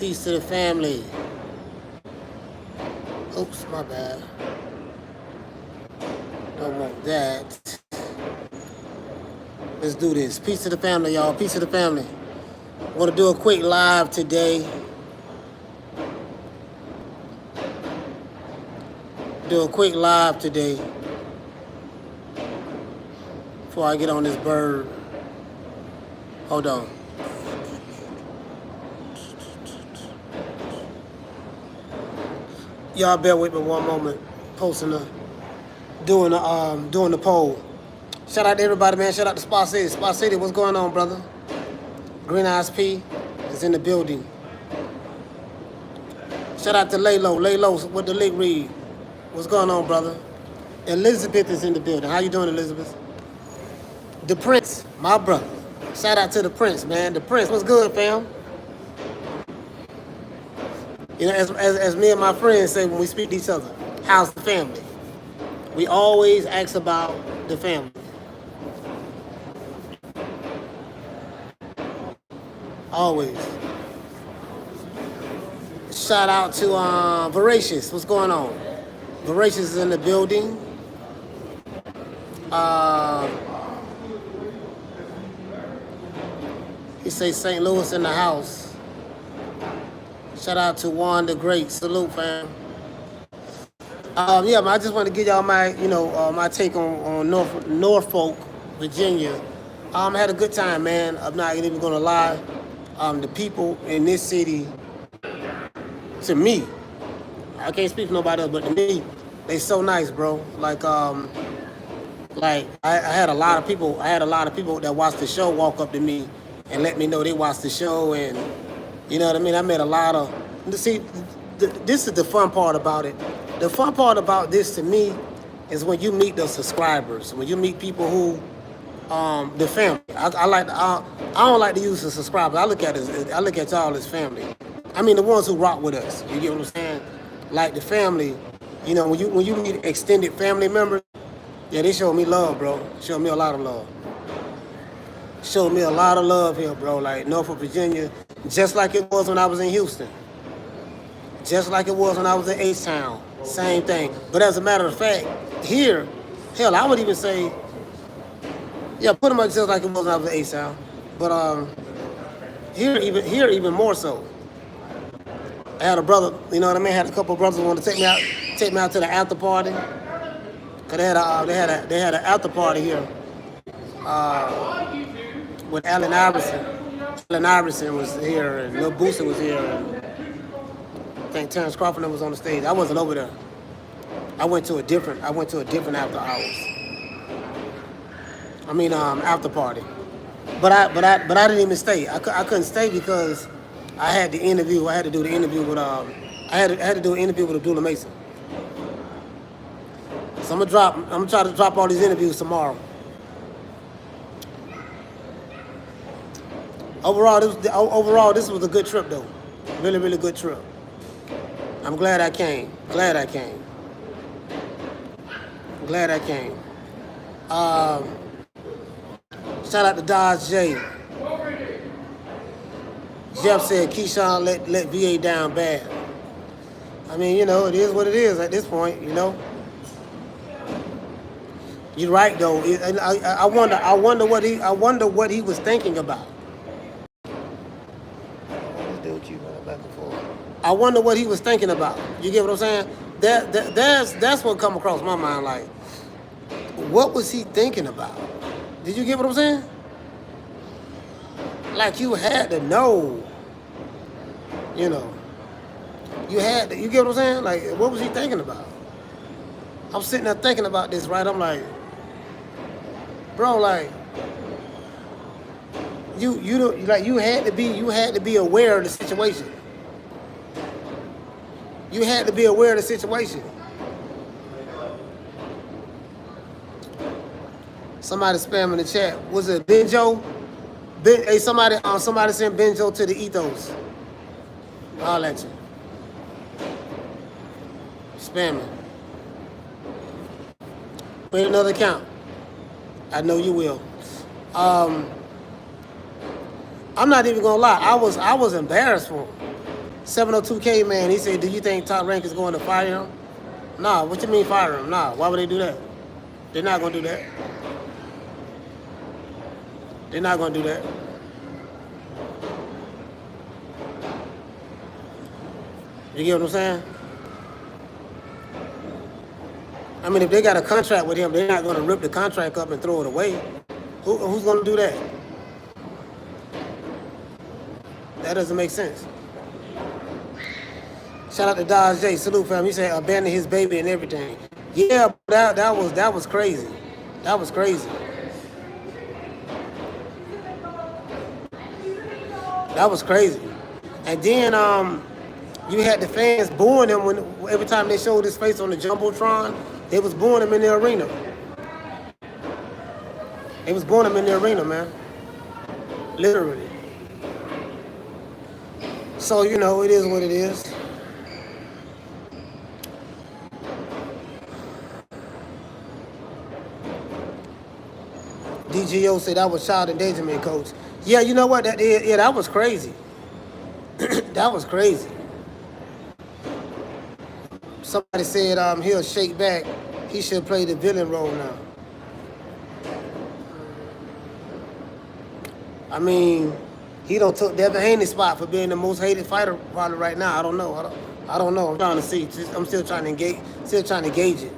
Peace to the family. Oops, my bad. Don't want that. Let's do this. Peace to the family, y'all. Peace to the family. Want to do a quick live today. Do a quick live today before I get on this bird. Hold on. Y'all bear with me one moment. Doing the poll. Shout out to everybody, man. Shout out to Spot City. Spot City, what's going on, brother? Green Eyes P is in the building. Shout out to Laylo with the link read. What's going on, brother? Elizabeth is in the building. How you doing, Elizabeth? The Prince, my brother. Shout out to the Prince, man. The Prince, what's good, fam? You know, as me and my friends say when we speak to each other, how's the family? We always ask about the family. Always. Shout out to Voracious. What's going on? Voracious is in the building. He say St. Louis in the house. Shout out to Juan the Great. Salute, fam. Yeah, I just want to give y'all my, my take on Norfolk, Virginia. I had a good time, man. I'm not even gonna lie. The people in this city, to me, I can't speak for nobody else, but to me, they so nice, bro. Like I had a lot of people that watched the show walk up to me and let me know they watched the show, and you know what I mean. I met a lot of. See, this is the fun part about it. The fun part about this to me is when you meet the subscribers, when you meet people who, the family. I don't like to use the subscribers. I look at y'all as family. I mean the ones who rock with us. You get what I'm saying? Like the family. You know, when you meet extended family members, yeah, they show me love, bro. Show me a lot of love. Show me a lot of love here, bro. Like Norfolk, Virginia, just like it was when I was in Houston. Just like it was when I was in H-Town. Same thing. But as a matter of fact, here, hell, I would even say, yeah, pretty much just like it was when I was in H-Town. But here even more so. I had a brother, you know what I mean? I had a couple of brothers who wanted to take me out to the after party. Cause they had an after party here with Allen Iverson. Allen Iverson was here, and Lil Boosie was here. And I think Terrence Crawford was on the stage. I wasn't over there. I went to a different after hours. I mean, after party. But I didn't even stay. I couldn't stay because I had the interview. I had to do the interview with I had to do an interview with Abdullah Mason. So I'm gonna try to drop all these interviews tomorrow. Overall, this was a good trip though. Really, really good trip. I'm glad I came. Glad I came. Shout out to Dodge J. Jeff said Keyshawn let VA down bad. I mean, you know, it is what it is at this point, you know. You're right though. I wonder what he was thinking about. I wonder what he was thinking about. You get what I'm saying? That's what come across my mind. Like, what was he thinking about? Did you get what I'm saying? Like you had to know. You know. You get what I'm saying? Like, what was he thinking about? I'm sitting there thinking about this, right? I'm like, bro, like, you had to be aware of the situation. You had to be aware of the situation. Somebody spam in the chat. Was it Benjo? Hey, somebody sent Benjo to the ethos. I'll let you. Spamming. Wait another account. I know you will. I'm not even gonna lie. I was embarrassed for him. 702K man, he said, do you think Top Rank is going to fire him? Nah, what you mean fire him? Nah, why would they do that? They're not going to do that. They're not going to do that. You get what I'm saying? I mean, if they got a contract with him, they're not going to rip the contract up and throw it away. Who's going to do that? That doesn't make sense. Shout out to Dodge J. Salute fam. He said abandon his baby and everything. Yeah, that was crazy. That was crazy. That was crazy. And then you had the fans booing him when every time they showed his face on the Jumbotron, they was booing him in the arena. They was booing him in the arena, man. Literally. So, you know, it is what it is. DGO said that was child endangerment, coach. Yeah, you know what? That was crazy. That was crazy. Somebody said he'll shake back. He should play the villain role now. I mean, he don't took Devin Haney's spot for being the most hated fighter probably right now. I don't know. I don't know. I'm trying to see. I'm still trying to engage. Still trying to gauge it.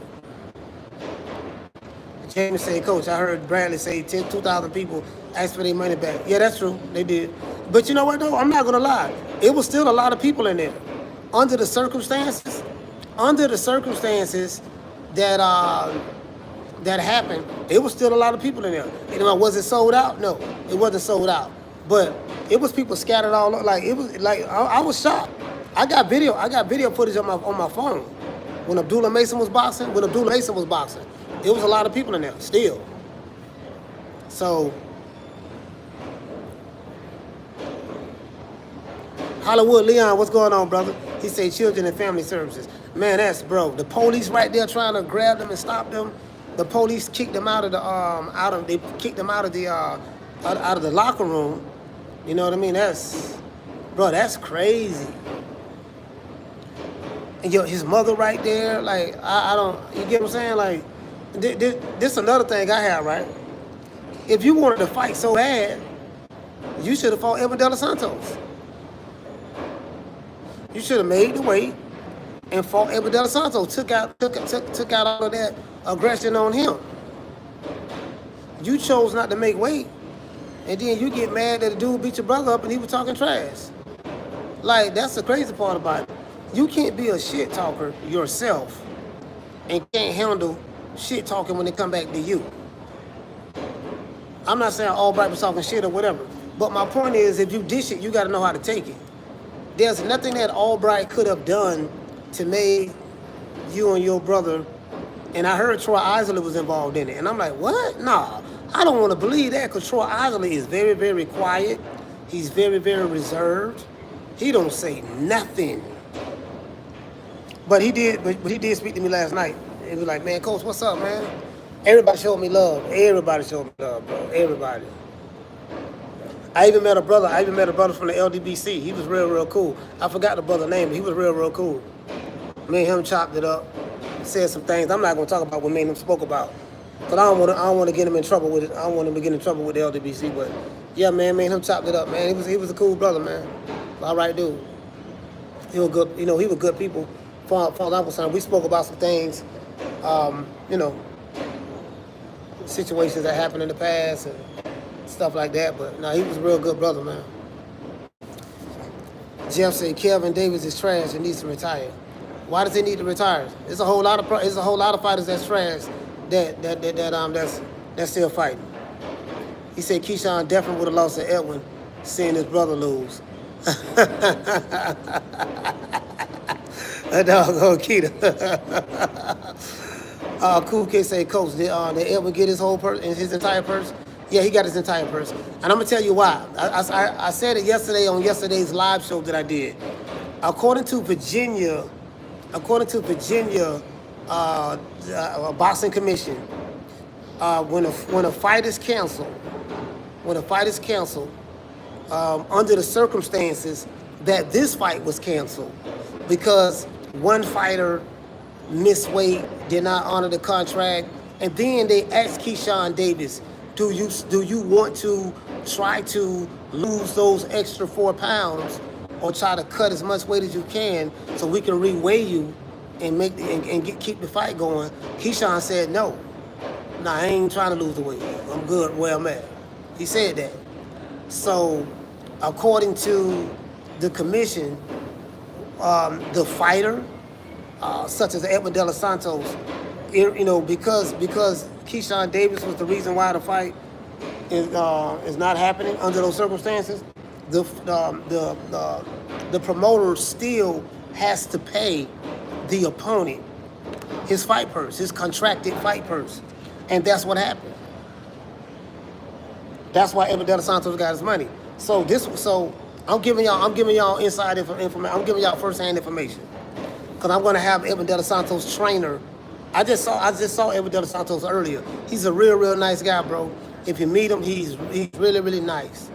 Jamie said, Coach, I heard Bradley say 2,000 people asked for their money back. Yeah, that's true. They did. But you know what, though? I'm not going to lie. It was still a lot of people in there. Under the circumstances that that happened, it was still a lot of people in there. You know, was it sold out? No, it wasn't sold out. But it was people scattered all over. Like, it was like, I was shocked. I got video footage on my phone. When Abdullah Mason was boxing, it was a lot of people in there still. So, Hollywood Leon, what's going on, brother? He said Children and Family Services. Man, that's bro. The police right there trying to grab them and stop them. The police kicked them out of the out of the locker room. You know what I mean? That's crazy. And his mother right there, like I don't, you get what I'm saying? Like this another thing I have, right? If you wanted to fight so bad, you should have fought Edgar Berlanga. You should have made the weight and fought Edgar Berlanga. Took out all of that aggression on him. You chose not to make weight, and then you get mad that the dude beat your brother up and he was talking trash. Like, that's the crazy part about it. You can't be a shit talker yourself and can't handle shit talking when they come back to you. I'm not saying Albright was talking shit or whatever, but my point is, if you dish it, you got to know how to take it. There's nothing that Albright could have done to make you and your brother, and I heard Troy Isley was involved in it, and I'm like, what? Nah, I don't want to believe that, because Troy Isley is very, very quiet. He's very, very reserved. He don't say nothing. But he did speak to me last night. He was like, man, Coach, what's up, man? Everybody showed me love. Everybody showed me love, bro. Everybody. I even met a brother from the LDBC. He was real, real cool. I forgot the brother's name, but he was real, real cool. Me and him chopped it up, said some things. I'm not gonna talk about what me and him spoke about, but I don't want to get him in trouble with it. I don't want him to get in trouble with the LDBC. But yeah, man, me and him chopped it up, man. He was a cool brother, man. All right, dude. He was good. You know, he was good people. We spoke about some things, you know, situations that happened in the past and stuff like that. But no, he was a real good brother, man. Jeff said Keyshawn Davis is trash and needs to retire. Why does he need to retire? There's a whole lot of fighters that's trash that's still fighting. He said Keyshawn definitely would have lost to Edwin, seeing his brother lose. That dog on Keita. Cool Kid say, Coach, did Edwin get his whole purse, his entire purse? Yeah, he got his entire purse. And I'm gonna tell you why. I said it yesterday on yesterday's live show that I did. According to Virginia boxing commission, when a fight is canceled, under the circumstances that this fight was canceled because one fighter missed weight, did not honor the contract, and then they asked Keyshawn Davis, do you want to try to lose those extra 4 pounds or try to cut as much weight as you can so we can reweigh you and keep the fight going? Keyshawn said no. Nah, I ain't trying to lose the weight. I'm good where I'm at. He said that. So, according to the commission, the fighter, such as Edgar Berlanga, because Keyshawn Davis was the reason why the fight is not happening under those circumstances, the promoter still has to pay the opponent his fight purse, his contracted fight purse, and that's what happened. That's why Edgar Berlanga got his money. So I'm giving y'all inside information. I'm giving y'all first-hand information because I'm going to have Edgar Berlanga's trainer. I just saw Edgar Berlanga earlier. He's a real nice guy, bro. If you meet him, he's really nice.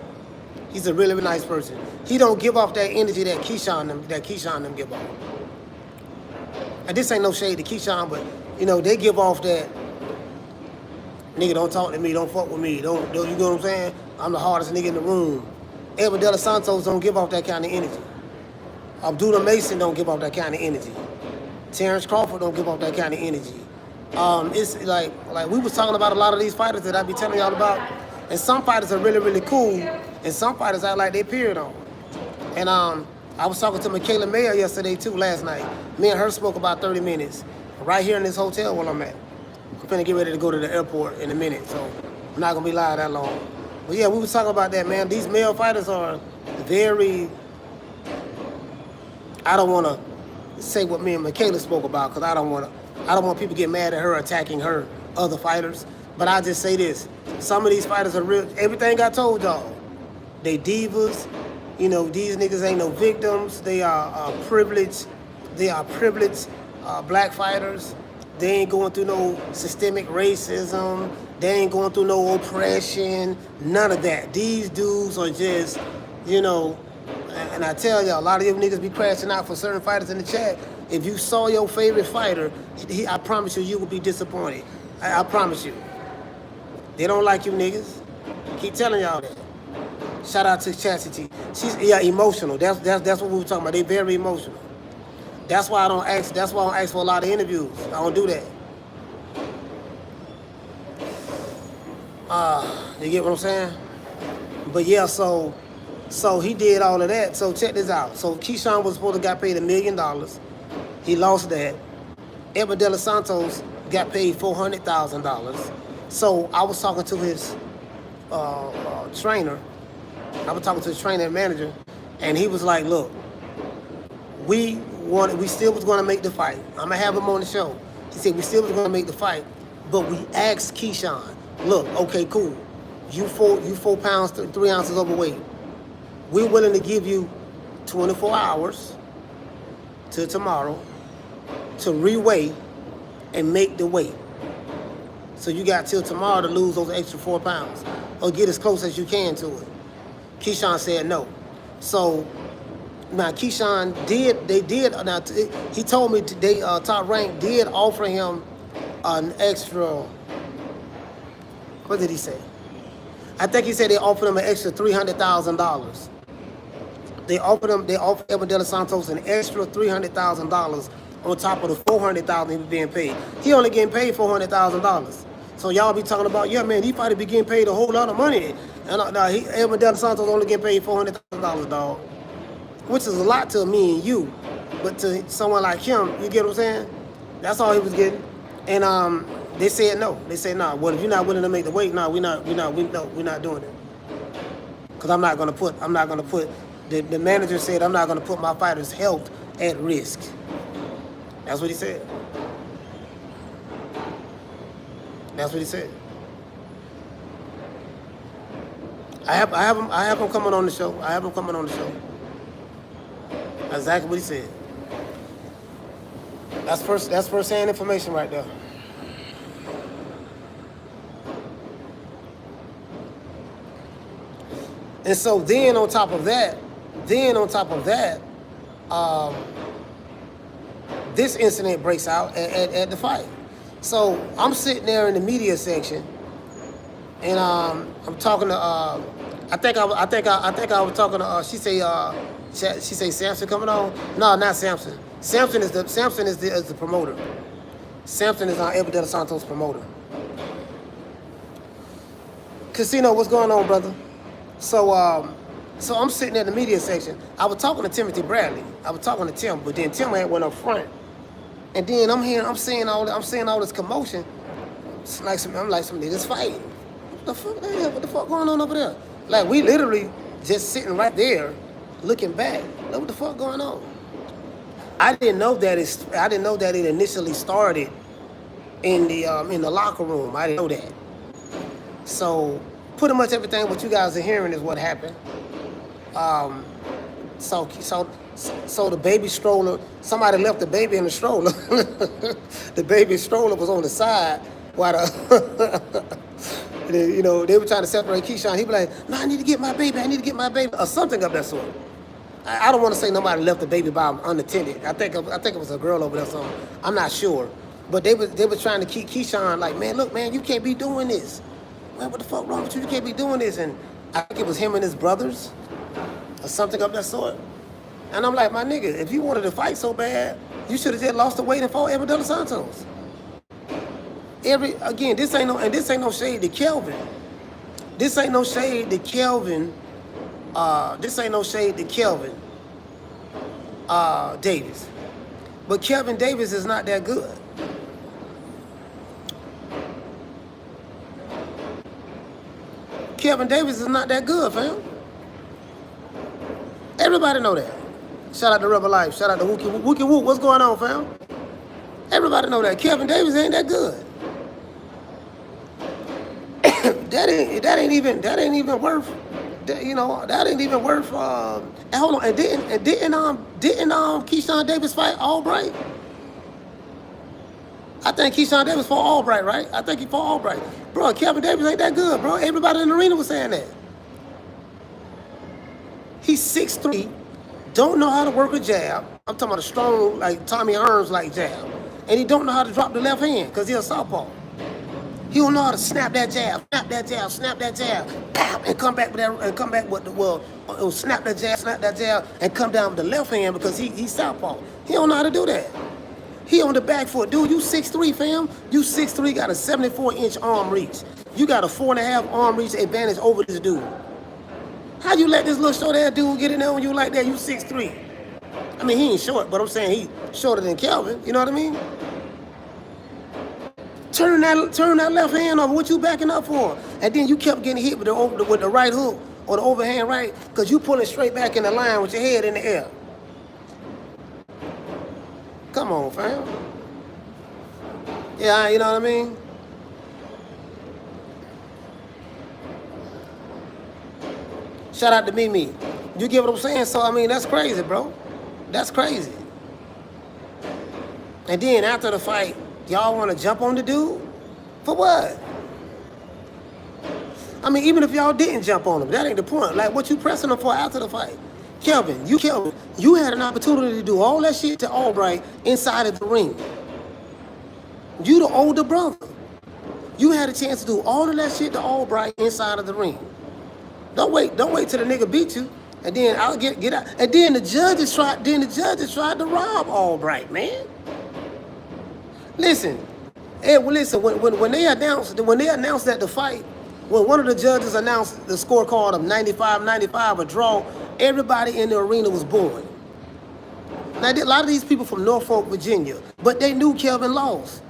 He's a really nice person. He don't give off that energy that Keyshawn them give off. And this ain't no shade to Keyshawn, but they give off that nigga don't talk to me, don't fuck with me, don't you know what I'm saying? I'm the hardest nigga in the room. Edgar Berlanga don't give off that kind of energy. Abdullah Mason don't give off that kind of energy. Terrence Crawford don't give off that kind of energy. It's like we was talking about a lot of these fighters that I be telling y'all about, and some fighters are really cool, and some fighters act like they period on. And I was talking to Michaela Mayer yesterday too, last night. Me and her spoke about 30 minutes, right here in this hotel where I'm at. I'm finna get ready to go to the airport in a minute, so I'm not gonna be live that long. But yeah, we was talking about that, man. These male fighters are very, I don't wanna say what me and Michaela spoke about because I don't want people to get mad at her attacking her other fighters. But I just say this: some of these fighters are real. Everything I told y'all, they divas. These niggas ain't no victims. They are privileged. They are privileged black fighters. They ain't going through no systemic racism. They ain't going through no oppression. None of that. These dudes are just, and I tell y'all, a lot of you niggas be crashing out for certain fighters in the chat. If you saw your favorite fighter, I promise you will be disappointed. I promise you. They don't like you niggas. Keep telling y'all that. Shout out to Chastity. She's emotional. That's what we were talking about. They very emotional. That's why I don't ask. That's why I don't ask for a lot of interviews. I don't do that. You get what I'm saying? But yeah, so he did all of that. So check this out. So Keyshawn was supposed to got paid $1 million. He lost that. Edgar Berlanga got paid $400,000. So I was talking to his trainer. I was talking to his trainer and manager, and he was like, "Look, we still was going to make the fight. I'm gonna have him on the show." He said we still was going to make the fight, but we asked Keyshawn, "Look, okay, cool. You 4 pounds, 3 ounces overweight. We're willing to give you 24 hours to tomorrow to reweigh and make the weight. So you got till tomorrow to lose those extra 4 pounds or get as close as you can to it." Keyshawn said no. So now Keyshawn he told me today Top Rank did offer him an extra, what did he say? I think he said they offered him an extra $300,000. They offered Edgar Berlanga an extra $300,000 on top of the $400,000 he was being paid. He only getting paid $400,000. So y'all be talking about, yeah, man, he probably be getting paid a whole lot of money. And Edgar Berlanga only getting paid $400,000, dog, which is a lot to me and you, but to someone like him, you get what I'm saying? That's all he was getting. And they said no. They said, nah. Well, if you're not willing to make the weight, we're not doing it. Because I'm not gonna put. The manager said I'm not gonna put my fighter's health at risk. That's what he said. That's what he said. I have him coming on the show. That's exactly what he said. That's first-hand information right there. And so then on top of that, Then on top of that, this incident breaks out at the fight. So I'm sitting there in the media section, and I'm talking to. I think I was talking to. She say Samson coming on. No, not Samson. Samson is the promoter. Samson is Edgar De Los Santos' promoter. Casino, what's going on, brother? So I'm sitting in the media section. I was talking to Timothy Bradley. I was talking to Tim, but then Tim had went up front. And then I'm seeing all this commotion. It's like I'm like some niggas fighting. What the fuck going on over there? Like we literally just sitting right there, looking back. Like, what the fuck going on? I didn't know that it initially started in the locker room. I didn't know that. So pretty much everything what you guys are hearing is what happened. So the baby stroller, somebody left the baby in the stroller. The baby stroller was on the side while they were trying to separate Keyshawn. He be like, no, I need to get my baby, or something of that sort. I don't want to say nobody left the baby by unattended. I think it was a girl over there or something. I'm not sure. But they were trying to keep Keyshawn like, man, look, man, you can't be doing this. Man, what the fuck wrong with you? You can't be doing this. And I think it was him and his brothers or something of that sort. And I'm like, my nigga, if you wanted to fight so bad, you should have just lost the weight and fought Edgar De Los Santos. This ain't no shade to Kelvin. This ain't no shade to Kelvin. Davis. But Kelvin Davis is not that good. Kelvin Davis is not that good, fam. Everybody know that. Shout out to Rebel Life. Shout out to Wookie Woo. What's going on, fam? Everybody know that. Kelvin Davis ain't that good. that ain't even worth. That ain't even worth. And hold on. And didn't Keyshawn Davis fight Albright? I think Keyshawn Davis fought Albright, right? I think he fought Albright. Bro, Kelvin Davis ain't that good, bro. Everybody in the arena was saying that. He's 6'3", don't know how to work a jab. I'm talking about a strong, like Tommy Hearns like jab. And he don't know how to drop the left hand because he's a southpaw. He don't know how to snap that jab, pow, and come back with snap that jab, and come down with the left hand because he's southpaw. He don't know how to do that. He on the back foot. Dude, you 6'3", fam. You 6'3", got a 74-inch arm reach. You got a 4.5 arm reach advantage over this dude. How you let this little short-ass dude get in there on you like that? You 6'3". I mean, he ain't short, but I'm saying he shorter than Kelvin. You know what I mean? Turn that left hand over. What you backing up for? And then you kept getting hit with the right hook or the overhand right because you pulling straight back in the line with your head in the air. Come on, fam. Yeah, you know what I mean? Shout out to Mimi. You get what I'm saying? So, I mean, that's crazy, bro. That's crazy. And then after the fight, y'all want to jump on the dude? For what? I mean, even if y'all didn't jump on him, that ain't the point. Like, what you pressing him for after the fight? Kelvin, you had an opportunity to do all that shit to Albright inside of the ring. You the older brother. You had a chance to do all of that shit to Albright inside of the ring. Don't wait till the nigga beat you, and then I'll get out. And then the judges tried to rob Albright, man. Listen, when they announced that the fight, when one of the judges announced the scorecard of 95-95, a draw, everybody in the arena was booing. Now, a lot of these people from Norfolk, Virginia, but they knew Kelvin lost.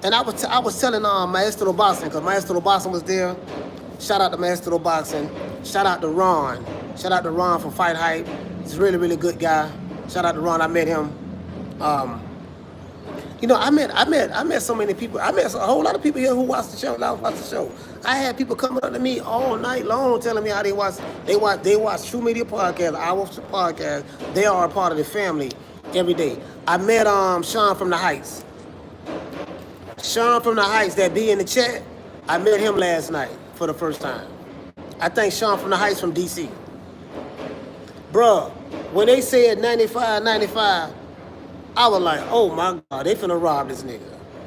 And I was telling Maestro Boxing, because Maestro Boxing was there. Shout out to Maestro Boxing. Shout out to Ron. Shout out to Ron from Fight Hype. He's a really, really good guy. Shout out to Ron. I met him. I met so many people. I met a whole lot of people here who watched the show. I had people coming up to me all night long telling me how they watch True Media Podcast, our podcast. They are a part of the family every day. I met Sean from the Heights. Sean from the Heights that be in the chat. I met him last night for the first time. I think Sean from the Heights from DC. Bruh, when they said 95, 95, I was like, oh my God, they finna rob this nigga.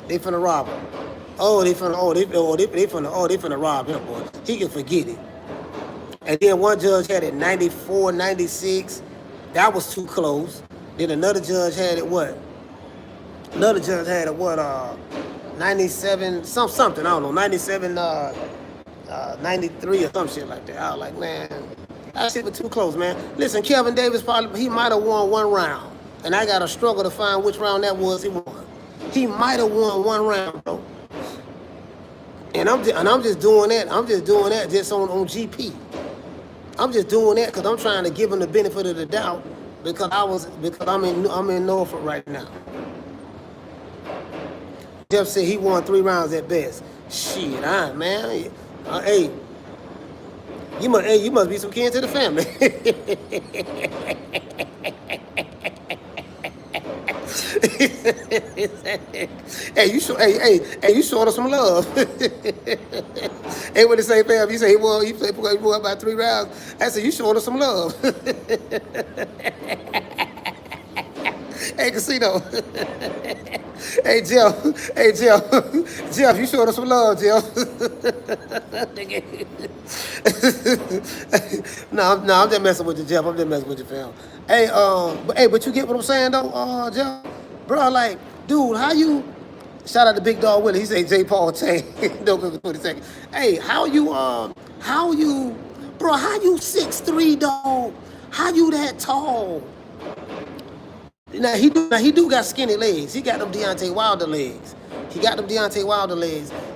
They finna rob him. They finna rob him, boy. He can forget it. And then one judge had it 94, 96. That was too close. Then another judge had it what? Another judge had it what? 97, something, I don't know, 97, 93 or some shit like that. I was like, man, that shit was too close, man. Listen, Keyshawn Davis he might have won one round. And I got to struggle to find which round that was he won. He might have won one round, bro. And I'm just doing that. I'm just doing that just on GP. I'm just doing that because I'm trying to give him the benefit of the doubt because I'm in Norfolk right now. Jeff said he won 3 rounds at best. Shit, man. Hey, you must be some kin to the family. Hey, you showing us some love. Hey, what they say, fam? You say he won about 3 rounds. I said you showing us some love. Hey, Casino. Hey, Jeff, you showing us some love, Jeff. No, I'm just messing with you, Jeff. I'm just messing with you, fam. Hey, but you get what I'm saying, though, Jeff? Bro, like, dude, how you... Shout out to Big Dog Willie. He say J. Paul Tay. No, 20 seconds. Hey, how you 6'3", dog? How you that tall? Now he do got skinny legs. He got them Deontay Wilder legs.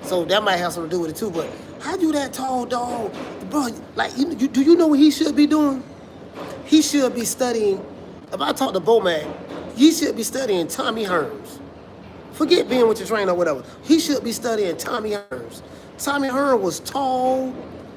So that might have something to do with it too. But how you that tall, dog? Bro, like, do you know what he should be doing? He should be studying. If I talk to Bomac, he should be studying Tommy Hearns. Forget being with your trainer or whatever. He should be studying Tommy Hearns. Tommy Hearns was tall,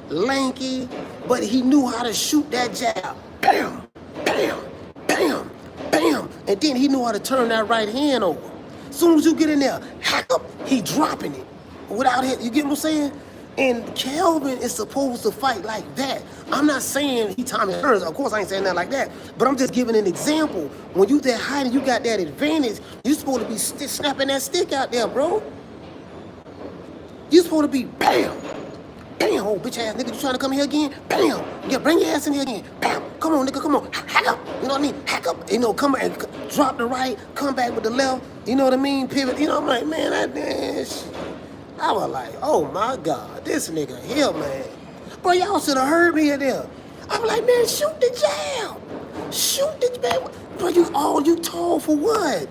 lanky, but he knew how to shoot that jab. Bam, bam, bam, bam. And then he knew how to turn that right hand over. As soon as you get in there, hack up, he dropping it. Without it, you get what I'm saying? And Kelvin is supposed to fight like that. I'm not saying he Tommy Hearns. Of course, I ain't saying that like that. But I'm just giving an example. When you that height and you got that advantage, you supposed to be snapping that stick out there, bro. You supposed to be bam, bam, oh bitch ass nigga, you trying to come here again? Bam, yeah, bring your ass in here again. Bam, come on nigga, come on, hack up. You know what I mean? Hack up. You know, come and drop the right, come back with the left. You know what I mean? Pivot. You know, I'm like, man, that dance. I was like, oh my God, this nigga here, man. Bro, y'all should have heard me in there. I'm like, man, shoot the jab. Shoot the jab. Bro, you tall for what?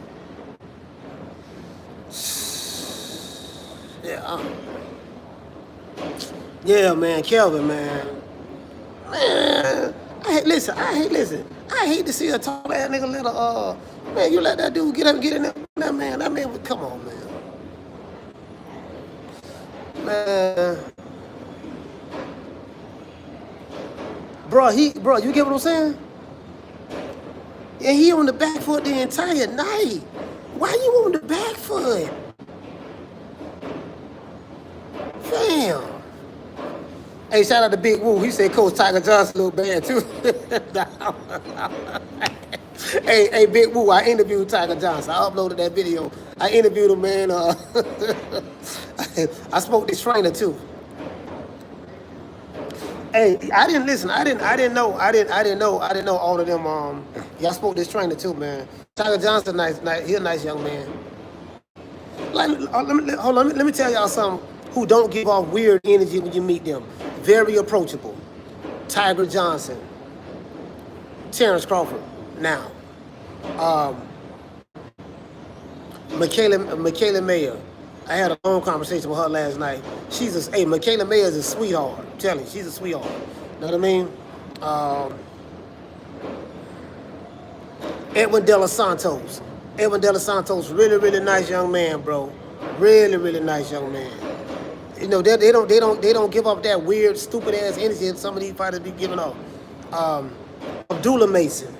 Yeah, man, Kelvin, man. Man, I hate to see a tall ass nigga let man, you let that dude get up and get in there. That man, come on, man. Man. Bro, you get what I'm saying? And he on the back foot the entire night. Why you on the back foot? Fam. Hey, shout out to Big Woo. He said Coach Tiger Johnson a little bad too. Hey, Big Woo, I interviewed Tiger Johnson. I uploaded that video. I interviewed him, man. I spoke to this trainer too. Hey, I didn't know all of them. Y'all spoke to this trainer too, man. Tiger Johnson, he a nice young man. Like, let me tell y'all something. Who don't give off weird energy when you meet them. Very approachable. Tiger Johnson. Terrence Crawford. Now. Michaela Mayer. I had a long conversation with her last night. Michaela Mayer is a sweetheart. I'm telling you, she's a sweetheart. You know what I mean? Edwin De Los Santos. Edwin De Los Santos, really, really nice young man, bro. Really, really nice young man. You know, they don't give up that weird, stupid ass energy that some of these fighters be giving off. Abdullah Mason.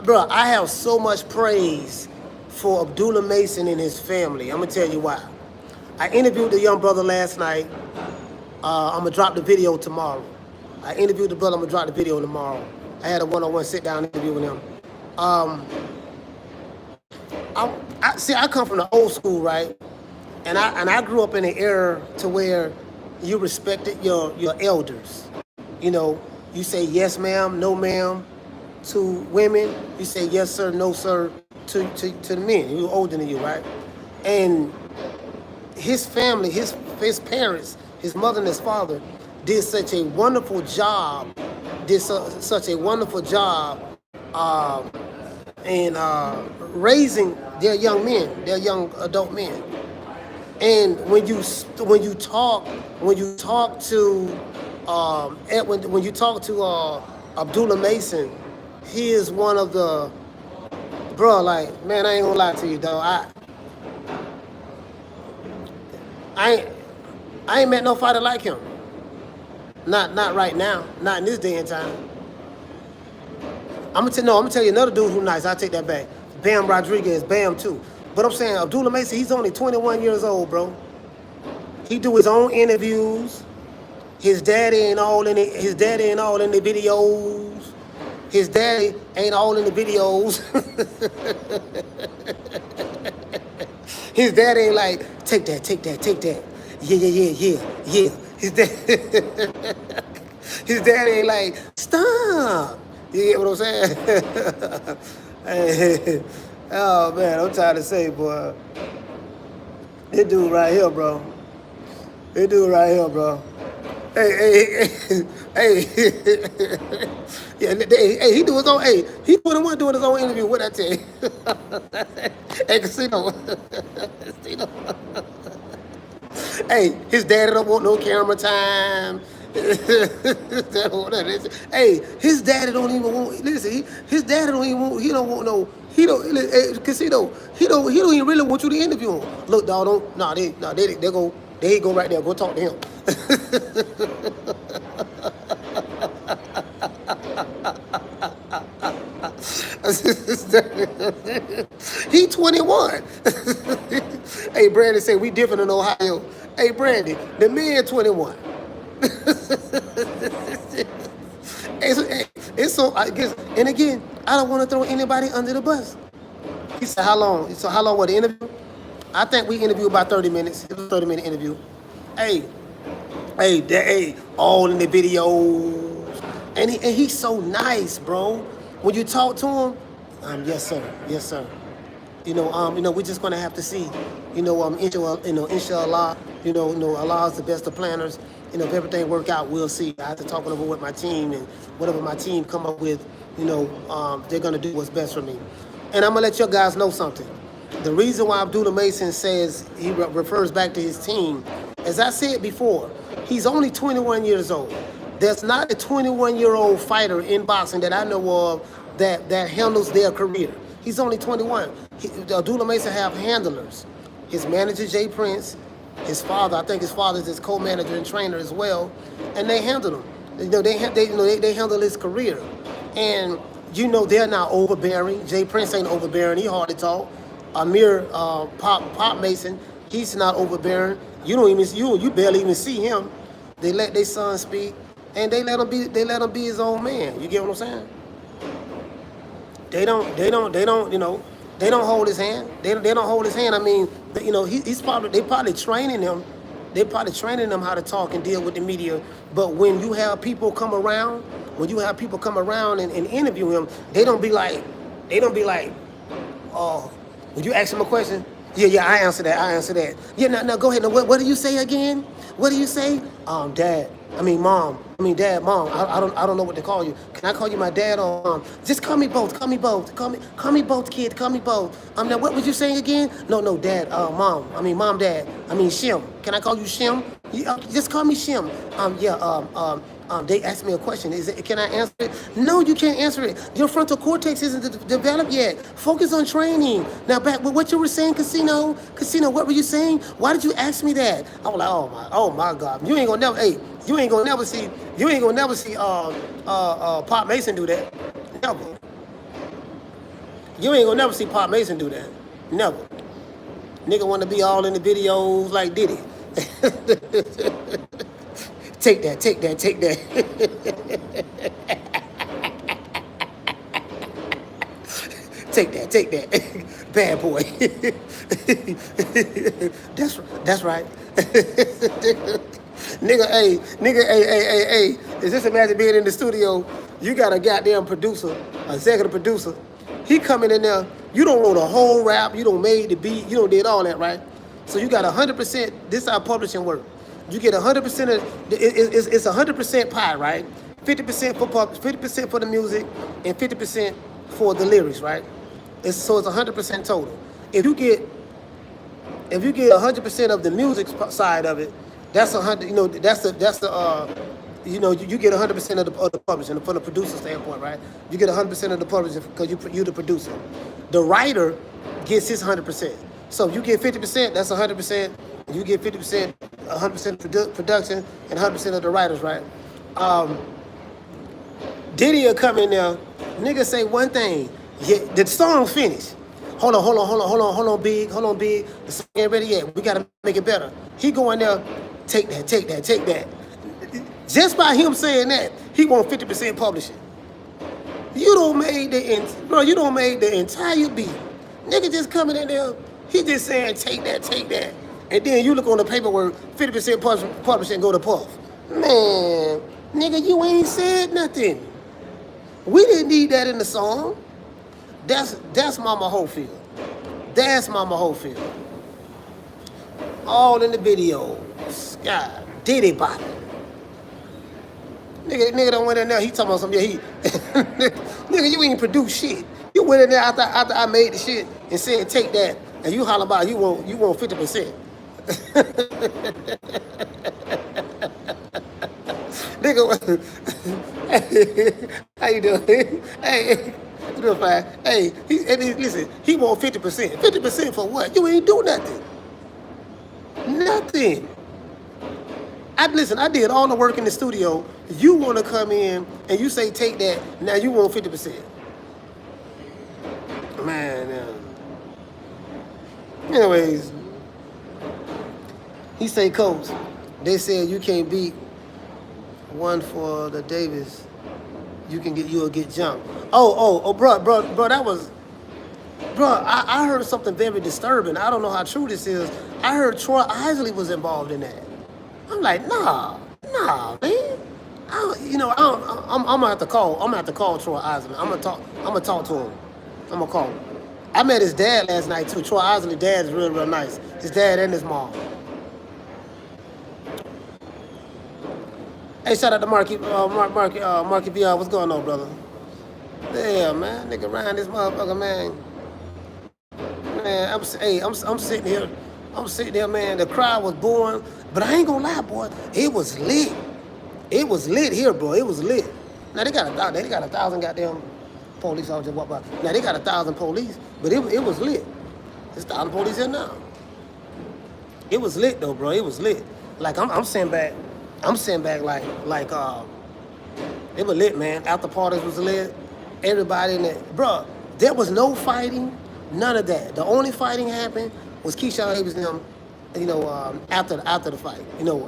Bro, I have so much praise for Abdullah Mason and his family. I'm gonna tell you why. I interviewed the young brother last night. I'm gonna drop the video tomorrow. I interviewed the brother, I'm gonna drop the video tomorrow. I had a one-on-one sit-down interview with him. I come from the old school, right? And I grew up in an era to where you respected your elders. You know, you say yes, ma'am, no, ma'am, to women. You say yes, sir, no, sir, to the men who are older than you, right? And his family, his parents, his mother and his father, did such a wonderful job. Such a wonderful job in raising their young men, their young adult men. And when you talk to when you talk to Abdullah Mason, he is one of the like, man, I ain't gonna lie to you, dog. I ain't met no fighter like him. Not right now. Not in this day and time. I'm gonna tell you another dude who's nice. I'll take that back. Bam Rodriguez, Bam too. But I'm saying Abdullah Mason, he's only 21 years old, bro. He do his own interviews. His daddy ain't all in it. His daddy ain't all in the videos. His daddy ain't all in the videos. His daddy ain't like, take that. Yeah. His daddy ain't like, stop. You get what I'm saying? Hey, oh man, I'm trying to say, boy. This dude right here, bro. Hey, yeah, hey, he do his own. Hey, he 21 doing his own interview. What I tell you? Hey, Casino. Hey, his daddy don't want no camera time. Hey, his daddy don't even want. Listen, his daddy don't even want. He don't want no. He don't. Casino. He don't even really want you to interview him. Look, dog, don't. They go. There he go right there. Go talk to him. He 21. Hey, Brandon say we different in Ohio. Hey, Brandon, the man 21. It's so, I guess, and again, I don't want to throw anybody under the bus. He said, how long? So how long was the interview? I think we interviewed about 30 minutes. It was a 30-minute interview. Hey, all in the videos. And he's so nice, bro. When you talk to him, yes, sir. We're just gonna have to see. Inshallah, Allah is the best of planners. If everything work out, we'll see. I have to talk it over with my team, and whatever my team come up with, they're gonna do what's best for me. And I'm gonna let your guys know something. The reason why Abdullah Mason says he refers back to his team, as I said before, he's only 21 years old. There's not a 21-year-old fighter in boxing that I know of that handles their career. He's only 21. Abdullah Mason have handlers. His manager, Jay Prince, his father, I think his father is his co-manager and trainer as well, and they handle him. They handle his career. And they're not overbearing. Jay Prince ain't overbearing. He hard to talk. Amir Pop Mason, he's not overbearing. You barely even see him. They let their son speak, and they let him be his own man. You get what I'm saying? They don't hold his hand. They don't hold his hand. I mean, they probably training him. They probably training them how to talk and deal with the media. But when you have people come around, and interview him, they don't be like, oh, would you ask him a question? Yeah, I answer that. Yeah, now go ahead. Now, what do you say again? What do you say? Mom. Dad, Mom. I don't know what to call you. Can I call you my dad or mom? Just call me both. Call me both, kid. Call me both. Now what was you saying again? No, Dad. Mom. Mom, Dad. Shim. Can I call you Shim? Just call me Shim. They asked me a question. Can I answer it? No, you can't answer it. Your frontal cortex isn't developed yet. Focus on training. Now back with what you were saying, Casino, what were you saying? Why did you ask me that? I was like, oh my God. You ain't gonna never see Pop Mason do that. Never. You ain't gonna never see Pop Mason do that. Never. Nigga wanna be all in the videos like Diddy. Take that. Take that. Bad boy. that's right. Nigga, hey. Just imagine being in the studio. You got a goddamn producer, executive producer. He coming in there. You don't wrote a whole rap. You don't made the beat. You don't did all that, right? So you got 100%. This is how publishing work. You get 100% of it's 100% pie, right? 50% for 50% for the music, and 50% for the lyrics, right? So it's 100% total. If you get 100% of the music side of it, that's 100. You know, that's the you know, you get 100% of the publishing from the producer standpoint, right? You get 100% of the publishing because you the producer. The writer gets his 100%. So if you get 50%, that's 100%. You get 50%, 100% production, and 100% of the writers, right? Diddy will come in there, nigga say one thing, yeah, the song finished. Hold on, big. The song ain't ready yet. We gotta make it better. He go in there, take that. Just by him saying that, he want 50% publishing. You don't made the entire beat. Nigga just coming in there, he just saying take that. And then you look on the paperwork, 50% publishing go to Puff. Man, nigga, you ain't said nothing. We didn't need that in the song. That's Mama Hopefield. That's Mama Hopefield. All in the videos. God, Diddy bop. Nigga done went in there, he talking about something, nigga, you ain't produced shit. You went in there after I made the shit and said take that, and you holler about you want 50%. Nigga, how you doing? Hey, you doing fine? Hey, listen, he want 50%. 50% for what? You ain't do nothing. Nothing. I did all the work in the studio. You want to come in and you say take that. Now you want 50%. Man. Anyways, he say, Coach, they said you can't beat one for the Davis. You'll get jumped. Oh, bro, that was, I heard something very disturbing. I don't know how true this is. I heard Troy Isley was involved in that. I'm like, nah, man. I'm gonna have to call Troy Isley. I'm gonna talk to him. I'm gonna call him. I met his dad last night too. Troy Isley's dad is real nice. His dad and his mom. Hey, shout out to Marky VR. What's going on, brother? Yeah, man, nigga, Ryan, this motherfucker, man. Man, I'm sitting here, man. The crowd was boring, but I ain't gonna lie, boy. It was lit. It was lit here, bro. It was lit. Now they got 1,000 goddamn police officers walk by. Now they got 1,000 police, but it was lit. There's 1,000 police here now. It was lit though, bro. It was lit. Like I'm sitting back like it was lit, man. After parties was lit. Everybody in it, bro. There was no fighting, none of that. The only fighting happened was Keyshawn Davis and them, after the fight,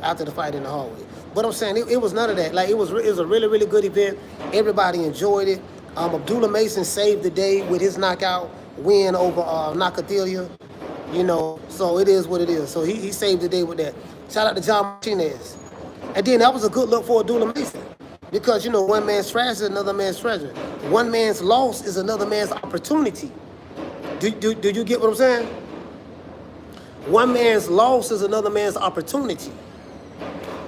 after the fight in the hallway. But I'm saying it was none of that. Like it was a really good event. Everybody enjoyed it. Abdullah Mason saved the day with his knockout win over Nakathila. So it is what it is. So he saved the day with that. Shout out to John Martinez. And then that was a good look for Abdullah Mason. Because, one man's trash is another man's treasure. One man's loss is another man's opportunity. Do you get what I'm saying? One man's loss is another man's opportunity.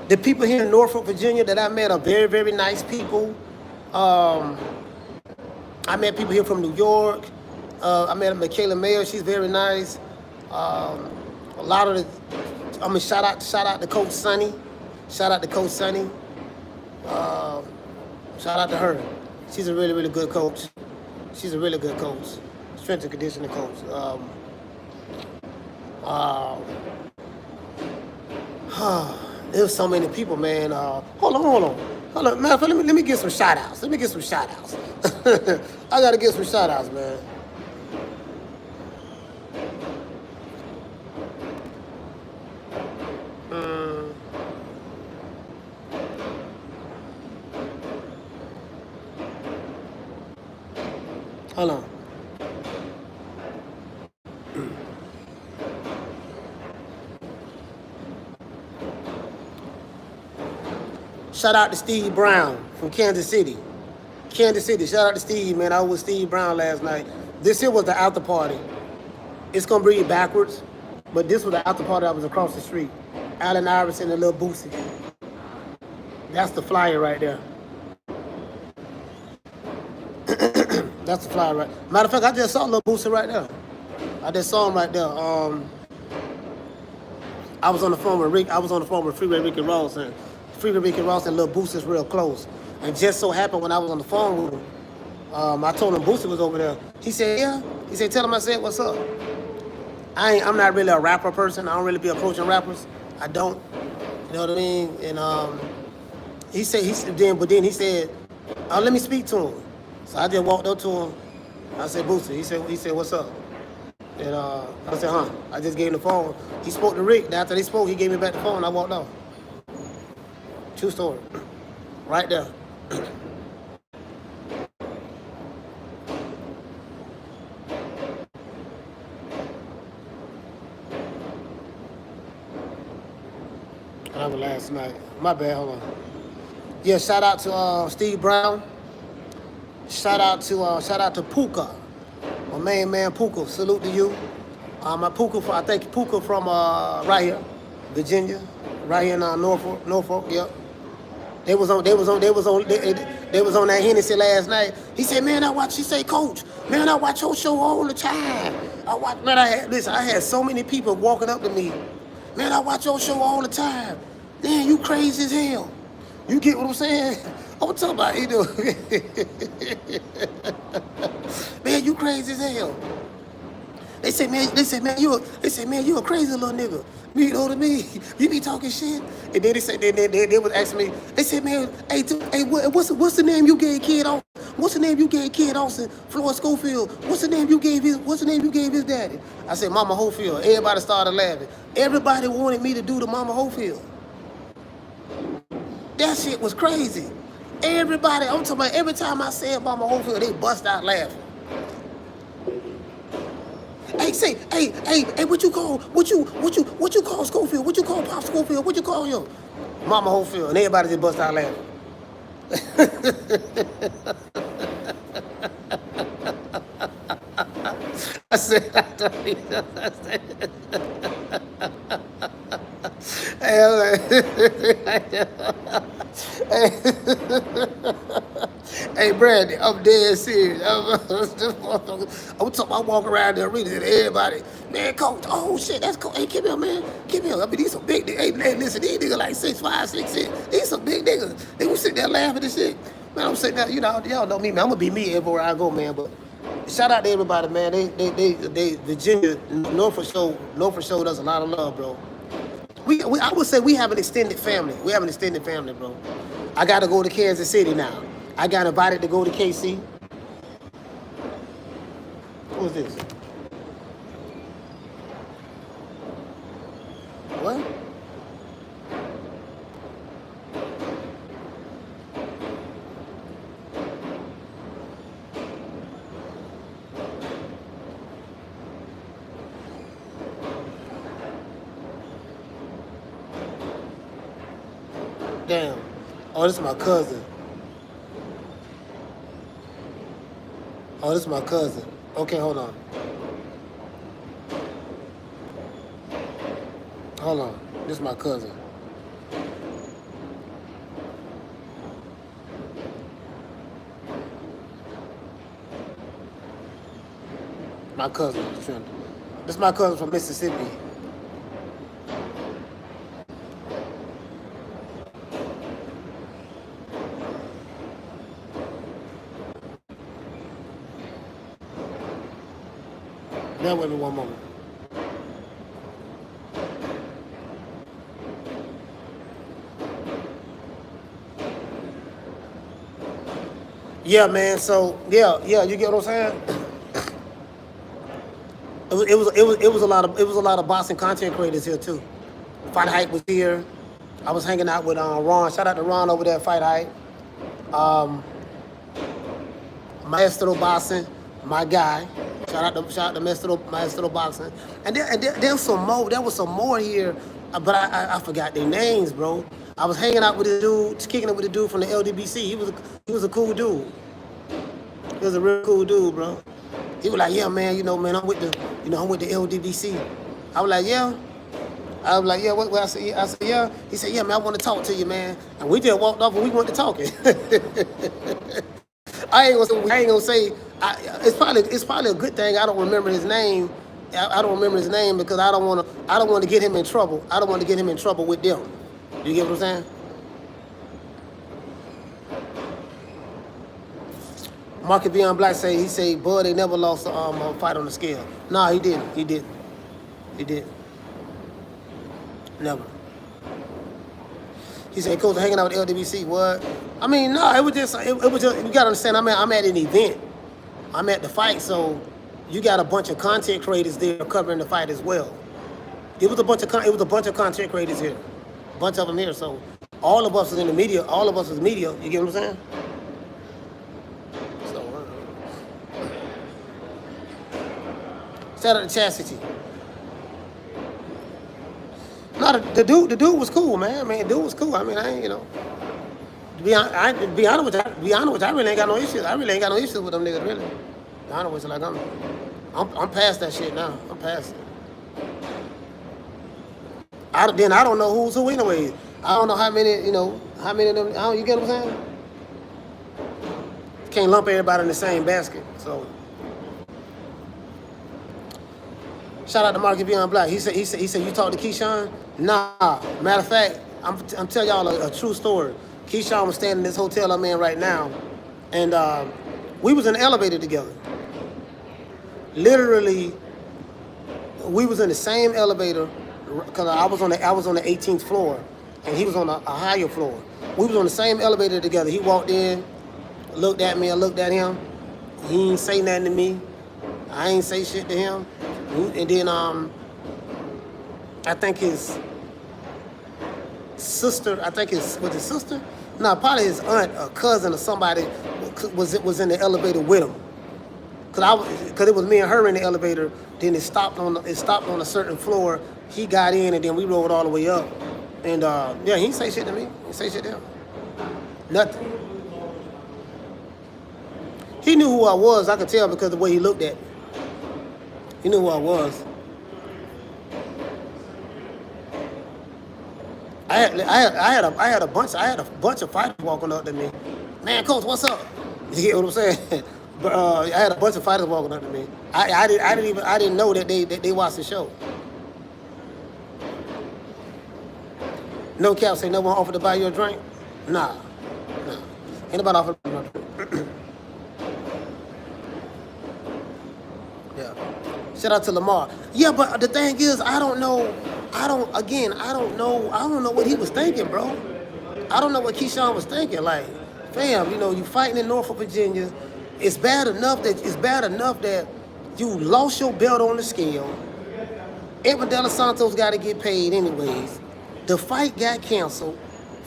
The people here in Norfolk, Virginia that I met are very, very nice people. I met people here from New York. I met Michaela Mayer. She's very nice. A lot of the, shout out to Coach Sonny. Shout out to her. She's a really, really good coach. She's a really good coach. Strength and conditioning coach. There's so many people, man. Hold on. Man, let me get some shout-outs. I gotta get some shout-outs, man. Hold on. Shout out to Steve Brown from Kansas City. Kansas City, shout out to Steve, man. I was with Steve Brown last night. This here was the after party. It's gonna bring you backwards, but this was the after party. I was across the street. Allen Iverson and Lil Boosie. That's the flyer right there. That's the flyer right. Matter of fact, I just saw Lil Boosie right there. I just saw him right there. I was on the phone with Rick. I was on the phone with Freeway Ricky Ross, and Freeway Ricky Ross and Lil Boosie's real close. And just so happened when I was on the phone with him, I told him Boosie was over there. He said, yeah. He said, tell him I said, what's up? I'm not really a rapper person. I don't really be approaching rappers. I don't. You know what I mean? And he said, but then he said, let me speak to him. So I just walked up to him. I said, Boosie. He said, what's up? And I said, huh? I just gave him the phone. He spoke to Rick. And after they spoke, he gave me back the phone. I walked off. True story. Right there. That was last night. My bad, hold on. Yeah, shout out to Steve Brown. Shout out to Puka. My main man Puka. Salute to you. I think Puka from right here, Virginia. Right here in Norfolk, yep. They was on that Hennessy last night. He said, man, he said, Coach, man, I watch your show all the time. I had so many people walking up to me. Man, I watch your show all the time. Man, you crazy as hell. You get what I'm saying? I'm talking about, you know. Man, you crazy as hell. They say, man, you a crazy little nigga. You know what I mean? You be talking shit. And then they was asking me, they said, man, hey, what's the name you gave Kid Austin? What's the name you gave Kid Austin? Floyd Schofield. What's the name you gave his daddy? I said, Mama Hofield. Everybody started laughing. Everybody wanted me to do the Mama Hofield. That shit was crazy. Everybody, I'm talking about every time I said Mama Hofield, they bust out laughing. Hey, what you call Schofield? What you call Pop Schofield? What you call him? Mama Hofield, and everybody just bust out laughing. I said, hey, Brandy, I'm dead serious. I walk around the arena and everybody, man, Coach, oh shit, that's cool. Hey, come here, man. Come here. I mean, these some big niggas. Hey, listen, these niggas like 6'5", 6'6". These some big niggas. They was sitting there laughing and shit. Man, I'm sitting there, you know, y'all know me, man. I'm gonna be me everywhere I go, man. But shout out to everybody, man. They Virginia, Norfolk showed us a lot of love, bro. I would say we have an extended family. We have an extended family, bro. I got to go to Kansas City now. I got invited to go to KC. Who's this? What? Damn. Oh, this is my cousin. Oh, this is my cousin. Okay, hold on. Hold on. This is my cousin. My cousin. This is my cousin from Mississippi. Bear with me one moment. Yeah, man. So yeah, you get what I'm saying? It was a lot of boxing content creators here too. Fight Hype was here. I was hanging out with Ron. Shout out to Ron over there at Fight Hype. Maestro Boxing, my guy. Shout out to Maestro Boxing. And there was some more. There was some more here, but I forgot their names, bro. I was hanging out with this dude, kicking it with the dude from the LDBC. He was a cool dude. He was a real cool dude, bro. He was like, yeah, man, man, I'm with the LDBC. I was like, yeah. I was like, yeah, what? I said, yeah. He said, yeah, man, I want to talk to you, man. And we just walked off and we went to talking. I ain't gonna say. It's probably a good thing I don't remember his name. I don't remember his name because I don't want to get him in trouble. I don't want to get him in trouble with them. You get what I'm saying? Market Beyond Black he say, Bud, they never lost a fight on the scale. Nah, he didn't. He didn't. Never. He said, Coach, hanging out with LWC. What? I mean, no, it was just, you gotta understand, I'm at an event. I'm at the fight, so you got a bunch of content creators there covering the fight as well. It was a bunch of content creators here. A bunch of them here, so all of us was in the media, all of us was media, you get what I'm saying? So, shout out to Chastity. No, the dude was cool, man. I mean, the dude was cool. I mean, I ain't, to be honest with you, I really ain't got no issues. I really ain't got no issues with them niggas, really. Be honest with you, like I'm past that shit now. I'm past it. I don't know who's who anyway. I don't know how many of them. You get what I'm saying? Can't lump everybody in the same basket. So, shout out to Market Beyond Black. He said you talked to Keyshawn? Nah. Matter of fact, I'm telling y'all a true story. Keyshawn was staying in this hotel I'm in right now, and we was in the elevator together. Literally, we was in the same elevator because I was on the 18th floor, and he was on a higher floor. We was on the same elevator together. He walked in, looked at me, I looked at him. He ain't say nothing to me. I ain't say shit to him. And then I think his sister, was his sister? No, probably his aunt or cousin or somebody was in the elevator with him. Cause it was me and her in the elevator. Then it stopped on a certain floor. He got in and then we rolled all the way up. And yeah, he didn't say shit to me. He didn't say shit to him. Nothing. He knew who I was. I could tell because of the way he looked at me. He knew who I was. I had a bunch of fighters walking up to me. Man, Coach, what's up? You get what I'm saying? But I had a bunch of fighters walking up to me. I didn't know that they watched the show. No cap, say no one offered to buy you a drink? Nah. Ain't nobody offered to buy me a drink. Yeah. Shout out to Lamar. Yeah, but the thing is, I don't know what he was thinking, bro. I don't know what Keyshawn was thinking. Like, fam, you fighting in Norfolk, Virginia. It's bad enough that you lost your belt on the scale. Edgar De Los Santos got to get paid anyways. The fight got canceled.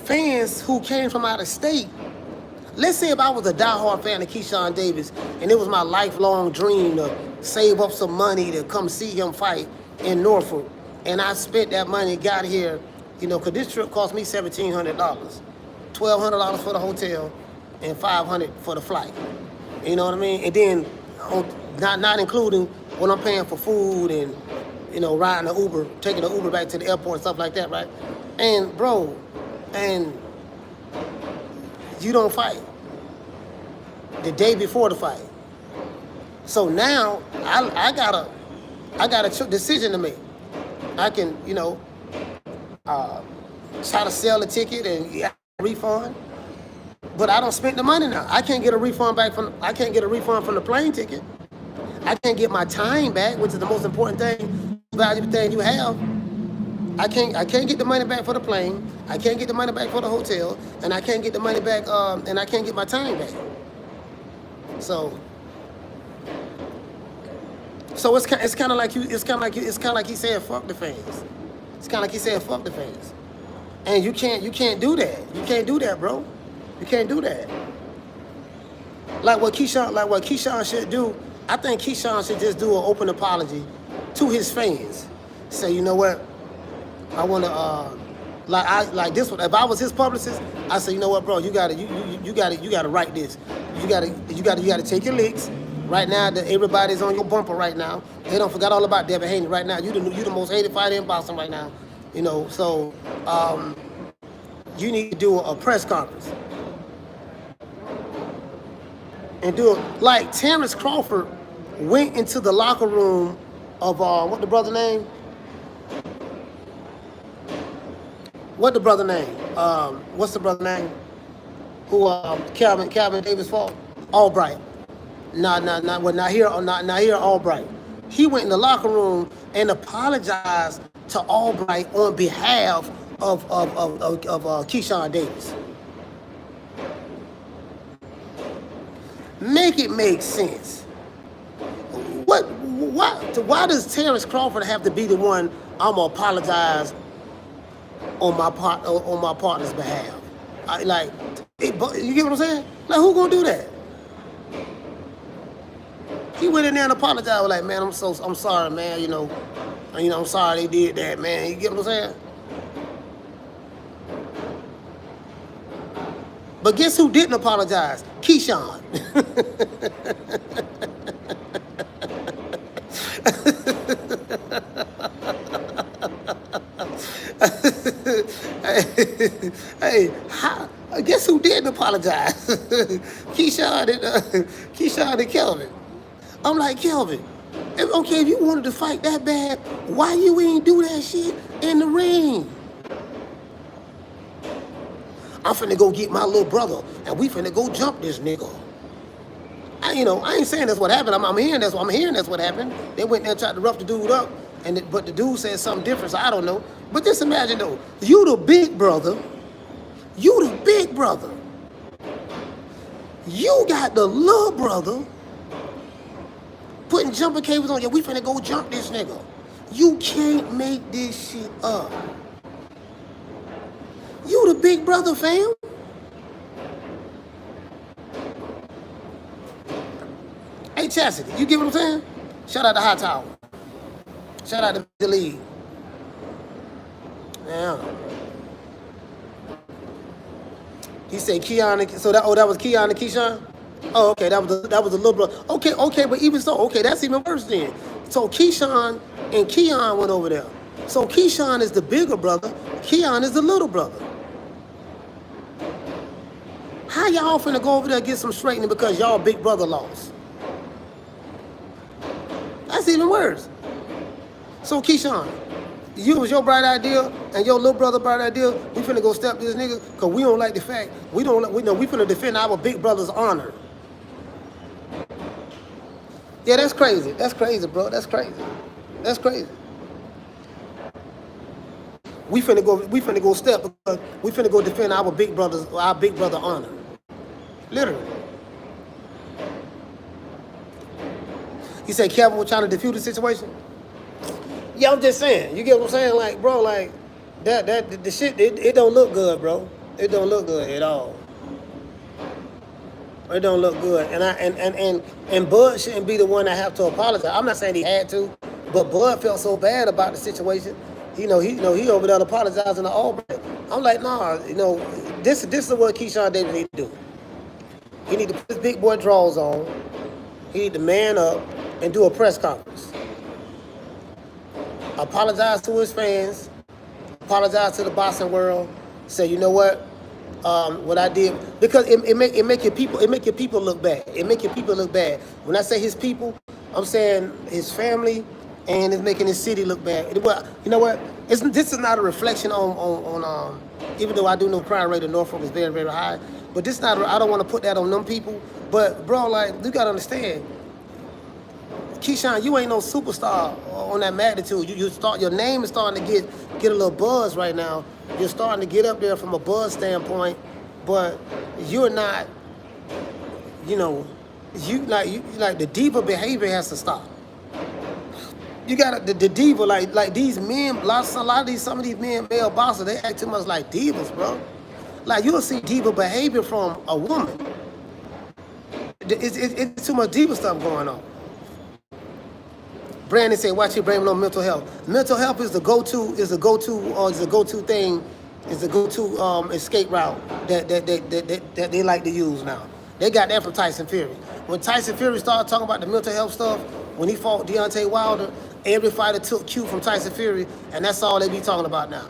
Fans who came from out of state. Let's say if I was a diehard fan of Keyshawn Davis and it was my lifelong dream to save up some money to come see him fight in Norfolk, and I spent that money, got here, because this trip cost me $1,700, $1,200 for the hotel, and $500 for the flight. You know what I mean? And then, not including what I'm paying for food and, riding the Uber, taking the Uber back to the airport and stuff like that, right? And bro, you don't fight the day before the fight. So now I got a decision to make. I can, try to sell the ticket and get a refund, but I don't spend the money now. I can't get a refund from the plane ticket. I can't get my time back, which is the most important thing, valuable thing you have. I can't get the money back for the plane. I can't get the money back for the hotel, and I can't get the money back, and I can't get my time back. So it's kind of like he said, fuck the fans. It's kind of like he said, fuck the fans. And you can't do that. You can't do that, bro. You can't do that. Like what Keyshawn should do. I think Keyshawn should just do an open apology to his fans. Say, you know what? I want to Like this one. If I was his publicist, I say, you know what, bro, you gotta write this. You gotta take your licks. Right now, everybody's on your bumper right now. They don't forgot all about Devin Haney right now. You the most hated fighter in Boston right now. You know, so you need to do a press conference and do it like Terrence Crawford went into the locker room of what the brother name? What the brother name? What's the brother name? Who Calvin Davis fought? Albright. Not here Albright. He went in the locker room and apologized to Albright on behalf of Keyshawn Davis. Make it make sense. Why does Terrence Crawford have to be the one I'm gonna apologize on my partner's behalf? You get what I'm saying? Like, who gonna do that? He went in there and apologized, like, man, I'm sorry, man. You know, I'm sorry they did that, man. You get what I'm saying? But guess who didn't apologize? Keyshawn. Hey, guess who didn't apologize? Keyshawn and Kelvin. I'm like, Kelvin, okay, if you wanted to fight that bad, why you ain't do that shit in the ring? I'm finna go get my little brother, and we finna go jump this nigga. I ain't saying that's what happened. I'm hearing that's what happened. They went there and tried to rough the dude up, but the dude said something different, so I don't know. But just imagine though, you the big brother. You the big brother. You got the little brother putting jumper cables on you. We finna go jump this nigga. You can't make this shit up. You the big brother, fam. Hey, Chastity, you get what I'm saying? Shout out to High Tower. Shout out to the league. Yeah. He said Keon. So that was Keon and Keyshawn. Oh, okay, that was a little brother. Okay, but even so, okay, that's even worse then. So Keyshawn and Keon went over there. So Keyshawn is the bigger brother. Keon is the little brother. How y'all finna go over there and get some straightening because y'all big brother lost? That's even worse. So Keyshawn, it was your bright idea and your little brother bright idea. We finna go step this nigga because we don't like the fact we finna defend our big brother's honor. Yeah, that's crazy. That's crazy, bro. That's crazy. That's crazy. We finna go step because we finna go defend our big brother honor. Literally. He said Kevin was trying to defuse the situation. Yeah, I'm just saying. You get what I'm saying? Like, bro, like that the shit it don't look good, bro. It don't look good at all. It don't look good. And Bud shouldn't be the one that have to apologize. I'm not saying he had to, but Bud felt so bad about the situation. He over there apologizing to Albright. I'm like, nah, this is what Keyshawn Davis need to do. He need to put his big boy drawers on. He need to man up and do a press conference. Apologize to his fans. Apologize to the boxing world. Say, you know what? What I did, because it make your people look bad. It make your people look bad. When I say his people, I'm saying his family, and it's making his city look bad. You know what? This is not a reflection on even though I do know crime rate in Norfolk is very, very high, but this not. I don't want to put that on them people. But bro, like, you gotta understand, Keyshawn, you ain't no superstar on that magnitude. Your name is starting to get a little buzz right now. You're starting to get up there from a buzz standpoint, but you're not. You like the diva behavior has to stop. You got the diva like these men. Some of these men, male bosses, they act too much like divas, bro. Like, you'll see diva behavior from a woman. It's too much diva stuff going on. Brandon said, "Watch you blame it on mental health. Mental health is the go-to thing Is a go-to escape route that they like to use now. They got that from Tyson Fury. When Tyson Fury started talking about the mental health stuff, when he fought Deontay Wilder, every fighter took cue from Tyson Fury, and that's all they be talking about now.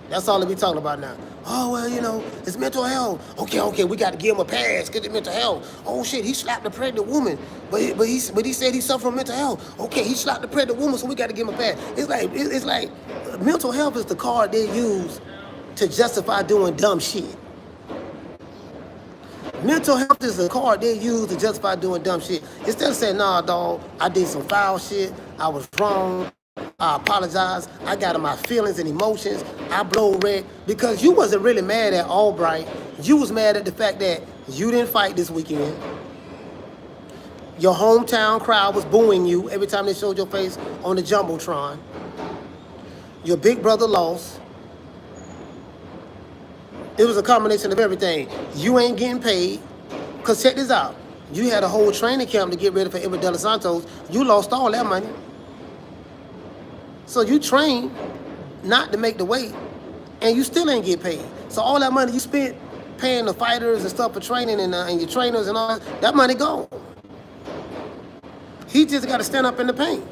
That's all they be talking about now. Oh, well, you know, it's mental health. Okay, we got to give him a pass, get the mental health. Oh, shit, he slapped a pregnant woman, but he said he suffered from mental health. Okay, he slapped a pregnant woman, so we got to give him a pass. It's like mental health is the card they use to justify doing dumb shit. Mental health is the card they use to justify doing dumb shit. Instead of saying, nah, dog, I did some foul shit, I was wrong, I apologize, I got in my feelings and emotions, I blow red. Because you wasn't really mad at Albright. You was mad at the fact that you didn't fight this weekend. Your hometown crowd was booing you every time they showed your face on the Jumbotron. Your big brother lost. It was a combination of everything. You ain't getting paid. Because check this out. You had a whole training camp to get ready for Edgar Berlanga Santos. You lost all that money. So you trained not to make the weight, and you still ain't get paid. So all that money you spent paying the fighters and stuff for training and your trainers and all that money gone. He just got to stand up in the paint.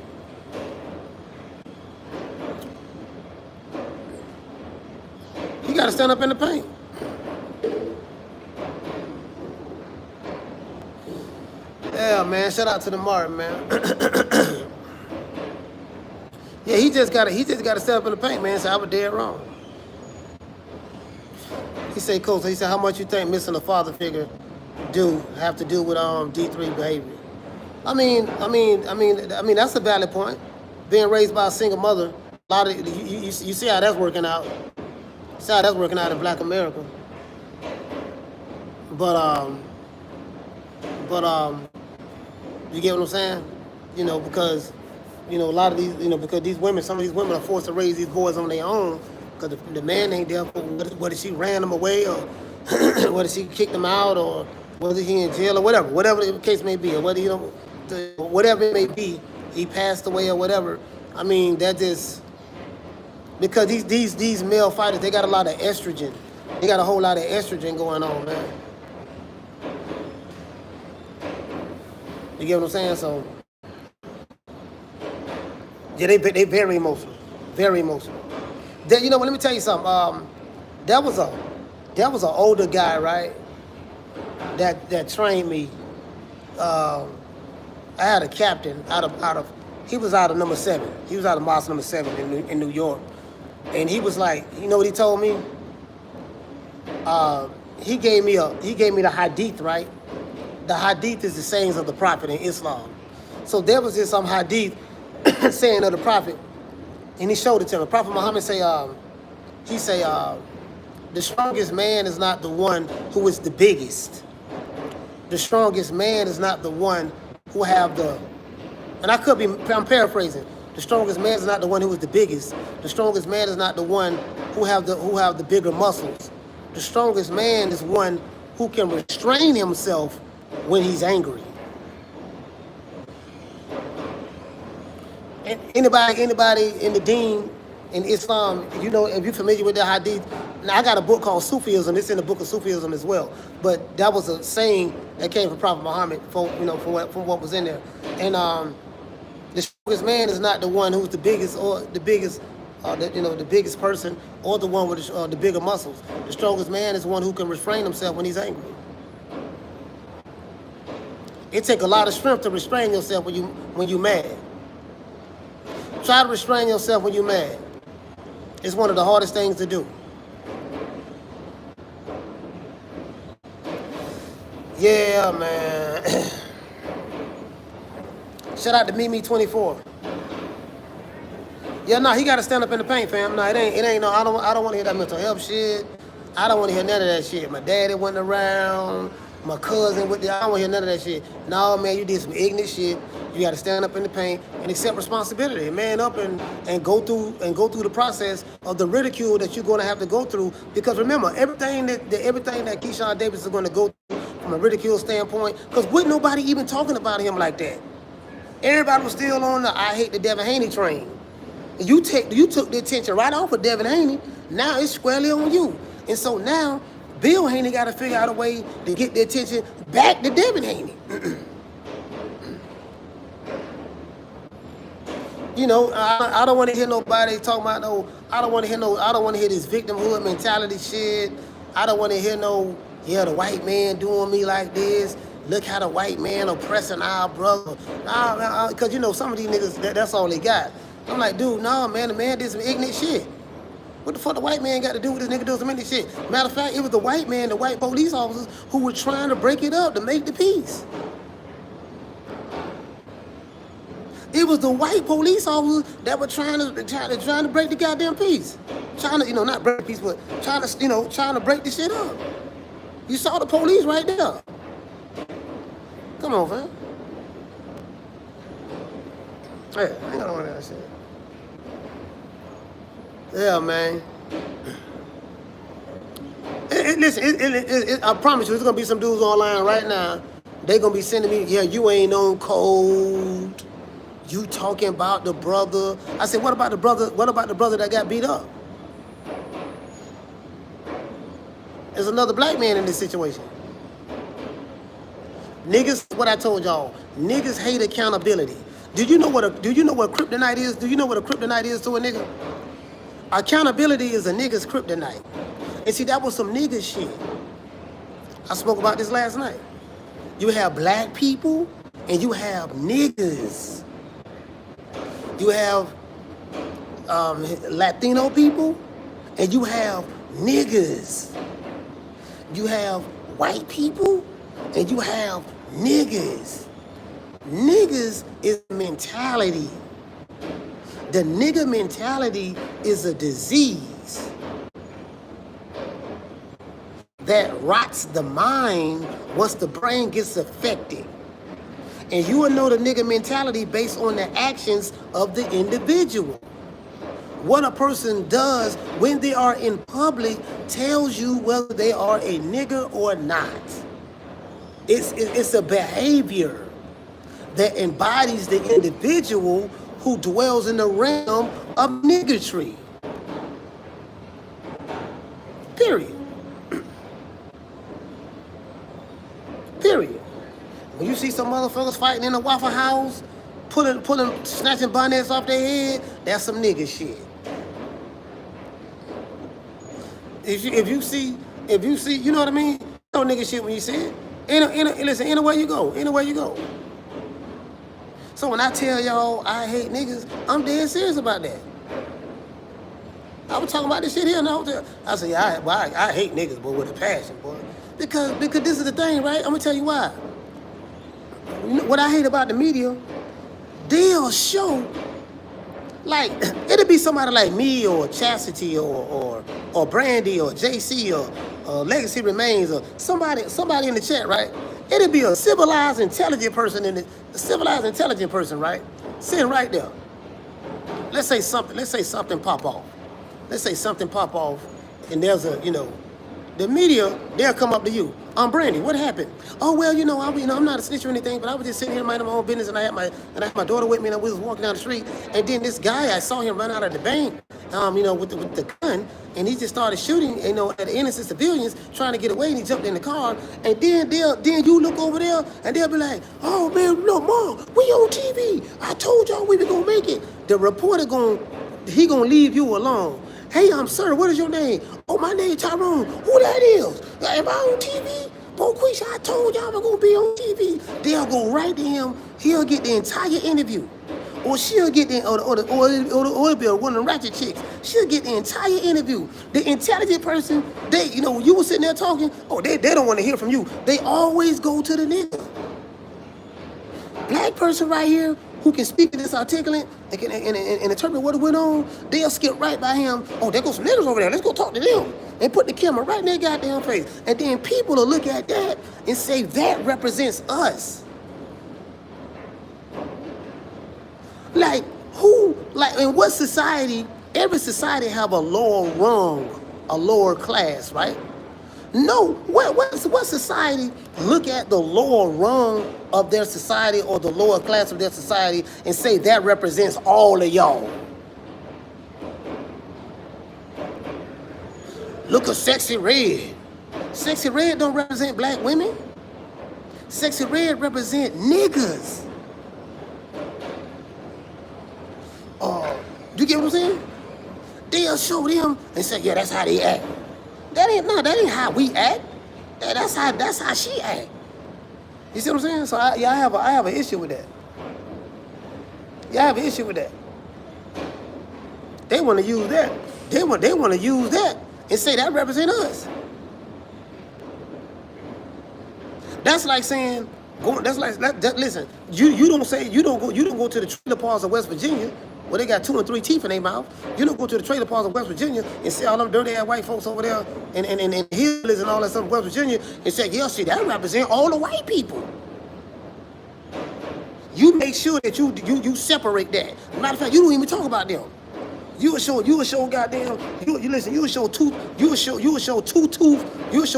He got to stand up in the paint. Yeah, man. Shout out to the Martin, man. Yeah, he just got to step up in the paint, man. So I was dead wrong. He said, Coach, he said, how much you think missing a father figure have to do with D3 behavior? I mean, that's a valid point. Being raised by a single mother, a lot of you see how that's working out. See how that's working out in Black America. But you get what I'm saying? You know, because you know, a lot of these, you know, because these women, some of these women are forced to raise these boys on their own because the man ain't there for whether she ran them away or whether she kicked them out or whether he in jail or whatever the case may be, or whether, you know, whatever it may be, he passed away or whatever. I mean, that just, because these male fighters, they got a lot of estrogen. They got a whole lot of estrogen going on, man. You get what I'm saying? So, yeah, they very emotional, very emotional. Then, you know what? Let me tell you something. That was an older guy, right? That trained me. I had a captain he was out of number 7. He was out of Moss number 7 in New York, and he was like, you know what he told me? He gave me the hadith, right? The hadith is the sayings of the Prophet in Islam. So there was this hadith saying of the Prophet, and he showed it to me. Prophet Muhammad say, the strongest man is not the one who is the biggest. The strongest man is not the one who have the, and I'm paraphrasing. The strongest man is not the one who is the biggest. The strongest man is not the one who have the bigger muscles. The strongest man is one who can restrain himself when he's angry. And anybody in the deen in Islam, you know, if you're familiar with the hadith, now I got a book called Sufism. It's in the book of Sufism as well. But that was a saying that came from Prophet Muhammad, from what was in there. And the strongest man is not the one who's the biggest or the biggest, the biggest person or the one with the bigger muscles. The strongest man is one who can restrain himself when he's angry. It takes a lot of strength to restrain yourself when you mad. Try to restrain yourself when you're mad. It's one of the hardest things to do. Yeah, man. Shout out to Mimi24. Yeah, no, he got to stand up in the paint, fam. No, it ain't no. I don't want to hear that mental health shit. I don't want to hear none of that shit. My daddy wasn't around. My cousin with I don't want to hear none of that shit. No, man, you did some ignorant shit. You got to stand up in the paint and accept responsibility. Man up and go through the process of the ridicule that you're going to have to go through. Because remember, everything that Keyshawn Davis is going to go through from a ridicule standpoint, because with nobody even talking about him like that. Everybody was still on the I hate the Devin Haney train. You took the attention right off of Devin Haney. Now it's squarely on you. And so now Bill Haney got to figure out a way to get the attention back to Devin Haney. You know, I don't want to hear nobody talking about no. I don't want to hear this victimhood mentality shit. I don't want to hear no. Yeah, the white man doing me like this. Look how the white man oppressing our brother. Nah, because you know some of these niggas that's all they got. I'm like, dude, nah, man, the man did some ignorant shit. What the fuck the white man got to do with this nigga doing some ignorant shit? Matter of fact, it was the white man, the white police officers who were trying to break it up to make the peace. It was the white police officers that were trying to break the goddamn peace. Trying to, not break the peace, but trying to break the shit up. You saw the police right there. Come on, man. Hey, I ain't got all that shit. Yeah, man. Listen, I promise you, there's gonna be some dudes online right now. They gonna be sending me, yeah, you ain't on code. You talking about the brother? I said, what about the brother? What about the brother that got beat up? There's another black man in this situation. Niggas, what I told y'all, niggas hate accountability. Do you know what kryptonite is? Do you know what a kryptonite is to a nigga? Accountability is a nigga's kryptonite. And see, that was some nigga shit. I spoke about this last night. You have black people and you have niggas. You have Latino people and you have niggas. You have white people and you have niggas. Niggas is mentality. The nigga mentality is a disease that rots the mind once the brain gets affected. And you will know the nigga mentality based on the actions of the individual. What a person does when they are in public tells you whether they are a nigger or not. It's a behavior that embodies the individual who dwells in the realm of niggatry. Period. Period. When you see some motherfuckers fighting in a Waffle House, snatching bonnets off their head, that's some nigga shit. If you see, you know what I mean? No nigga shit when you see it. Listen, anywhere you go. So when I tell y'all I hate niggas, I'm dead serious about that. I was talking about this shit here in the hotel. I said, yeah, I hate niggas, boy, with a passion, boy. Because this is the thing, right? I'm gonna tell you why. What I hate about the media, they'll show, like, it'll be somebody like me or Chastity or Brandy or JC or Legacy Remains or somebody in the chat, right? It'll be a civilized, intelligent person right? Sitting right there. Let's say something pop off. And there's the media, they'll come up to you. Brandy, what happened? Oh, well, I'm not a snitch or anything, but I was just sitting here minding my own business, and I had my daughter with me, and we was walking down the street, and then this guy, I saw him run out of the bank, with the gun, and he just started shooting, at the innocent civilians, trying to get away, and he jumped in the car, and then you look over there, and they'll be like, oh, man, look, Mom, we on TV. I told y'all we were going to make it. The reporter gonna leave you alone. Hey, sir, what is your name? Oh, my name Tyrone. Who that is? Am I on TV? Bo Quisha, I told y'all we're going to be on TV. They'll go right to him. He'll get the entire interview. Or she'll get the, or it'll be one of the ratchet chicks. She'll get the entire interview. The intelligent person, when you were sitting there talking, they don't want to hear from you. They always go to the nigga. Black person right here, who can speak to this articulate and interpret what went on, they'll skip right by him. Oh, there goes some niggas over there. Let's go talk to them. And put the camera right in their goddamn face. And then people will look at that and say, that represents us. In what society, every society have a lower rung, a lower class, right? No, what society look at the lower rung of their society or the lower class of their society and say that represents all of y'all? Look at Sexy Red. Sexy Red don't represent black women. Sexy Red represent niggas. You get what I'm saying? They'll show them and say, yeah, that's how they act. That ain't how we act. That's how she act. You see what I'm saying? So I have an issue with that. Yeah, I have an issue with that. They want to use that. They want to use that and say that represent us. That's like saying, listen, you don't go to the trailer parks of West Virginia where they got 2 and 3 teeth in their mouth. You don't go to the trailer parks of West Virginia and see all them dirty ass white folks over there and hillbillies and all that stuff in West Virginia and say, yeah, see, that represent all the white people. You make sure that you separate that. Matter of fact, you don't even talk about them. You will show goddamn, you will show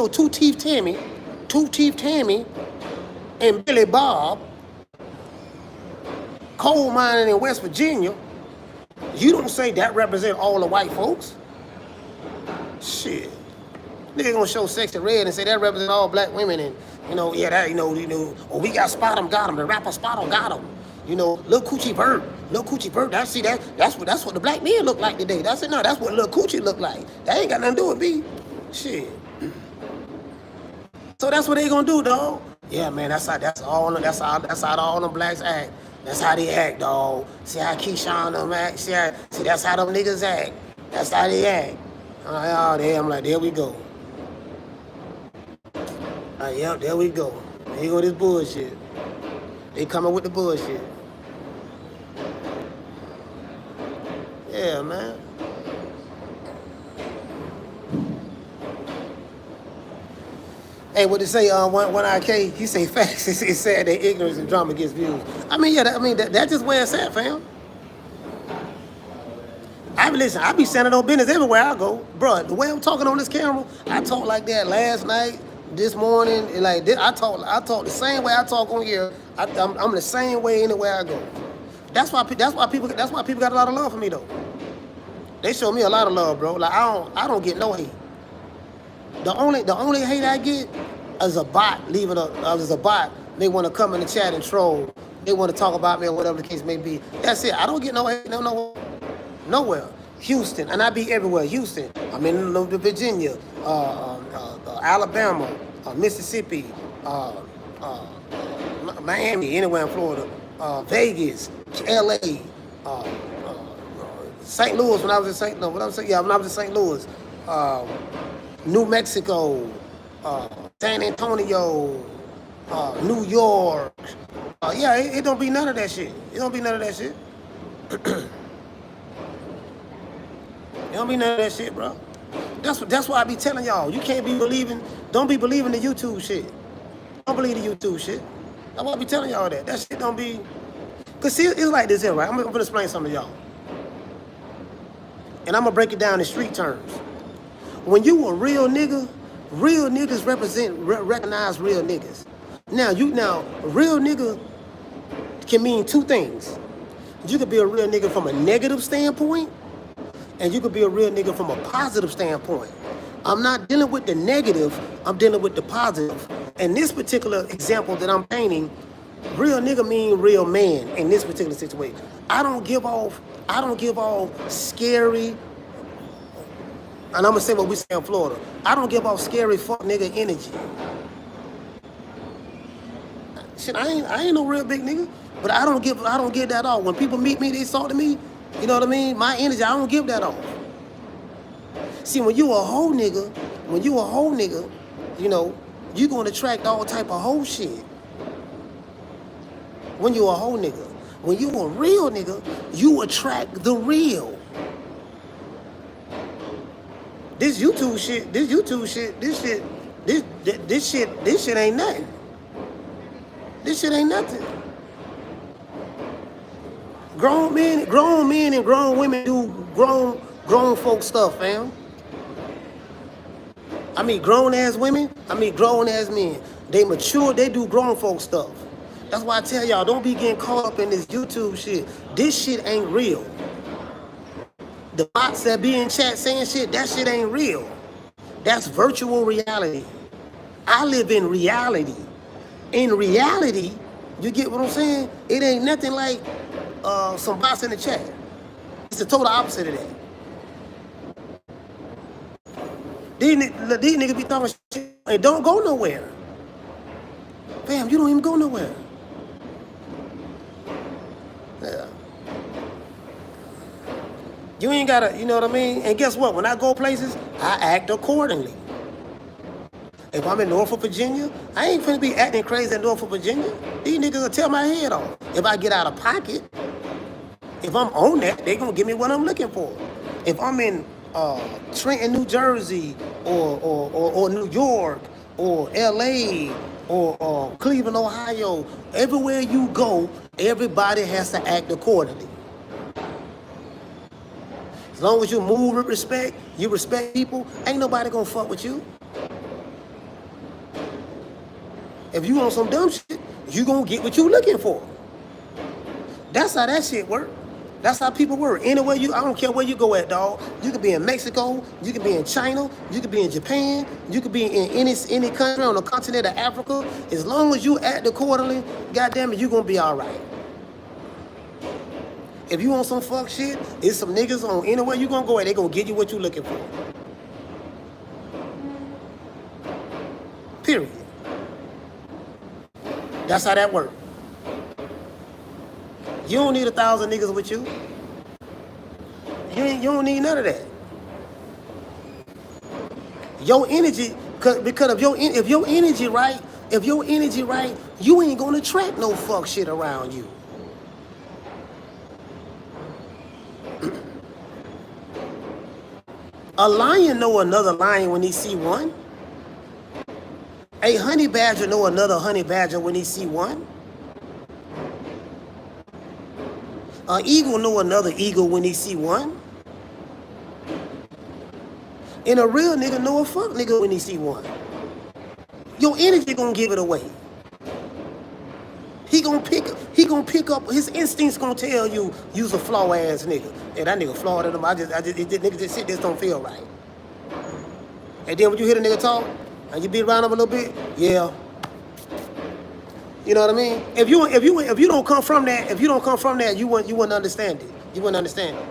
two teeth Tammy, and Billy Bob, coal mining in West Virginia. You don't say that represent all the white folks. Shit. Nigga gonna show Sexy Red and say that represent all black women and, yeah, that, or we got Spot 'em, got 'em, the rapper Spot 'em, got 'em. Lil Coochie Bird, that's what the black men look like today. That's it. No, that's what Lil Coochie look like. That ain't got nothing to do with me. Shit. So that's what they gonna do, dog. Yeah, man, that's how all them blacks act. That's how they act, dog. See how Keyshawn them act? See, that's how them niggas act. That's how they act. I'm like, there we go. Yep, there we go. Here go this bullshit. They coming with the bullshit. Yeah, man. Hey, what they say? One IK, he say facts. It's sad that ignorance and drama gets views. That's just where it's at, fam. I be sending no business everywhere I go, bro. The way I'm talking on this camera, I talk like that last night, this morning, and like this, I talk the same way I talk on here. I'm the same way anywhere I go. That's why people got a lot of love for me though. They show me a lot of love, bro. Like I don't get no hate. The only hate I get is a bot as a bot. They want to come in the chat and troll. They want to talk about me or whatever the case may be. That's it. I don't get no hate nowhere. Houston, and I be everywhere. Houston. I'm in Virginia, Alabama, Mississippi, Miami, anywhere in Florida, Vegas, LA, St. Louis when I was in St. Louis. When I was in St. Louis. New Mexico, San Antonio, New York. It don't be none of that shit. It don't be none of that shit. It don't be none of that shit, bro. That's why I be telling y'all. You can't be believing. Don't be believing the YouTube shit. Don't believe the YouTube shit. That's why I be telling y'all that. That shit don't be. Cause see, it's like this here, right? I'm gonna explain something to y'all, and I'm gonna break it down in street terms. When you a real nigga, real niggas recognize real niggas. Now, real nigga can mean two things. You could be a real nigga from a negative standpoint, and you could be a real nigga from a positive standpoint. I'm not dealing with the negative, I'm dealing with the positive. In this particular example that I'm painting, real nigga mean real man in this particular situation. I don't give off scary. And I'm gonna say what we say in Florida. I don't give off scary fuck nigga energy. Shit, I ain't no real big nigga, but I don't give that off. When people meet me, they talk to me, you know what I mean? My energy, I don't give that off. See, when you a whole nigga, you gonna attract all type of whole shit. When you a whole nigga. When you a real nigga, you attract the real. This shit ain't nothing. This shit ain't nothing. Grown men and grown women do grown folk stuff, fam. I mean grown ass women, grown ass men. They mature, they do grown folk stuff. That's why I tell y'all, don't be getting caught up in this YouTube shit. This shit ain't real. The bots that be in chat saying shit, that shit ain't real. That's virtual reality. I live in reality. In reality, you get what I'm saying? It ain't nothing like some bots in the chat. It's the total opposite of that. These niggas be talking shit and don't go nowhere. Fam, you don't even go nowhere. Yeah. You ain't gotta, you know what I mean? And guess what? When I go places, I act accordingly. If I'm in Norfolk, Virginia, I ain't finna be acting crazy in Norfolk, Virginia. These niggas will tear my head off. If I get out of pocket, if I'm on that, they gonna give me what I'm looking for. If I'm in Trenton, New Jersey, or New York, or LA, or Cleveland, Ohio, everywhere you go, everybody has to act accordingly. As long as you move with respect, you respect people, ain't nobody gonna fuck with you. If you want some dumb shit, you gonna get what you looking for. That's how that shit work. That's how people work. Anywhere you, I don't care where you go at, dog. You could be in Mexico, you could be in China, you could be in Japan, you could be in any country on the continent of Africa. As long as you act accordingly, goddamn it, you gonna be all right. If you want some fuck shit, it's some niggas on anywhere you gonna go at, they gonna give you what you looking for. Period. That's how that works. You don't need 1,000 niggas with you. You don't need none of that. Your energy, because if your energy right, you ain't gonna attract no fuck shit around you. A lion know another lion when he see one. A honey badger know another honey badger when he see one. An eagle know another eagle when he see one. And a real nigga know a fuck nigga when he see one. Your energy gonna give it away. He gonna pick up, his instincts gonna tell you, you's a flaw ass nigga. And that nigga flawed at him, nigga just sit, this don't feel right. And then when you hear the nigga talk, and you beat around him a little bit, yeah. You know what I mean? If you don't come from that, you wouldn't understand it. You wouldn't understand it.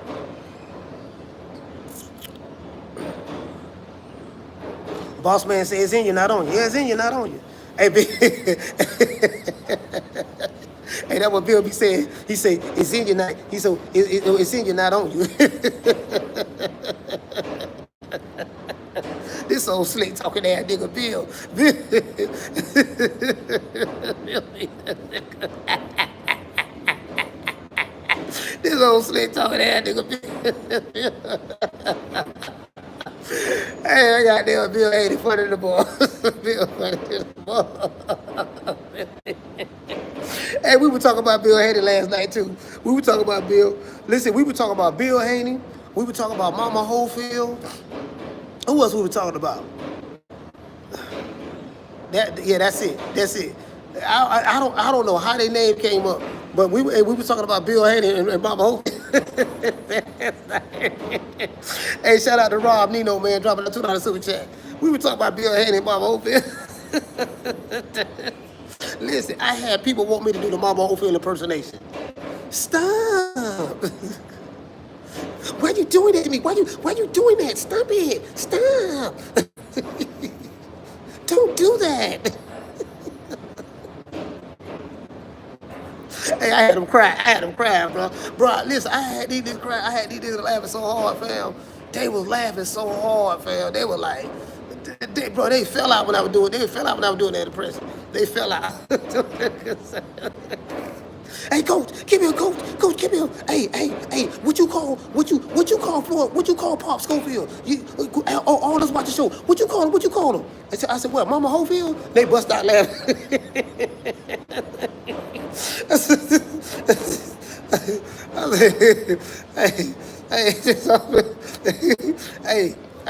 Boss man says it's in you, not on you. Yeah, it's in you, not on you. Hey, hey, that's what Bill be saying. He say it's in you, not. He so it's in you, not on you. This old slick talking ass nigga Bill. This old slick talking ass nigga Bill. Hey, I got there Bill 80 funny to the ball. Bill funny to the ball. Hey, we were talking about Bill Haney last night too. We were talking about Bill. Listen, we were talking about Bill Haney. We were talking about Mama Holyfield. Who else we were talking about? That's it. I don't know how their name came up, but we were talking about Bill Haney and Mama Holyfield. Hey, shout out to Rob Nino, man, dropping a $2 super chat. We were talking about Bill Haney and Mama Holyfield. Listen, I had people want me to do the Mama Holyfield impersonation. Stop. Why you doing that to me? Why you doing that? Stop it. Stop. Don't do that. Hey, I had them cry, bro. Bro, listen, I had these niggas cry. I had these niggas laughing so hard, fam. They was laughing so hard, fam. They were like, they fell out when I was doing. They fell out when I was doing that impression. They fell out. Hey, coach, give me a coach. Coach, give me a. Hey. What you call Floyd? What you call Pop Schofield? All us watch the show. What you call him? I said, what? Mama Holyfield? They bust out laughing. I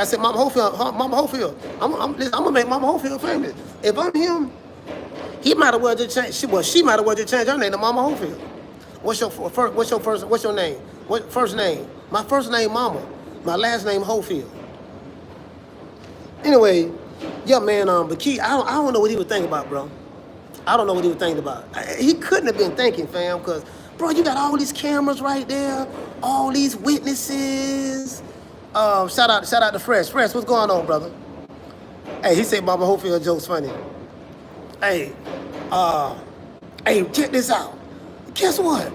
said, Mama Holyfield. I'm gonna make Mama Holyfield famous. If I'm him, he might have well just changed. Well, she might have well just changed her name to Mama Holyfield. What's your name? What first name? My first name Mama. My last name Holyfield. Anyway, yeah, man. But Key, I don't know what he was thinking about, bro. I don't know what he was thinking about. He couldn't have been thinking, fam, because, bro, you got all these cameras right there, all these witnesses. Shout out to Fresh. Fresh, what's going on, brother? Hey, he said Mama Hopefield joke's funny. Hey, hey, check this out. Guess what?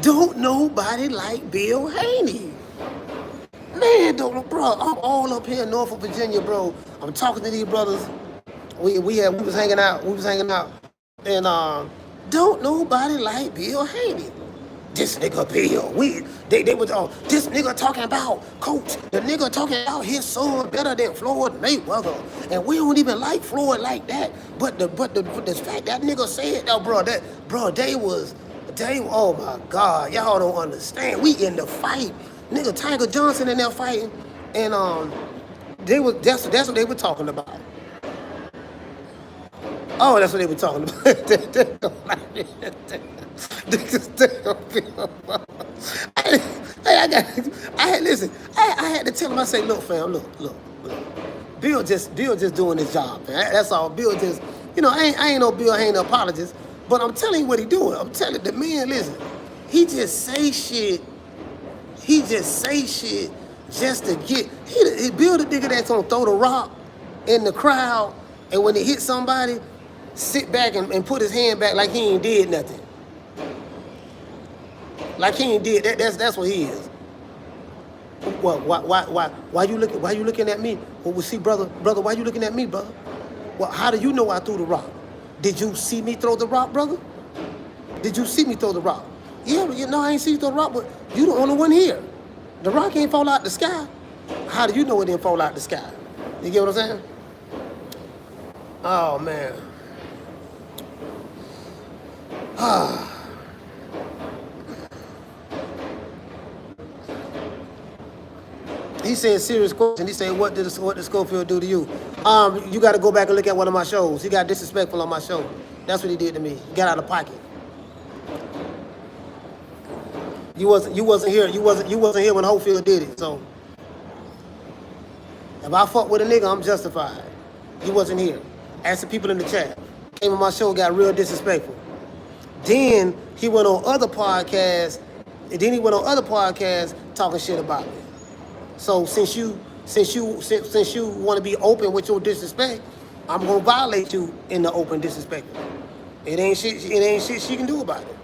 Don't nobody like Bill Haney. Man, don't, bro. I'm all up here in Norfolk, Virginia, bro. I'm talking to these brothers. We was hanging out. And don't nobody like Bill Haney. This nigga Bill. They was this nigga talking about Coach. The nigga talking about his son better than Floyd Mayweather. And we don't even like Floyd like that. But the fact that nigga said that, bro, they oh my God, y'all don't understand. We in the fight. Nigga Tiger Johnson in there fighting. And that's what they were talking about. Oh, that's what they were talking about. Listen. I had to tell him. I say, look, fam, look. Bill just doing his job, man. That's all. Bill just, I ain't no Bill, I ain't no apologist, but I'm telling you what he doing. I'm telling the man, listen, he just say shit. Just to get. He Bill the nigga that's gonna throw the rock in the crowd, and when he hit somebody, sit back and put his hand back like he ain't did nothing. Like he ain't did that. That's what he is. Why you looking at me? Well, see, brother, why you looking at me, brother? Well, how do you know I threw the rock? Did you see me throw the rock, brother? Did you see me throw the rock? Yeah, but I ain't see you throw the rock, but you the only one here. The rock ain't fall out the sky. How do you know it didn't fall out the sky? You get what I'm saying? Oh, man. He said serious question. He said, what did Schofield do to you? You got to go back and look at one of my shows. He got disrespectful on my show. That's what he did to me. He got out of pocket. You wasn't here. You wasn't here when Hopefield did it. So if I fuck with a nigga, I'm justified. He wasn't here. Ask the people in the chat. Came on my show, got real disrespectful. Then he went on other podcasts. Talking shit about me. So since you want to be open with your disrespect, I'm gonna violate you in the open disrespect. It ain't shit she can do about it.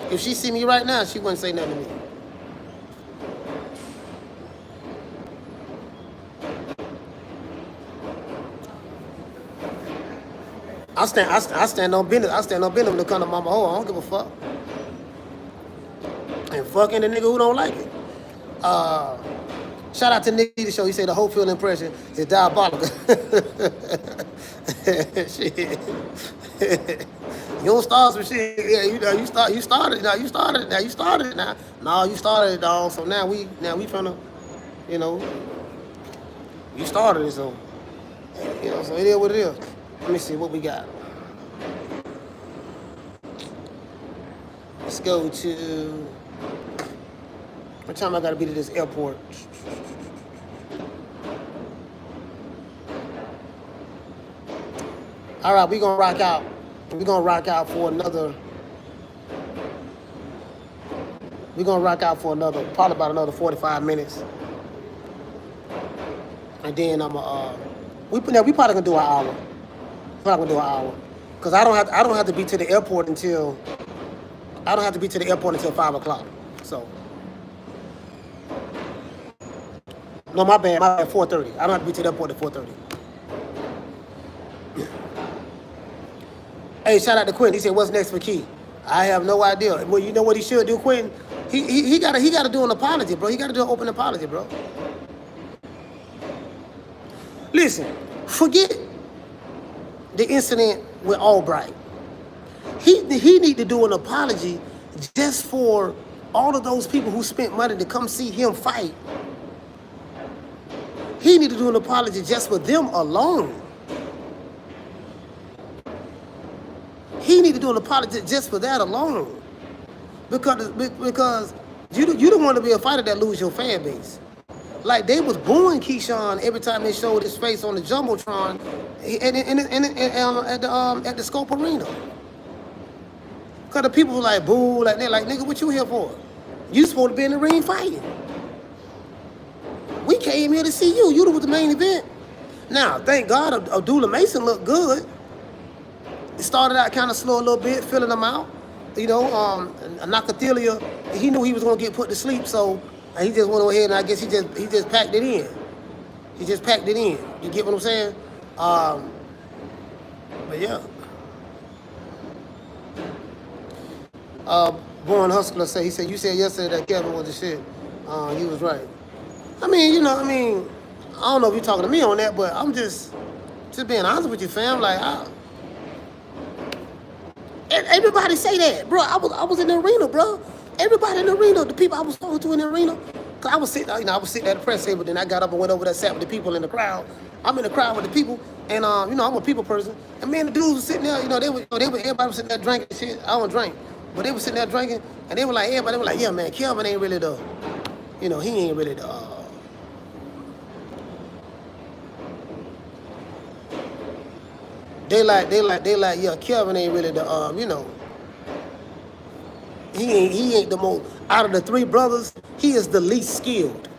If she see me right now, she wouldn't say nothing to me. I stand on business. I stand on business when it comes to Mama Ho. I don't give a fuck. And fucking the nigga who don't like it. Shout out to Nick the show. He said the Hopefield impression is diabolical. Shit. You don't start some shit. Yeah, you started it. Now you started it. No, you started it, dog. So now we finna, you started it. So, so it is what it is. Let me see what we got. Let's go to. What time I gotta be to this airport? All right, we're gonna rock out. We're gonna rock out for another. Probably about another 45 minutes. And then we probably gonna do an hour. Cause I don't have to be to the airport until 5 o'clock. So. No, my bad, 4:30. I don't have to be to the airport at 4:30. Hey, shout out to Quentin. He said, what's next for Key? I have no idea. Well, you know what he should do, Quentin? He gotta do an apology, bro. He gotta do an open apology, bro. Listen, forget the incident with Albright. He need to do an apology just for all of those people who spent money to come see him fight. He need to do an apology just for them alone. He need to do an apology just for that alone. Because you don't want to be a fighter that lose your fan base. Like they was booing Keyshawn every time they showed his face on the jumbotron at the Scope Arena. Cause the people were like boo, like they're like, nigga, what you here for? You supposed to be in the ring fighting. We came here to see you. You was the main event. Now, thank God, Abdullah Mason looked good. It started out kind of slow a little bit, filling them out. You know, Nakathelia, he knew he was gonna get put to sleep, so he just went ahead and I guess he just packed it in. He just packed it in. You get what I'm saying? But yeah. Born Hustler he said, you said yesterday that Kevin was the shit. He was right. I mean, you know, I don't know if you're talking to me on that, but I'm just being honest with you, fam. Like, everybody say that, bro. I was in the arena, bro. Everybody in the arena, the people I was talking to in the arena, cause I was sitting at the press table. Then I got up and went over there, sat with the people in the crowd. I'm in the crowd with the people, and you know, I'm a people person. And man, the dudes were sitting there, you know, everybody was sitting there drinking shit. I don't drink, but they were sitting there drinking, and they were like, everybody was like, yeah, man, Kelvin ain't really the, you know, he ain't really the. They like, yeah, Kelvin ain't really the, you know, he ain't the most, out of the three brothers, he is the least skilled.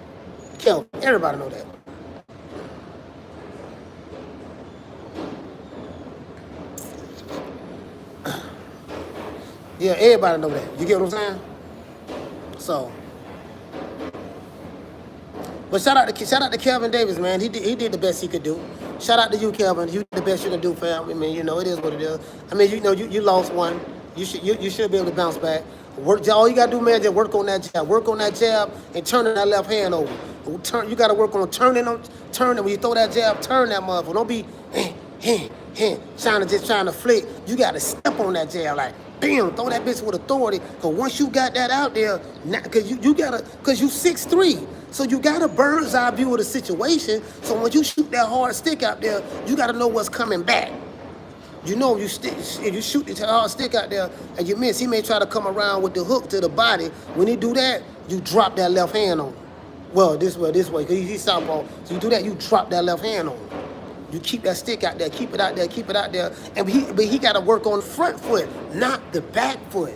Kelvin, everybody know that. Yeah, everybody know that. You get what I'm saying? So, but shout out to Kelvin Davis, man. He did the best he could do. Shout out to you, Kelvin. You did the best you can do, fam. I mean, you know, it is what it is. I mean, you know, you lost one. You should be able to bounce back. All you gotta do, man, just work on that jab. Work on that jab and turning that left hand over. You gotta work on turning when you throw that jab, turn that motherfucker. Don't be trying to flick. You gotta step on that jab like bam, throw that bitch with authority. Cause once you got that out there, cause you 6'3". So you got a bird's eye view of the situation. So when you shoot that hard stick out there, you gotta know what's coming back. You know, if you shoot the hard stick out there and you miss, he may try to come around with the hook to the body. When he do that, you drop that left hand on him. Well, this way, because he's southpaw. So you do that, you drop that left hand on him. You keep that stick out there, keep it out there. But he got to work on the front foot, not the back foot.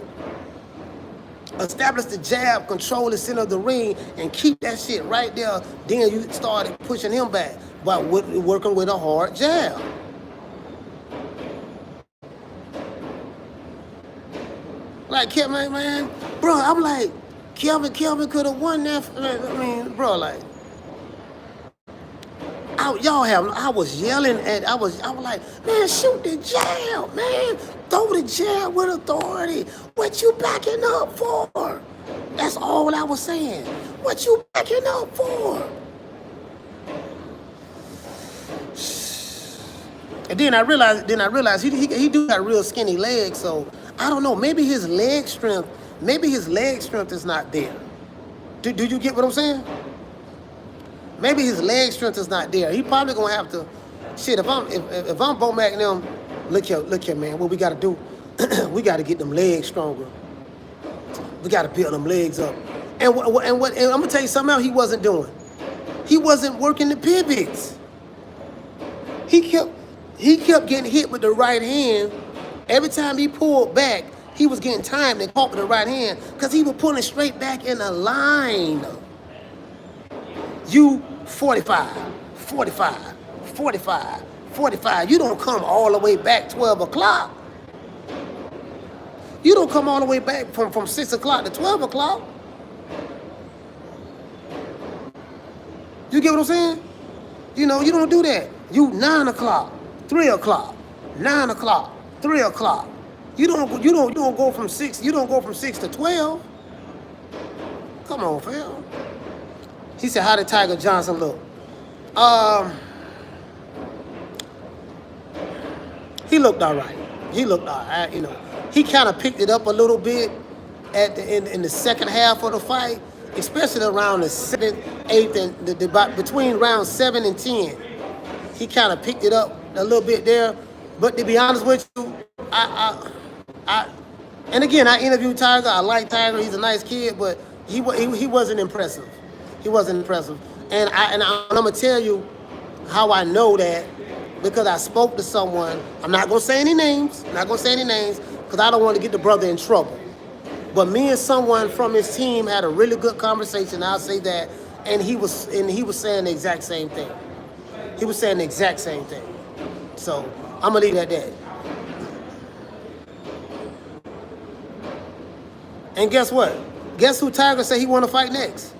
Establish the jab, control the center of the ring, and keep that shit right there. Then you started pushing him back by working with a hard jab. Like, man, bro, I'm like, Kelvin could have won that. I mean, bro, like, I was yelling I was like, man, shoot the jab, man. Throw the jab with authority. What you backing up for? That's all I was saying. What you backing up for? And then I realized he do got real skinny legs, so I don't know. Maybe his leg strength is not there. Do you get what I'm saying? Maybe his leg strength is not there. He probably gonna have to. Shit, if I'm Bo Mac and them, look here, man. What we gotta do? We gotta get them legs stronger. We gotta build them legs up. And what? And I'm gonna tell you something else. He wasn't doing. He wasn't working the pivots. He kept getting hit with the right hand. Every time he pulled back, he was getting timed and caught with the right hand because he was pulling straight back in a line. You 45. You don't come all the way back 12 o'clock. You don't come all the way back from 6 o'clock to 12 o'clock. You get what I'm saying? You know, you don't do that. You 9 o'clock, 3 o'clock, 9 o'clock, 3 o'clock. You don't go from 6. You don't go from 6 to 12. Come on, fam. He said, how did Tiger Johnson look? He looked all right. You know. He kind of picked it up a little bit in the second half of the fight, especially around the 7th, 8th, and between rounds 7 and 10. He kind of picked it up a little bit there. But to be honest with you, and again, I interviewed Tiger. I like Tiger. He's a nice kid, but he wasn't impressive. He wasn't impressive. And I'm gonna tell you how I know that, because I spoke to someone. I'm not gonna say any names. I'm not gonna say any names because I don't want to get the brother in trouble. But me and someone from his team had a really good conversation. I'll say that, and he was saying the exact same thing. He was saying the exact same thing. So I'm gonna leave it at that. And guess what? Guess who Tiger said he want to fight next?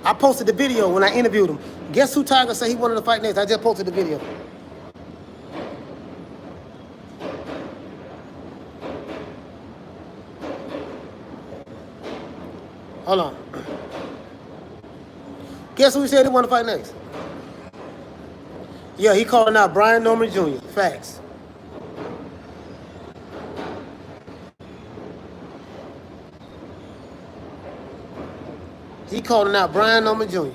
I posted the video when I interviewed him. Guess who Tiger said he wanted to fight next? I just posted the video. Hold on. Guess who he said he wanted to fight next? Yeah, he calling out Brian Norman Jr. Facts. He calling out Brian Norman Jr.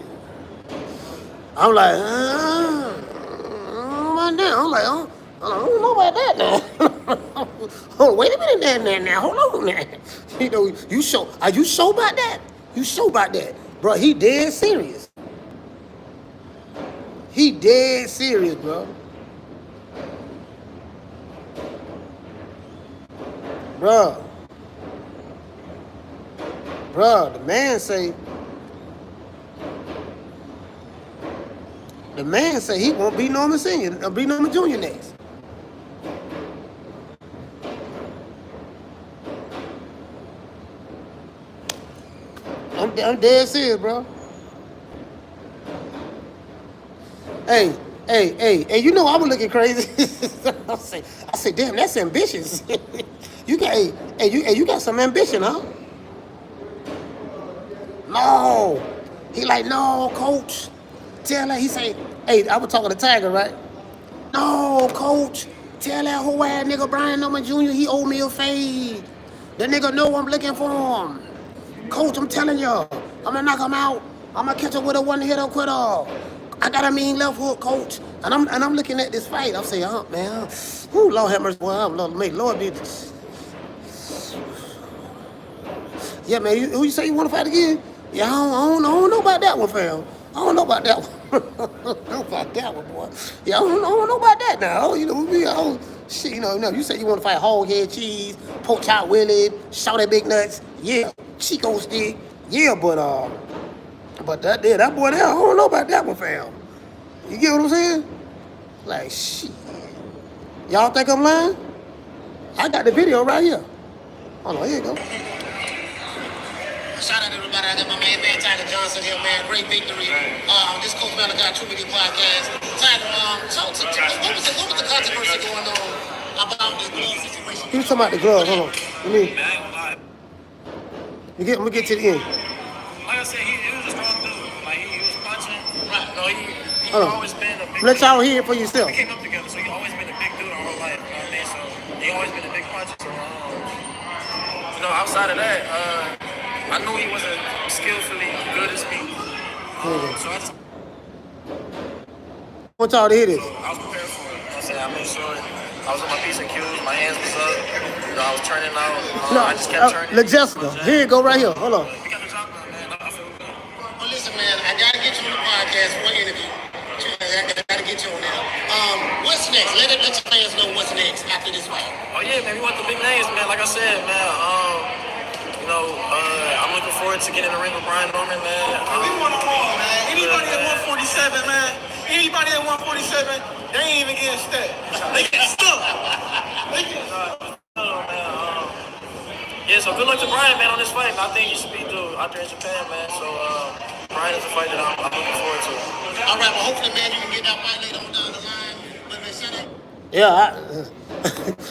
I'm like, I'm like, I don't know about that now. Oh, wait a minute now. Hold on now. You know, are you sure about that? You sure about that? Bro, he dead serious. He dead serious, bro. Bro, the man say he won't be Norman Sr. Be Norman Jr. next. I'm dead serious, bro. Hey, you know I was looking crazy. I say, damn, that's ambitious. You got some ambition, huh? No. He like, no, coach. Tell her, he say, hey, I was talking to Tiger, right? No, coach. Tell that whole ass nigga Brian Norman Jr. he owe me a fade. The nigga know I'm looking for him. Coach, I'm telling y'all, I'm gonna knock him out. I'm gonna catch him with a one-hitter quitter. I got a mean left hook, coach. And I'm looking at this fight. I'm saying, oh man, whoo, Lord have mercy, boy, Lord be. Yeah, man, who you say you want to fight again? Yeah, I don't know about that one, fam. I don't know about that one. I don't know about that one, boy. Yeah, I don't know about that now. You know, shit, you know, you say you want to fight hog head cheese, pork chop willie, shout at big nuts, yeah, Chico stick, yeah, but that boy there, I don't know about that one, fam. You get what I'm saying? Like, shit. Y'all think I'm lying? I got the video right here. Hold on, here you go. Shout out to everybody. I got my man Tiger Johnson here, man. Great victory. This Coach Malachi True Media Podcast. Tiger, what was the controversy going on about the glove situation? He was talking about the glove. Hold on. Let me get to the end. Like I said, he was a strong dude. Like he was punching. Right. No, he always been a big. Let y'all hear it for yourself. We came up together, so he always been a big dude our whole life. You know what I mean? So he always been a big puncher. So outside of that, I knew he wasn't skillfully good as me. So I want y'all to hear this. I was prepared for it. You know what I'm saying? I made sure I was on my P's and Q's. My hands was up. You know, I was turning out. I just kept turning. Look, Jessica, here you go right here. Hold on. We got the job done, man. I feel good. Well, listen, man, I got to get you on the podcast for an interview. I got to get you on there. What's next? Let your fans know what's next after this fight. Oh, yeah, man. We want the big names, man. Like I said, man, I'm looking forward to getting in the ring with Brian Norman, man. We want them all, man. Anybody at 147, man. Anybody at 147, they ain't even getting stepped. They get stuck. Yeah, so good luck to Brian, man, on this fight. I think he should be out there in Japan, man. So Brian is a fight that I'm looking forward to. All right, well, hopefully, man, you can get that fight later on down the line. But man, shut up. Yeah,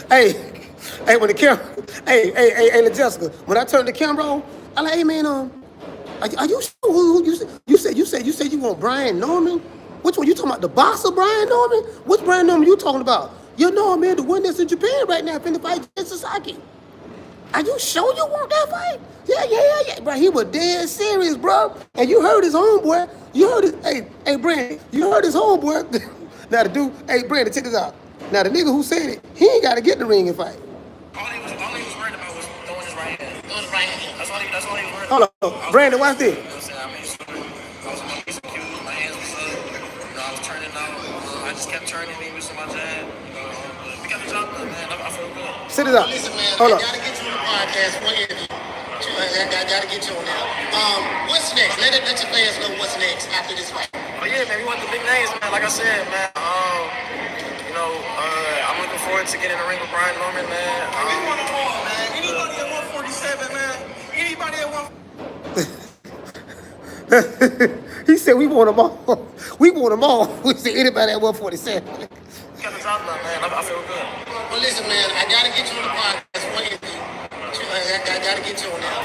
hey, when the camera, hey, Jessica, when I turned the camera on, I like, hey, man, are you sure who you said you want Brian Norman? Which one? You talking about the boxer Brian Norman? Which Brian Norman you talking about? You know, man, the one that's in Japan right now finna fight Sasaki. Are you sure you want that fight? Yeah. Bro, he was dead serious, bro. And you heard his homeboy. You heard his, hey, Brandon, you heard his homeboy. Now the dude, hey, Brandon, check this out. Now the nigga who said it, he ain't got to get in the ring and fight. All he was worried about was throwing his right hand. That's all he was worried Hold about. on, Brandon, watch this. I made sure just kept turning me, missing my jab. We got the job done, man. I feel good. Sit it up. Listen, man, Hold I up. gotta get you on the podcast for an interview. I gotta get you on there. What's next? Let your fans know what's next after this fight. Oh yeah, man, we want the big names, man. Like I said, man. I'm looking forward to getting in the ring with Brian Norman, man. We want them all, man. Anybody at 147, man. Anybody at 147. He said we want them all. We want them all. We said anybody at 147. Got the job done, man. I feel good. Well, listen, man, I gotta get you on the podcast for an interview. I gotta get you on there.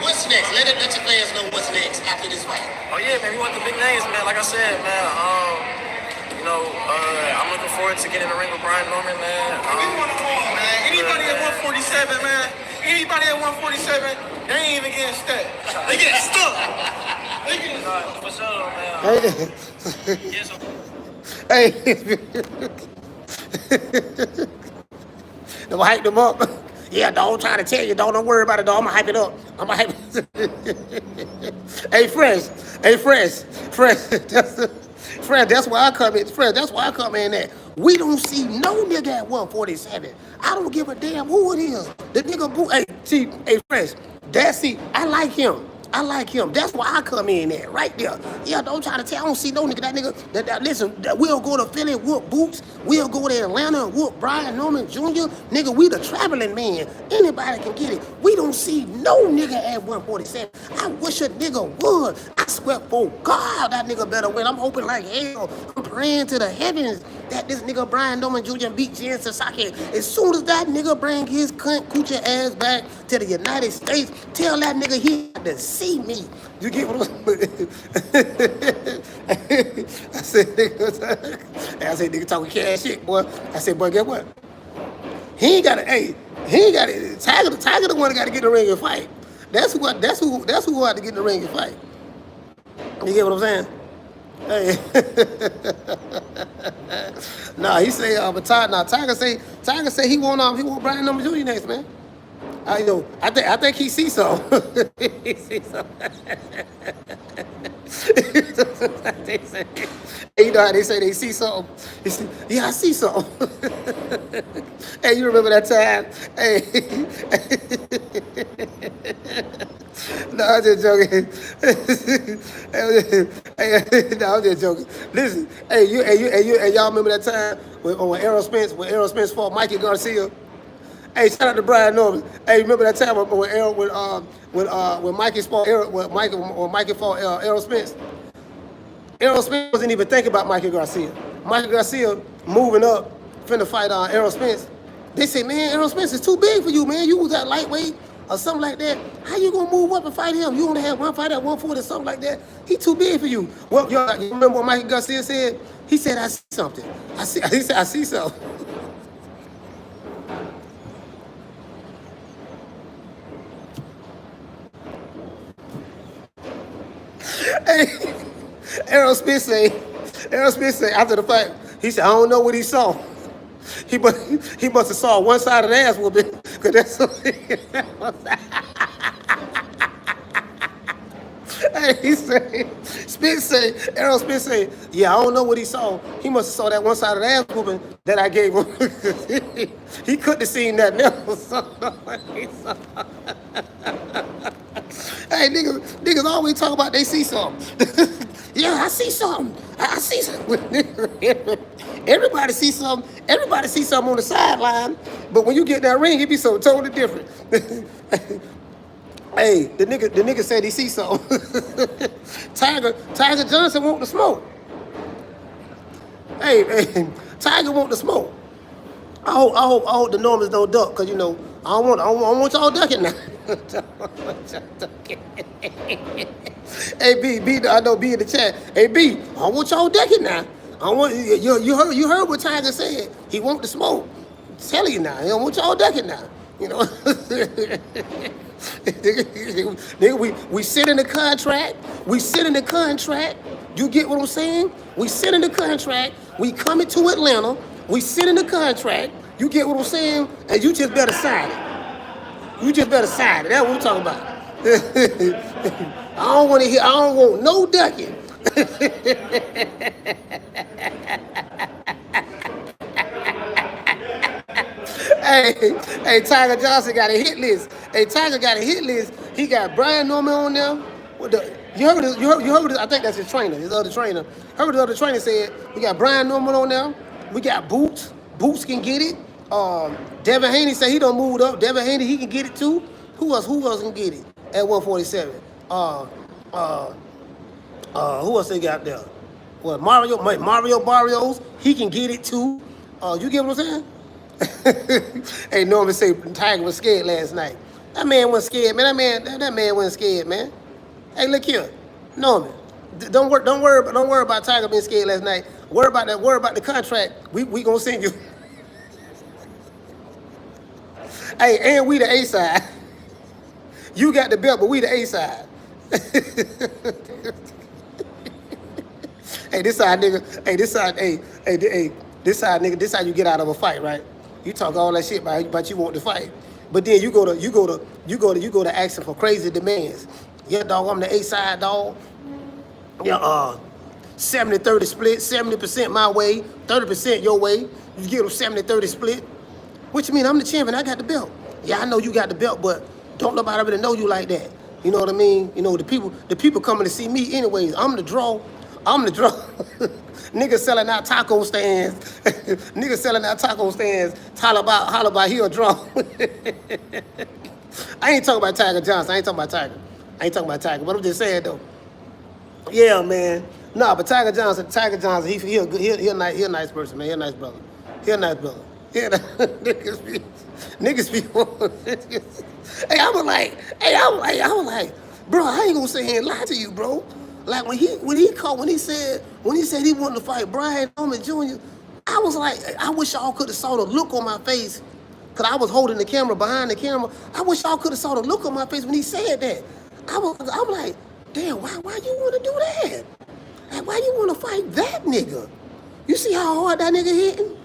What's next? Let your fans know what's next after this fight. Oh yeah, man, we want the big names, man. Like I said, man. I'm looking forward to getting in the ring with Brian Norman, man. We want them all, man. Anybody at 147, man. Anybody at 147, they ain't even getting stuck. They getting stuck. They getting stuck. For sure, man. Yes, Hey. Don't hype them up. Yeah, dog, I'm trying to tell you, dog, don't worry about it, dog. I'm gonna hype it up. I'm gonna hype it. Hey, Fresh. Fred, that's why I come in. Fred, that's why I come in at. We don't see no nigga at 147. I don't give a damn who it is. The nigga boo. Hey, Fresh. I like him. That's why I come in there, right there. Yeah, don't try to tell. I don't see no nigga. That nigga. Listen, we'll go to Philly and whoop Boots. We'll go to Atlanta and whoop Brian Norman Jr. Nigga, we the traveling man. Anybody can get it. We don't see no nigga at 147. I wish a nigga would. I swear for God, that nigga better win. I'm hoping like hell. I'm praying to the heavens that this nigga Brian Norman Jr. beat Jen Sasaki. As soon as that nigga bring his coochie ass back to the United States, tell that nigga he had to see me. You get what I'm saying? I said, nigga talking cash shit, boy. I said, boy, get what? He ain't got to. Tiger the one that got to get in the ring and fight. That's who had to get in the ring and fight. You get what I'm saying? Hey. Nah, he say, but Tiger say he want Brian Norman Jr. next, man. I think he sees something. He sees something. You know how they say they see something? Yeah, I see something. Hey, you remember that time? Hey. No, I'm just joking. No, I'm just joking. Listen, y'all remember that time when Errol Spence fought Mikey Garcia? Hey, shout out to Brian Norman. Hey, remember that time when Mikey fought Errol Spence? Errol Spence wasn't even thinking about Mikey Garcia. Mikey Garcia moving up, finna fight Errol Spence. They say, man, Errol Spence is too big for you, man. You was that lightweight or something like that. How you gonna move up and fight him? You only have one fight at 140 or something like that. He too big for you. Well, you remember what Mikey Garcia said? He said, I see something. He said, I see something. Hey, Errol Spence say after the fight, he said, I don't know what he saw. He must have saw one side of the ass whooping, because that's what Hey, Errol Spence say, yeah, I don't know what he saw. He must have saw that one side of the ass whooping that I gave him. He couldn't have seen nothing else. Hey, niggas always talk about they see something. Yeah, I see something. I see something. Everybody see something. Everybody see something on the sideline, but when you get in that ring, it be so totally different. Hey, the nigga said he see something. Tiger Johnson want the smoke. Hey, Tiger want the smoke. I hope the Normans don't duck, cause you know I don't want y'all ducking now. Hey B, I know B in the chat. Hey B, I don't want y'all ducking now. I want you heard what Tiger said. He want the smoke. I'm telling you now, he don't want y'all ducking now. You know. Nigga, we sit in the contract. You get what I'm saying? We sit in the contract. We coming to Atlanta. We sit in the contract. You get what I'm saying? And you just better sign it. That's what we're talking about. I don't want no ducking. Hey, Tiger Johnson got a hit list. Hey, Tiger got a hit list. He got Brian Norman on there. You heard this? You heard this? I think that's his trainer, his other trainer. Heard what the other trainer said? We got Brian Norman on there. We got Boots. Boots can get it. Devin Haney said he done moved up. Devin Haney, he can get it too. Who else can get it at 147? Who else they got there? What, Mario Barrios, he can get it too. You get what I'm saying? Hey, Norman say Tiger was scared last night. That man wasn't scared, man. That man wasn't scared, man. Hey, look here, Norman. Don't worry about Tiger being scared last night. Worry about the contract. We gonna send you. Hey, and we the A side. You got the belt, but we the A side. Hey, this side nigga. Hey, this side. Hey, this side nigga. This how you get out of a fight, right? You talk all that shit about you want to fight, but then you go to asking for crazy demands. Yeah, dog. I'm the A side, dog. Yeah, 70-30 split. 70% my way, 30% your way. You give them 70-30 split. What you mean? I'm the champion. I got the belt. Yeah, I know you got the belt, but don't nobody really know you like that. You know what I mean? You know, the people coming to see me anyways. I'm the draw. Niggas selling out taco stands. Niggas selling out taco stands. Holler about he a draw. I ain't talking about Tiger Johnson. I ain't talking about Tiger. But I'm just saying though. Yeah, man. Nah, but Tiger Johnson, he a nice person, man. He a nice brother. Yeah, niggas be Hey, I was like, bro, I ain't gonna sit here and lie to you, bro. Like when he said he wanted to fight Brian Norman Jr., I was like, I wish y'all could have saw the look on my face, cause I was holding the camera behind the camera. I wish y'all could have saw the look on my face when he said that. I'm like, damn, why you want to do that? Like, why you want to fight that nigga? You see how hard that nigga hitting?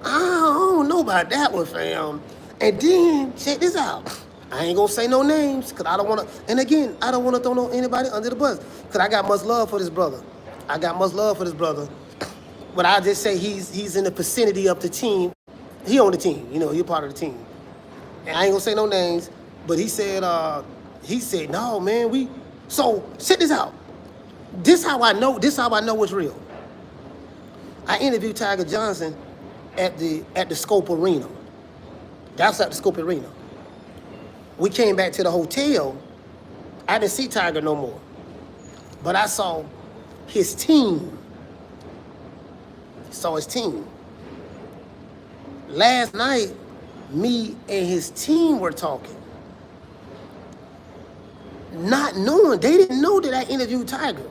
I don't know about that one, fam. And then, check this out. I ain't gonna say no names, because I don't want to, and again, I don't want to throw anybody under the bus, because I got much love for this brother. But I just say he's in the vicinity of the team. He on the team, you know, he part of the team. And I ain't gonna say no names, but he said, no, man, so, check this out. This how I know it's real. I interviewed Tiger Johnson at the Scope Arena. That's at the Scope Arena. We came back to the hotel. I didn't see Tiger no more. But I saw his team. Last night, me and his team were talking. Not knowing, they didn't know that I interviewed Tiger.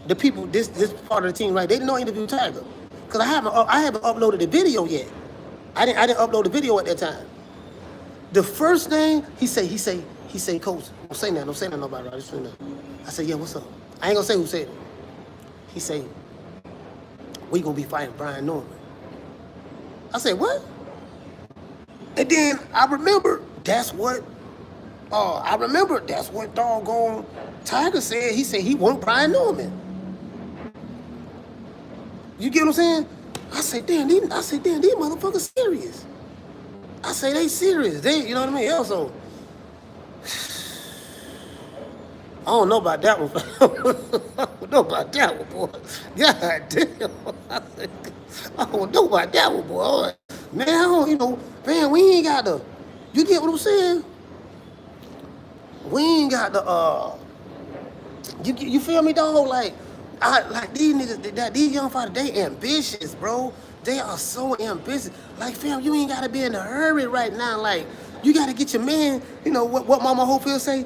The people, this part of the team, right? They didn't know I interviewed Tiger. Because I haven't uploaded the video yet. I didn't upload the video at that time. The first name, he say, Coach, don't say nothing about it. I said, yeah, what's up? I ain't gonna say who said it. He say, we gonna be fighting Brian Norman. I said, what? And then I remember that's what doggone Tiger said. He said he want Brian Norman. You get what I'm saying? I said, damn, these motherfuckers serious. I say they serious. You know what I mean? Also, I don't know about that one. I don't know about that one, boy. God damn. I don't know about that one, boy. Man, man, we ain't got the, you get what I'm saying? We ain't got the, you feel me, dog? Like these niggas, these young fighters, they ambitious, bro. They are so ambitious. Like, fam, you ain't gotta be in a hurry right now. Like, you gotta get your man, what Mama Hopefield say,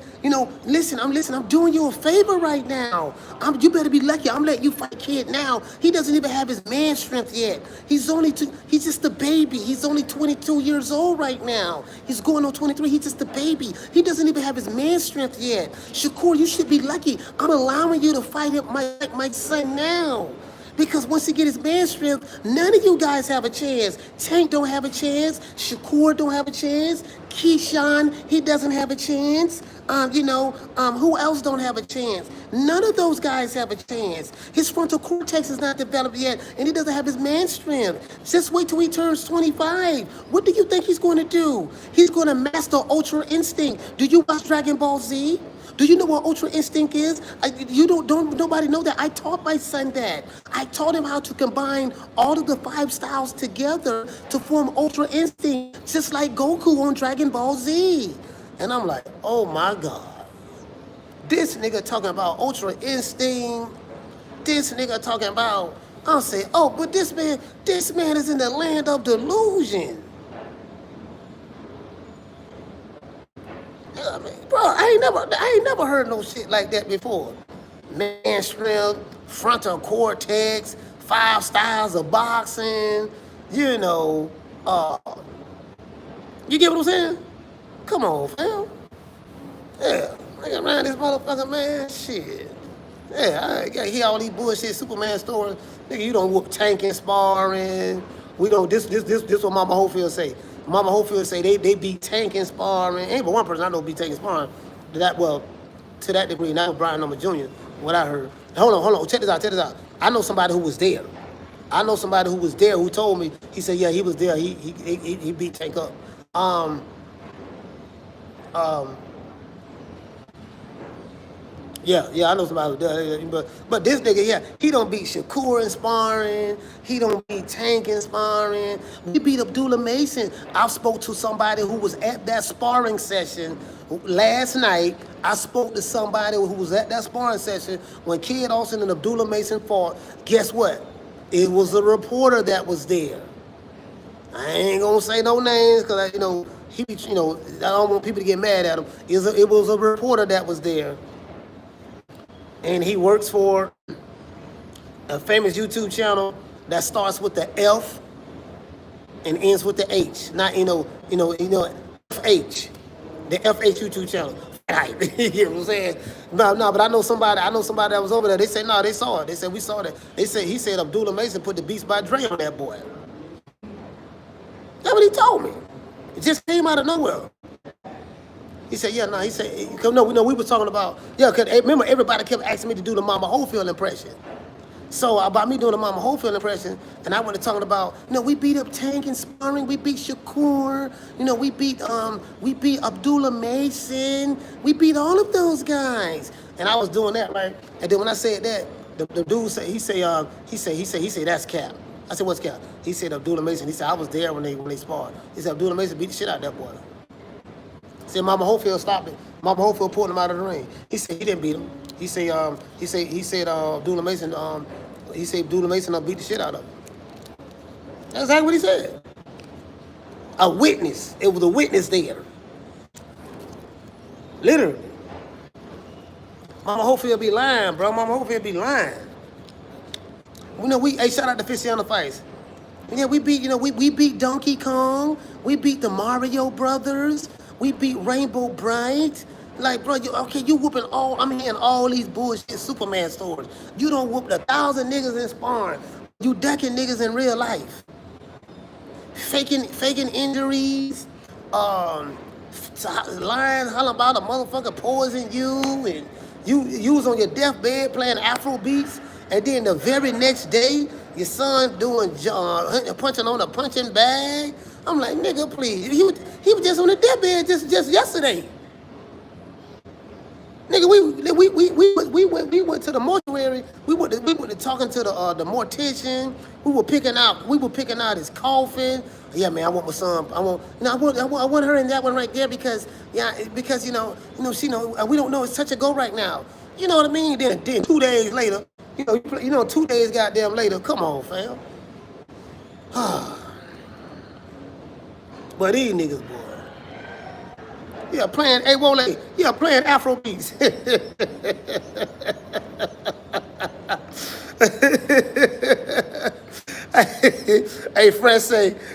listen, I'm doing you a favor right now. You better be lucky. I'm letting you fight Kid now. He doesn't even have his man strength yet. He's just a baby. He's only 22 years old right now. He's going on 23. He's just a baby. He doesn't even have his man strength yet. Shakur, you should be lucky. I'm allowing you to fight my son now. Because once he get his man strength, none of you guys have a chance. Tank don't have a chance. Shakur don't have a chance. Keyshawn, he doesn't have a chance. Who else don't have a chance? None of those guys have a chance. His frontal cortex is not developed yet, and he doesn't have his man strength. Just wait till he turns 25. What do you think he's going to do? He's going to master Ultra Instinct. Do you watch Dragon Ball Z? Do you know what Ultra Instinct is? Nobody know that. I taught my son that. I taught him how to combine all of the 5 styles together to form Ultra Instinct, just like Goku on Dragon Ball Z. And I'm like, oh my God. This nigga talking about Ultra Instinct. This nigga talking about, I'll say, oh, but this man is in the land of delusion. Yeah, man, bro, I ain't never heard no shit like that before. Man strength, frontal cortex, 5 styles of boxing, you get what I'm saying? Come on, fam. Yeah, nigga around this motherfucker, man, shit. Yeah, I gotta hear all these bullshit Superman stories. Nigga, you don't whoop tanking sparring. We don't, this what Mama Hopefield say. Mama Hopefield say they beat tanking sparring. Ain't but one person I know beat tanking sparring. To that degree, not Brian Number Jr., what I heard. Hold on, check this out. I know somebody who was there. Who told me, he said, yeah, he was there. He beat Tank up. Yeah, I know somebody who does. But this nigga, yeah, he don't beat Shakur in sparring. He don't beat Tank in sparring. We beat Abdullah Mason. I spoke to somebody who was at that sparring session last night. I spoke to somebody who was at that sparring session when Kid Austin and Abdullah Mason fought. Guess what? It was a reporter that was there. I ain't gonna say no names because I don't want people to get mad at him. It was a reporter that was there. And he works for a famous YouTube channel that starts with the F and ends with the H. Not FH, the FH YouTube channel. Right. You know what I'm saying? No, but I know somebody that was over there. They said no, they saw it. They said we saw that. He said Abdullah Mason put the Beats by Dre on that boy. That's what he told me. It just came out of nowhere. He said, yeah, no, he said, we were talking about, yeah, because remember, everybody kept asking me to do the Mama Hopefield impression. So about me doing the Mama Hopefield impression, and I went to talking about, we beat up Tank in sparring, we beat Shakur, we beat Abdullah Mason, we beat all of those guys. And I was doing that, right? And then when I said that, the dude said, he said, that's cap. I said, what's cap? He said, Abdullah Mason. He said, I was there when they sparred. He said, Abdullah Mason beat the shit out of that boy. Said Mama Hopefield stopped it. Mama Hopefield pulled him out of the ring. He said he didn't beat him. He said Abdullah Mason beat the shit out of him. That's exactly what he said. A witness. It was a witness there. Literally. Mama Hopefield be lying, bro. Mama Hopefield be lying. Hey, shout out to Fishy on the Fights. Yeah, we beat Donkey Kong. We beat the Mario Brothers. We beat Rainbow Bright. Like, bro, you whooping I'm hearing all these bullshit Superman stories. You don't whoop 1,000 niggas in sparring. You decking niggas in real life. Faking injuries. Lying, hollering about a motherfucker poison you. And you was on your deathbed playing Afro beats. And then the very next day, your son doing punching on a punching bag. I'm like, nigga, please. He was just on the deathbed just yesterday. Nigga, we went to the mortuary. We went to talking to the mortician. We were picking out his coffin. Yeah, man, I want my son. I want her in that one right there because she we don't know it's touch or go right now. You know what I mean? Then 2 days later, 2 days goddamn later. Come on, fam. But these niggas, boy. Yeah, playing A-Wole. Yeah, playing Afro beats. Hey, Fred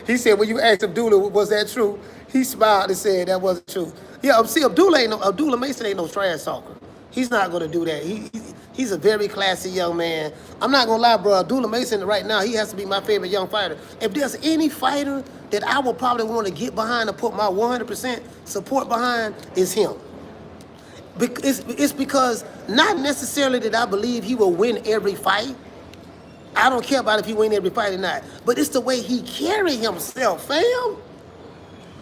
he said, when you asked Abdullah, was that true? He smiled and said that wasn't true. Yeah, see, Abdullah Mason ain't no trash talker. He's not gonna do that. He's a very classy young man. I'm not gonna lie, bro. Abdullah Mason right now, he has to be my favorite young fighter. If there's any fighter that I would probably want to get behind and put my 100% support behind, is him. It's because not necessarily that I believe he will win every fight. I don't care about if he win every fight or not. But it's the way he carry himself, fam.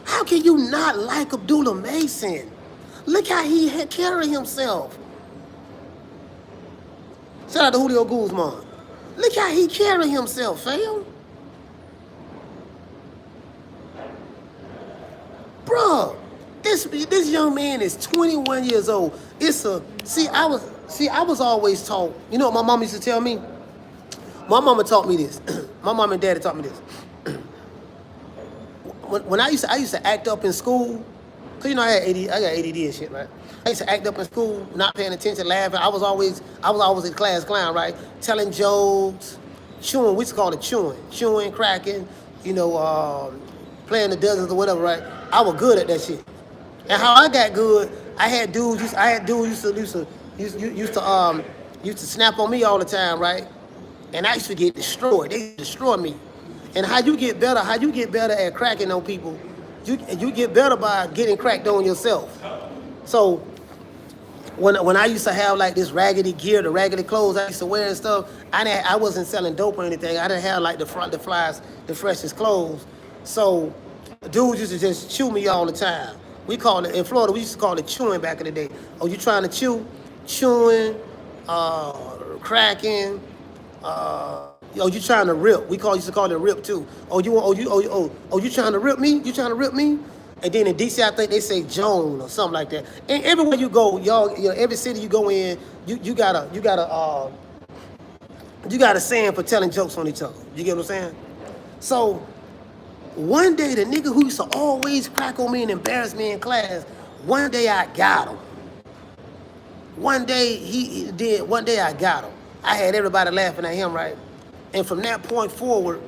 How can you not like Abdullah Mason? Look how he carry himself. Shout out to Julio Guzman. Look how he carry himself, fam. Bruh, this young man is 21 years old. I was always taught, you know what my mom used to tell me? My mama taught me this. My mom and daddy taught me this. When I used to act up in school, cause you know I got ADD and shit, right? I used to act up in school, not paying attention, laughing. I was always a class clown, right? Telling jokes, chewing. We used to call it chewing, cracking. You know, playing the dozens or whatever, right? I was good at that shit. And how I got good, I had dudes used to snap on me all the time, right? And I used to get destroyed. They destroy me. And how you get better at cracking on people, you get better by getting cracked on yourself. So when I used to have like this raggedy gear, the raggedy clothes I used to wear and stuff, I wasn't selling dope or anything. I didn't have like the freshest clothes. So dudes used to just chew me all the time. We call it, in Florida, we used to call it chewing back in the day. Oh, you trying to chew? Chewing, cracking, you trying to rip? We used to call it rip too. You trying to rip me? You trying to rip me? And then in DC, I think they say Joan or something like that. And everywhere you go, every city you go in, you got a saying for telling jokes on each other. You get what I'm saying? So one day, the nigga who used to always crack on me and embarrass me in class, one day I got him. One day I got him. I had everybody laughing at him, right? And from that point forward,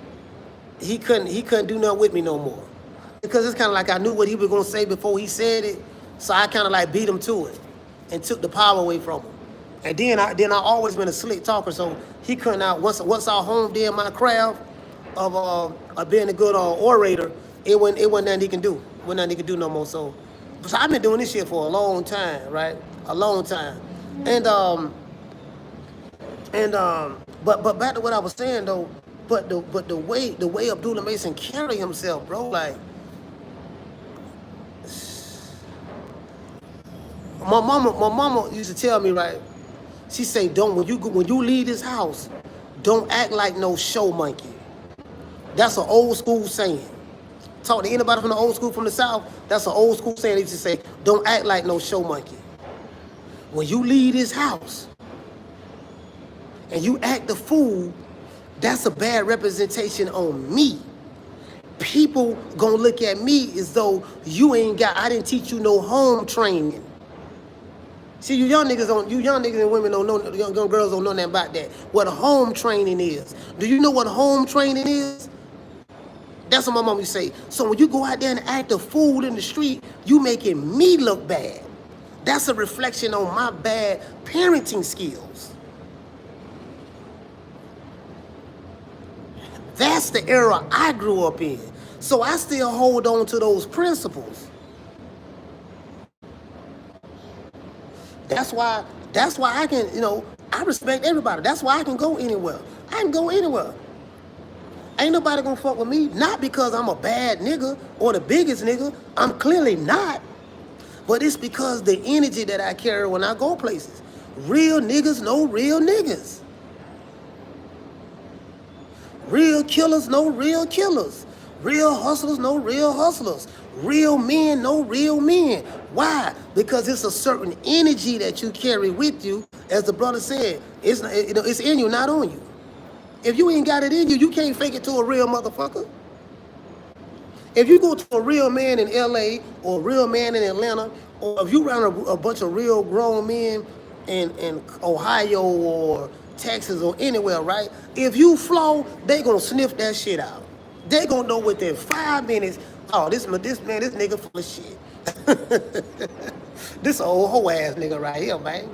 he couldn't do nothing with me no more. Because it's kind of like I knew what he was going to say before he said it, so I kind of like beat him to it and took the power away from him. And then I always been a slick talker, so he couldn't out. Once I honed in my craft of being a good orator, it wasn't nothing he can do. It wasn't nothing he can do no more. So I've been doing this shit for a long time, right? A long time. But back to what I was saying though. But the way Abdullah Mason carry himself, bro, like my mama used to tell me, right? She say, when you leave this house, don't act like no show monkey. That's an old school saying. Talk to anybody from the old school from the South, that's an old school saying. They used to say, don't act like no show monkey. When you leave this house and you act the fool, that's a bad representation on me. People gonna look at me as though I didn't teach you no home training. See, you young niggas and women don't know, young girls don't know nothing about that. What home training is. Do you know what home training is? That's what my mom used to say. So when you go out there and act a fool in the street, you making me look bad. That's a reflection on my bad parenting skills. That's the era I grew up in. So I still hold on to those principles. That's why I can, I respect everybody. That's why I can go anywhere. I can go anywhere. Ain't nobody gonna fuck with me. Not because I'm a bad nigga or the biggest nigga. I'm clearly not. But it's because the energy that I carry when I go places. Real niggas know real niggas. Real killers know real killers. Real hustlers know real hustlers. Real men know real men. Why? Because it's a certain energy that you carry with you. As the brother said, it's in you, not on you. If you ain't got it in you, you can't fake it to a real motherfucker. If you go to a real man in LA or a real man in Atlanta, or if you around a bunch of real grown men in Ohio or Texas or anywhere, right? If you flow, they gonna sniff that shit out. They gonna know within 5 minutes, oh, this nigga full of shit. This old hoe ass nigga right here, man.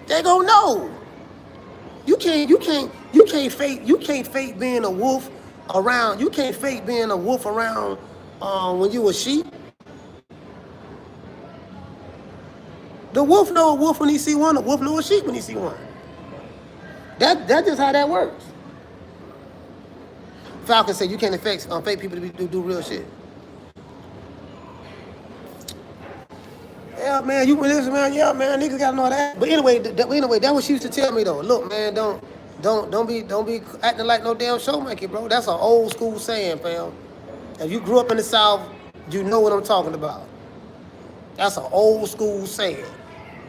They gonna know. You can't fake being a wolf around. You can't fake being a wolf around when you a sheep. The wolf know a wolf when he see one. The wolf know a sheep when he see one. That's just how that works. Falcon said you can't fake people to do real shit. Yeah, man, you listen, man. Yeah, man, niggas gotta know that. But anyway, that's what she used to tell me though. Look, man, don't be acting like no damn showmaker, bro. That's an old school saying, fam. If you grew up in the South, you know what I'm talking about. That's an old school saying.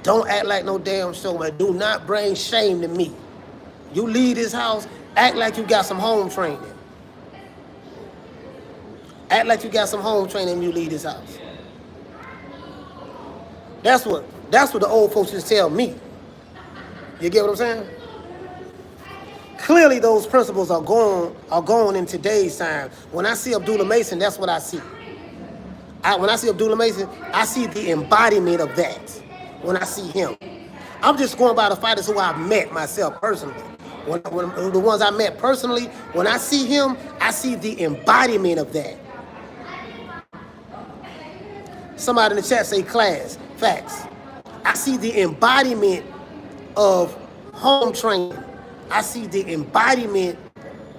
Don't act like no damn showmaker. Do not bring shame to me. You leave this house, act like you got some home training. Act like you got some home training when you leave this house. That's what the old folks used to tell me. You get what I'm saying? Clearly those principles are gone in today's time. When I see Abdullah Mason, that's what I see. When I see Abdullah Mason, I see the embodiment of that. When I see him. I'm just going by the fighters who I've met myself personally. When the ones I met personally, when I see him, I see the embodiment of that. Somebody in the chat say class. Facts. I see the embodiment of home training. I see the embodiment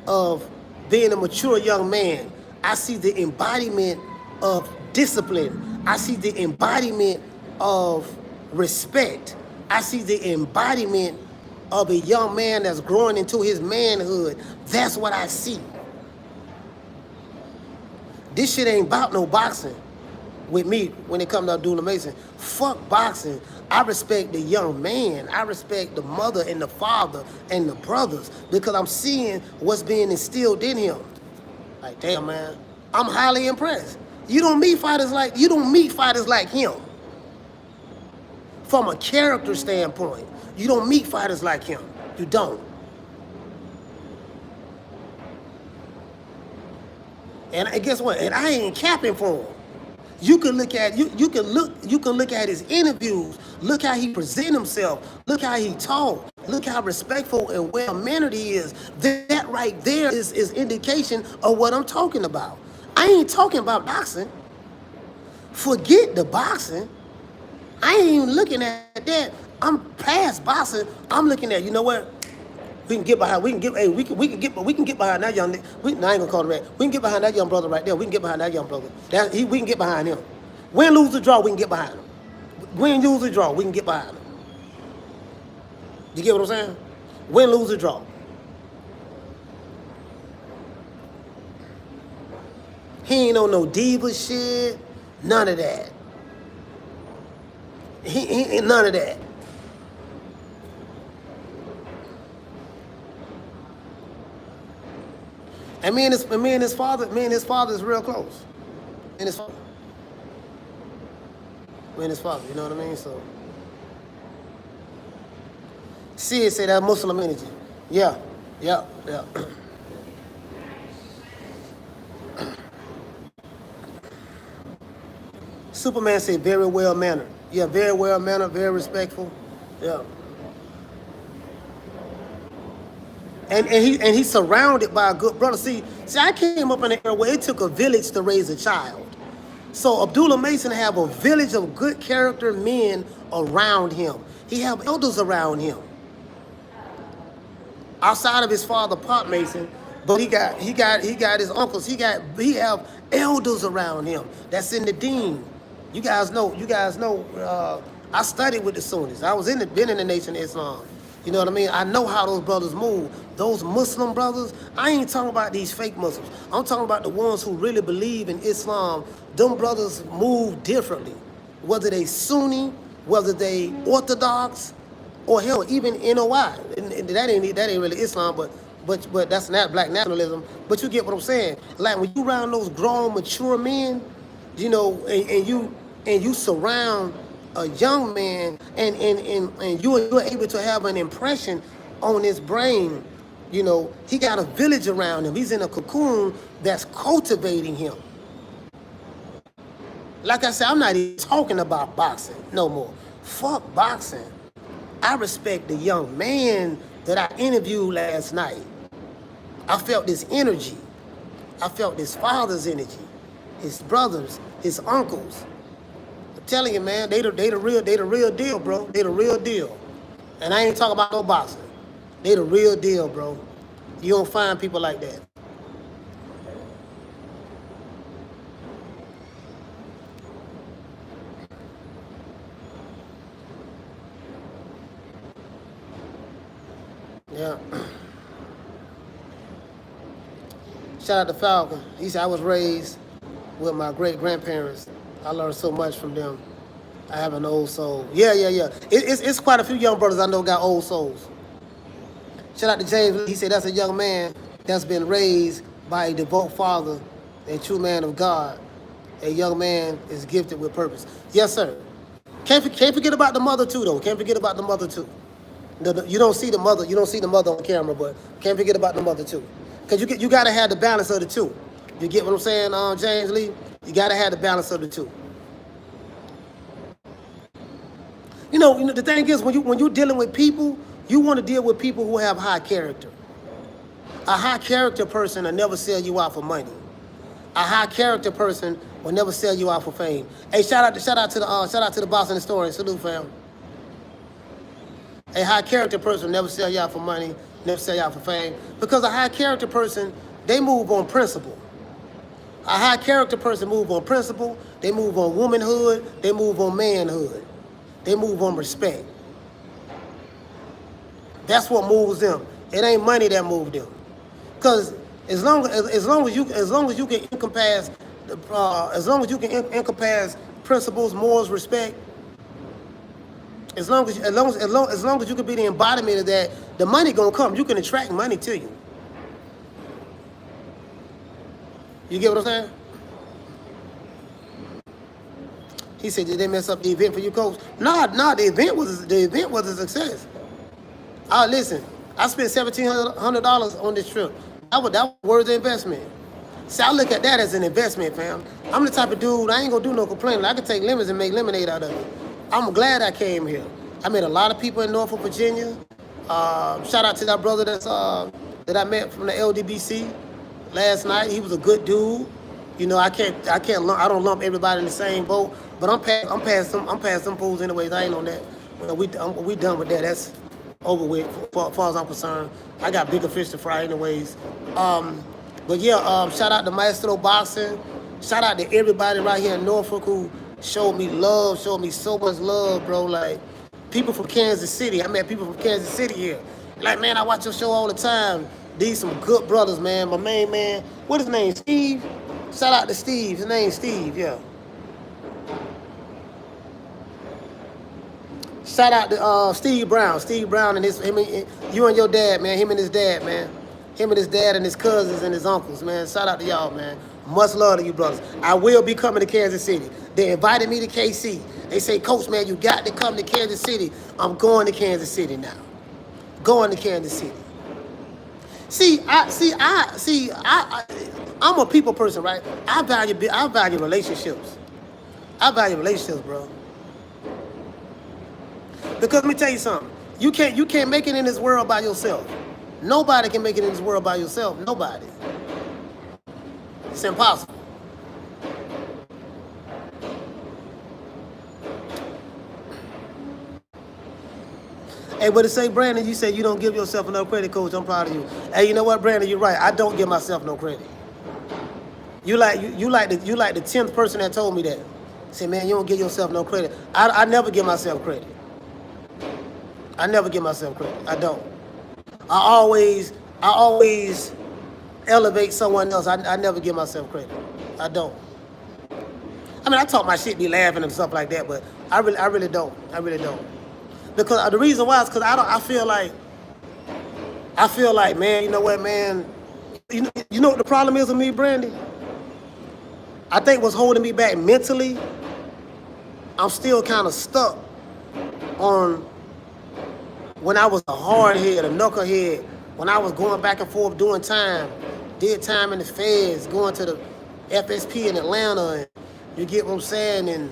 of being a mature young man. I see the embodiment of discipline. I see the embodiment of respect. I see the embodiment of a young man that's growing into his manhood. That's what I see. This shit ain't about no boxing with me when it comes to Abdullah Mason. Fuck boxing. I respect the young man. I respect the mother and the father and the brothers because I'm seeing what's being instilled in him. Like, damn, man, I'm highly impressed. You don't meet fighters like him. From a character standpoint, you don't meet fighters like him. You don't. And guess what? And I ain't capping for him. You can look at his interviews. Look how he present himself. Look how he talk. Look how respectful and well-mannered he is. That right there is indication of what I'm talking about. I ain't talking about boxing. Forget the boxing. I ain't even looking at that. I'm past boxing. I'm looking at, you know what? We can get behind. We can get behind that young. I ain't gonna call him that. We can get behind that young brother right there. We can get behind that young brother. We can get behind him. Win, lose, or draw, we can get behind him. Win, lose, or draw, we can get behind him. You get what I'm saying? Win, lose, or draw. He ain't on no diva shit. None of that. He none of that. And me and his father is real close. Me and his father, you know what I mean? So Sid say that Muslim energy. Yeah. Superman said very well mannered. Yeah, very well mannered, very respectful. Yeah. And he's surrounded by a good brother. See, I came up in an era where it took a village to raise a child. So Abdullah Mason have a village of good character men around him. He have elders around him. Outside of his father, Pop Mason, but he got his uncles. He have elders around him. That's in the deen. You guys know. I studied with the Sunnis. I was been in the Nation of Islam. You know what I mean? I know how those brothers move. Those Muslim brothers, I ain't talking about these fake Muslims. I'm talking about the ones who really believe in Islam. Them brothers move differently. Whether they Sunni, whether they Orthodox, or hell, even NOI. And that ain't really Islam, but that's not black nationalism. But you get what I'm saying. Like when you around those grown, mature men, you know, and you surround a young man, and you're able to have an impression on his brain. You know, he got a village around him. He's in a cocoon that's cultivating him. Like I said, I'm not even talking about boxing no more. Fuck boxing. I respect the young man that I interviewed last night. I felt this energy. I felt his father's energy, his brothers, his uncles. I'm telling you, man, they the real deal, bro. They the real deal. And I ain't talking about no boxing. They the real deal, bro. You don't find people like that. Yeah. Shout out to Falcon. He said, I was raised with my great-grandparents. I learned so much from them. I have an old soul. Yeah. It's quite a few young brothers I know got old souls. Shout out to James. He said, that's a young man that's been raised by a devout father and true man of God. A young man is gifted with purpose. Yes, sir. Can't forget about the mother, too, though. Can't forget about the mother, too. You don't see the mother. You don't see the mother on camera, but can't forget about the mother, too. Because you got to have the balance of the two. You get what I'm saying, James Lee? You got to have the balance of the two. You know, the thing is, when you're dealing with people, you want to deal with people who have high character. A high character person will never sell you out for money. A high character person will never sell you out for fame. Hey, shout out to the boss in the story. Salute, fam. A high character person will never sell you out for money, never sell you out for fame. Because a high character person, they move on principle. A high character person move on principle. They move on womanhood. They move on manhood. They move on respect. That's what moves them. It ain't money that moves them. Because as long as you can encompass principles, morals, respect, as long as you can be the embodiment of that, the money gonna come. You can attract money to you. You get what I'm saying? He said, did they mess up the event for you, coach? No, the event was a success. Listen, I spent $1,700 on this trip. That was worth the investment. See, I look at that as an investment, fam. I'm the type of dude, I ain't gonna do no complaining. I can take lemons and make lemonade out of it. I'm glad I came here. I met a lot of people in Norfolk, Virginia. Shout out to that brother that I met from the LDBC last night. He was a good dude. You know, I don't lump everybody in the same boat, but I'm past some fools anyways. I ain't on that. We done with that. That's over with as far as I'm concerned. I got bigger fish to fry anyways. But yeah, shout out to Maestro Boxing. Shout out to everybody right here in Norfolk who showed me love, showed me so much love, bro. Like, people from Kansas City. I met people from Kansas City here. Like, man, I watch your show all the time. These some good brothers, man. My main man, what his name, Steve? Shout out to Steve. His name's Steve, yeah. Shout out to Steve Brown. Steve Brown and you and your dad, man. Him and his dad, man. Him and his dad and his cousins and his uncles, man. Shout out to y'all, man. Much love to you brothers. I will be coming to Kansas City. They invited me to KC. They say, Coach, man, you got to come to Kansas City. I'm going to Kansas City now. Going to Kansas City. I'm a people person, right? I value relationships. I value relationships, bro. Because let me tell you something. You can't make it in this world by yourself. Nobody can make it in this world by yourself. Nobody. It's impossible. Hey, but to say, Brandon, you said you don't give yourself enough credit, Coach. I'm proud of you. Hey, you know what, Brandon? You're right. I don't give myself no credit. You like the 10th person that told me that. Say, man, you don't give yourself no credit. I never give myself credit. I never give myself credit. I don't. I always elevate someone else. I never give myself credit. I don't. I mean, I talk my shit, be laughing and stuff like that, but I really don't. I really don't. Because the reason why is because I feel like, man, you know what, man? You know what the problem is with me, Brandy? I think what's holding me back mentally, I'm still kind of stuck on when I was a hard head, a knucklehead, when I was going back and forth doing time, did time in the feds, going to the FSP in Atlanta, and you get what I'm saying? And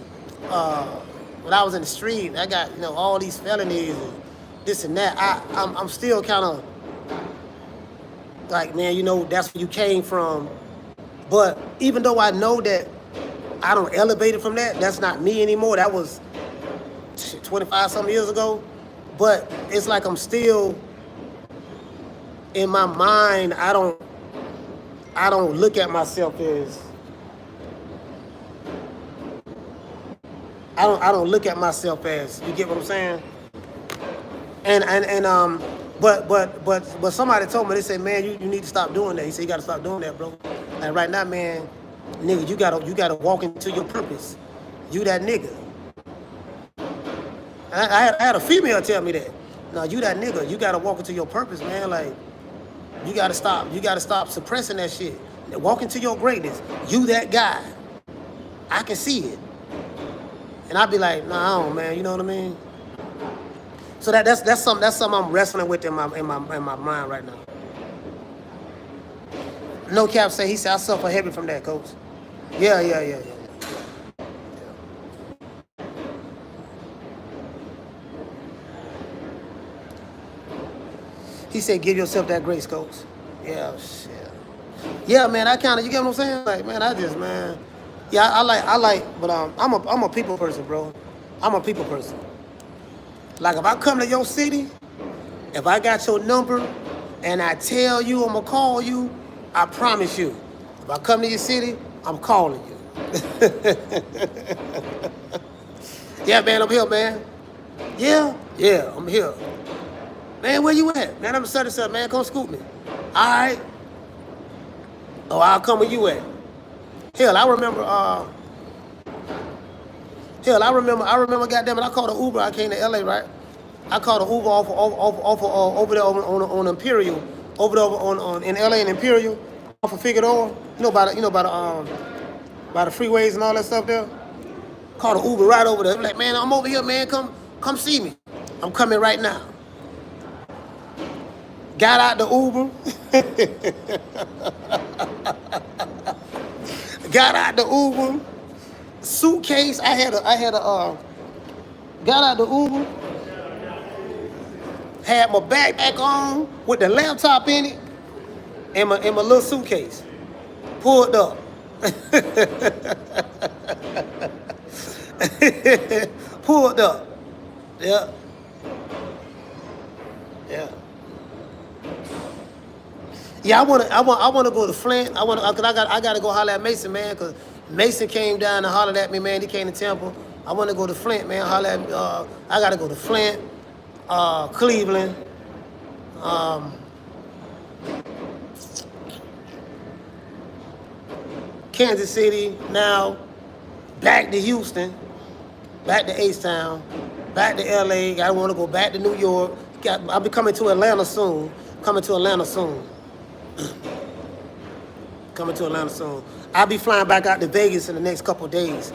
when I was in the street, I got, all these felonies, and this and that. I'm still kind of like, man, you know, that's where you came from. But even though I know that I don't elevate it from that, that's not me anymore. That was 25 something years ago. But it's like I'm still in my mind. I don't look at myself as I don't look at myself as, you get what I'm saying? But somebody told me, they said, man, you need to stop doing that. He said, you gotta stop doing that, bro. And right now, man, nigga, you gotta walk into your purpose. You that nigga. I had a female tell me that. No, you that nigga. You gotta walk into your purpose, man. Like, you gotta stop suppressing that shit. Walk into your greatness. You that guy. I can see it. And I'd be like, nah, I don't, man. You know what I mean? So that's something I'm wrestling with in my mind right now. No Cap say, he said, I suffer heavy from that, coach. Yeah. He said, give yourself that grace, coach. Yeah, shit. Yeah, man, I kind of, you get what I'm saying? Like, man, yeah, I like, but I'm a people person, bro. I'm a people person. Like, if I come to your city, if I got your number, and I tell you I'm gonna call you, I promise you, if I come to your city, I'm calling you. Yeah, man, I'm here, man. Yeah, I'm here. Man, where you at? Man, I'm such and such, man, come scoop me. All right. Oh, I'll come where you at. Hell, I remember, goddamn it, I called an Uber. I came to LA, right? I called an Uber over there on Imperial, over there in LA and Imperial, off of Figueroa. You know by the freeways and all that stuff there. Called an Uber right over there. I'm like, man, I'm over here, man. Come see me. I'm coming right now. Got out the Uber. Got out the Uber. Suitcase. I had a got out the Uber. Had my backpack on with the laptop in it and my little suitcase. Pulled up. Pulled up. Yeah. Yeah, I wanna go to Flint. I gotta go holler at Mason, man, cause Mason came down and hollered at me, man. He came to Temple. I wanna go to Flint, man. Holler at me. I gotta go to Flint, Cleveland, Kansas City. Now back to Houston, back to H-Town, back to LA. I wanna go back to New York. I'll be coming to Atlanta soon. Coming to Atlanta soon. I'll be flying back out to Vegas in the next couple of days.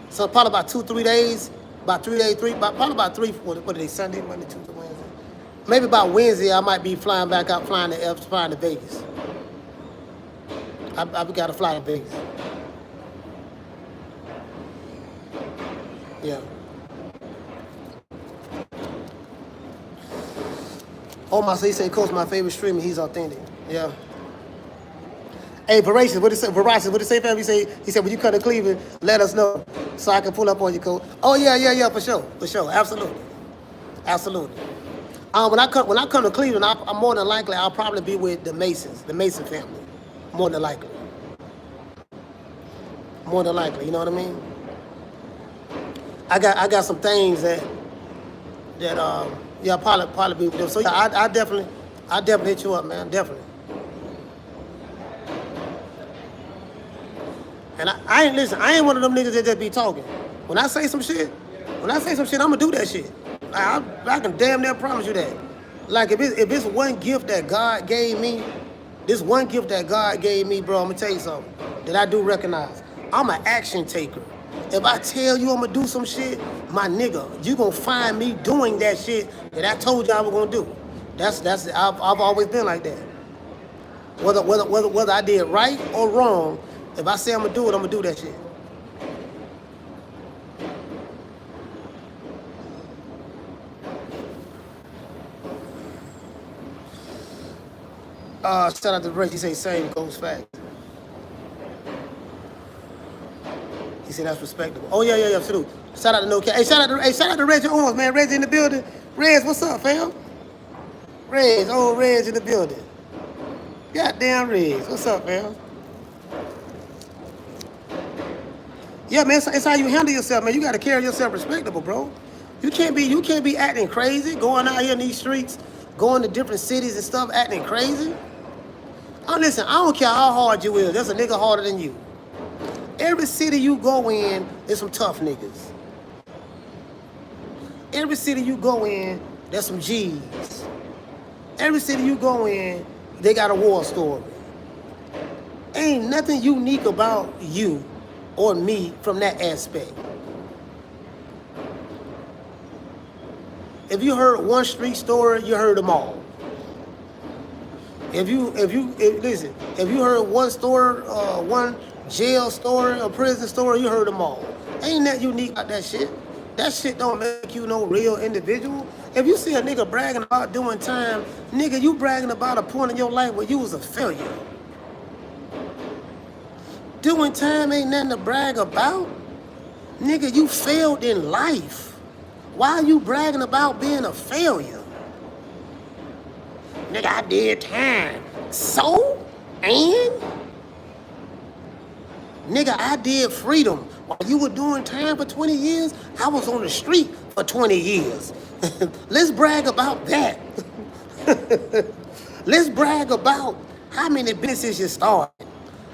So probably about 2-3 days. Probably about 3, what are they, Sunday, Monday, Tuesday, Wednesday? Maybe about Wednesday I might be flying back out, flying to Vegas. I've got to fly to Vegas. Yeah. Oh, he said, Coach, my favorite streamer, he's authentic. Yeah. Hey, Voracious, what did it say, fam? He said, when you come to Cleveland, let us know so I can pull up on you, Coach. Oh, yeah, for sure, absolutely. When I come to Cleveland, I'm more than likely, I'll probably be with the Masons, the Mason family, more than likely. You know what I mean? I got some things that yeah, probably be with them. So yeah, I definitely hit you up, man, definitely. And I ain't one of them niggas that just be talking. When I say some shit, I'm gonna do that shit. I can damn near promise you that. Like, if it's one gift that God gave me, bro, I'm gonna tell you something that I do recognize. I'm an action taker. If I tell you I'm gonna do some shit, my nigga, you gonna find me doing that shit that I told you I was gonna do. I've always been like that. Whether I did right or wrong, if I say I'm gonna do it, I'm gonna do that shit. Shout out to Rich. He say same goes fast. He said that's respectable. Oh yeah, salute. Shout out to No Cap. Hey, shout out to Reggie Owens, man. Reggie in the building. Reg, what's up, fam? Reg, old Reg in the building. Goddamn Reg, what's up, fam? Yeah, man, it's how you handle yourself, man. You gotta carry yourself respectable, bro. You can't be acting crazy, going out here in these streets, going to different cities and stuff, acting crazy. Oh, listen, I don't care how hard you is. There's a nigga harder than you. Every city you go in, there's some tough niggas. Every city you go in, there's some G's. Every city you go in, they got a war story. Ain't nothing unique about you or me from that aspect. If you heard one street story, you heard them all. If you heard one story, one jail story, a prison story, you heard them all. Ain't that unique about that shit? That shit don't make you no real individual. If you see a nigga bragging about doing time, nigga, you bragging about a point in your life where you was a failure. Doing time ain't nothing to brag about. Nigga, you failed in life. Why are you bragging about being a failure? Nigga, I did time. So? And? Nigga, I did freedom. While you were doing time for 20 years, I was on the street for 20 years. Let's brag about that. Let's brag about how many businesses you started.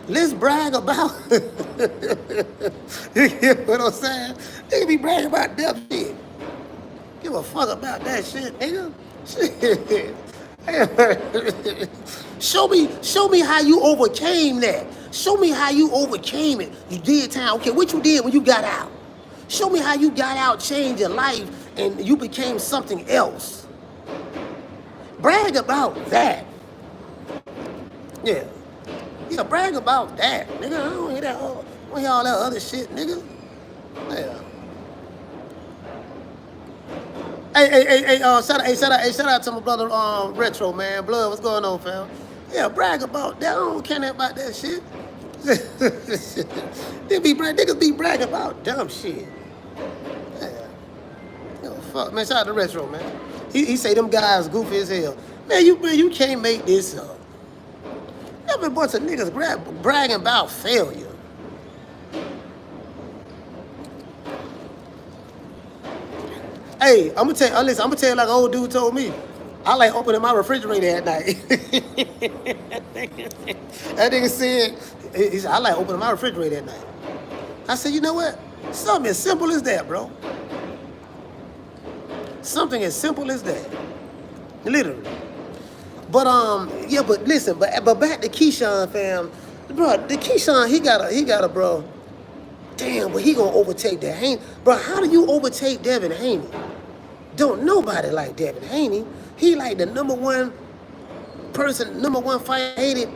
Let's brag about, you get what I'm saying? Nigga be bragging about dumb shit. Give a fuck about that shit, nigga. Shit. Show me how you overcame that. Show me how you overcame it. You did time. Okay, what you did when you got out? Show me how you got out, changed your life, and you became something else. Brag about that. Yeah. Yeah, brag about that, nigga. I don't hear that. I don't hear all that other shit, nigga. Yeah. Hey, shout out to my brother Retro, man. Blood, what's going on, fam? Yeah, brag about that. I don't care about that shit. Niggas be bragging about dumb shit. Yeah. Yo, fuck, man. Shout out to Retro, man. He say them guys goofy as hell. Man, you can't make this up. Every bunch of niggas bragging about failure. Hey, I'm gonna tell you like an old dude told me. I like opening my refrigerator at night. That nigga said, he said, I like opening my refrigerator at night. I said, you know what? Something as simple as that, bro. Something as simple as that. Literally. But yeah, but listen, but back to Keyshawn, fam. Bro, the Keyshawn, he got a bro. Damn, but he gonna overtake that Haney. Bro, how do you overtake Devin Haney? Don't nobody like Devin Haney. He like the number one fight hated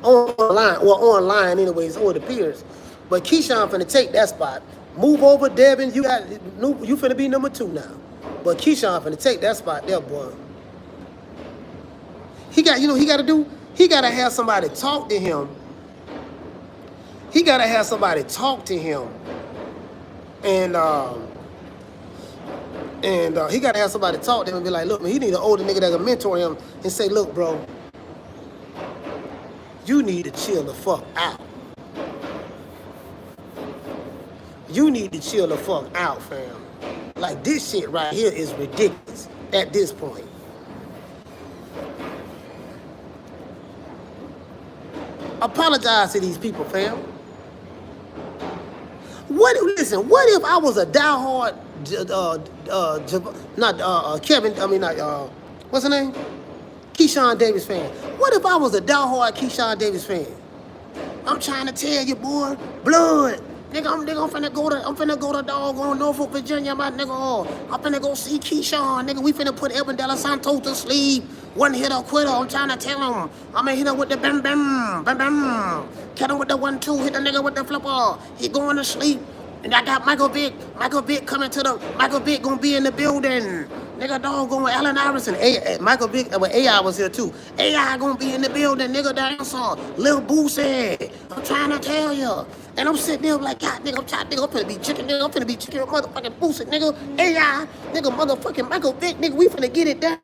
online, well online anyways, or it appears. But Keyshawn finna take that spot. Move over, Devin. You finna be number 2 now. But Keyshawn finna take that spot there, boy. He got to do? He gotta have somebody talk to him. He gotta have somebody talk to him. And he gotta have somebody talk to him and be like, look, man, he need an older nigga that can mentor him and say, look, bro, you need to chill the fuck out. You need to chill the fuck out, fam. Like, this shit right here is ridiculous at this point. Apologize to these people, fam. What if I was a diehard, what's her name? Keyshawn Davis fan. What if I was a diehard Keyshawn Davis fan? I'm trying to tell you, boy, blood. Nigga, I'm finna go to doggone Norfolk, Virginia, my nigga. I'm finna go see Keyshawn, nigga. We finna put Evan De Los Santos to sleep. One hitter quitter. I'm trying to tell him. I'm gonna hit him with the bam bam, bam bam. Hit him with the 1-2. Hit the nigga with the flipper. He going to sleep. And I got Michael Vick. Michael Vick gonna be in the building. Nigga, dog going Allen Iverson. Michael Vick, well, AI was here too. AI gonna be in the building, nigga, dancer. Lil Boosie. I'm trying to tell you. And I'm sitting there like, God, nigga, I'm finna be chicken, nigga. I'm finna be chicken, motherfucking Boosie, nigga. AI, nigga, motherfucking Michael Vick, nigga. We finna get it down.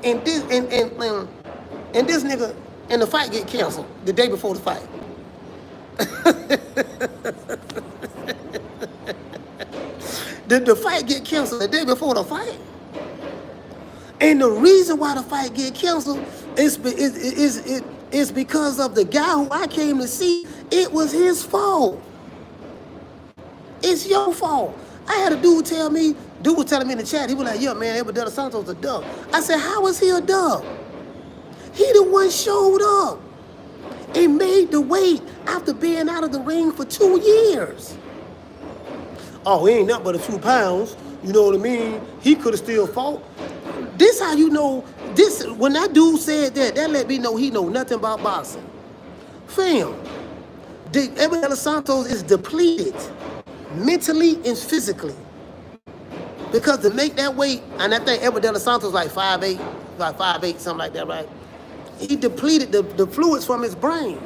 And this, and this nigga, and the fight get canceled the day before the fight. The fight get canceled the day before the fight. And the reason why the fight get canceled is because of the guy who I came to see. It was his fault. It's your fault. I had a dude tell me, was telling me in the chat, he was like, yeah, man, Edgar Berlanga a dub. I said, how is he a dub? He the one showed up and made the weight after being out of the ring for 2 years. Oh, he ain't nothing but a few pounds. You know what I mean? He could have still fought. This how you know, this, when that dude said that let me know he know nothing about boxing. Fam, Edgar Berlanga is depleted mentally and physically. Because to make that weight, and I think Edgar Berlanga was like 5'8", something like that, right? He depleted the fluids from his brain.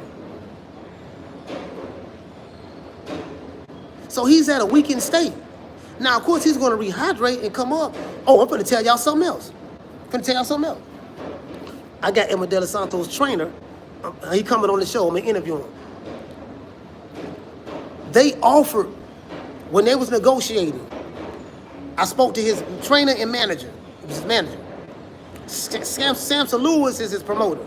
So he's at a weakened state. Now, of course, he's going to rehydrate and come up. Oh, I'm going to tell y'all something else. I got Edgar Berlanga's trainer. He coming on the show. I'm going to interview him. They offered, when they was negotiating, I spoke to his trainer and manager. It was his manager. Samson Lewis is his promoter.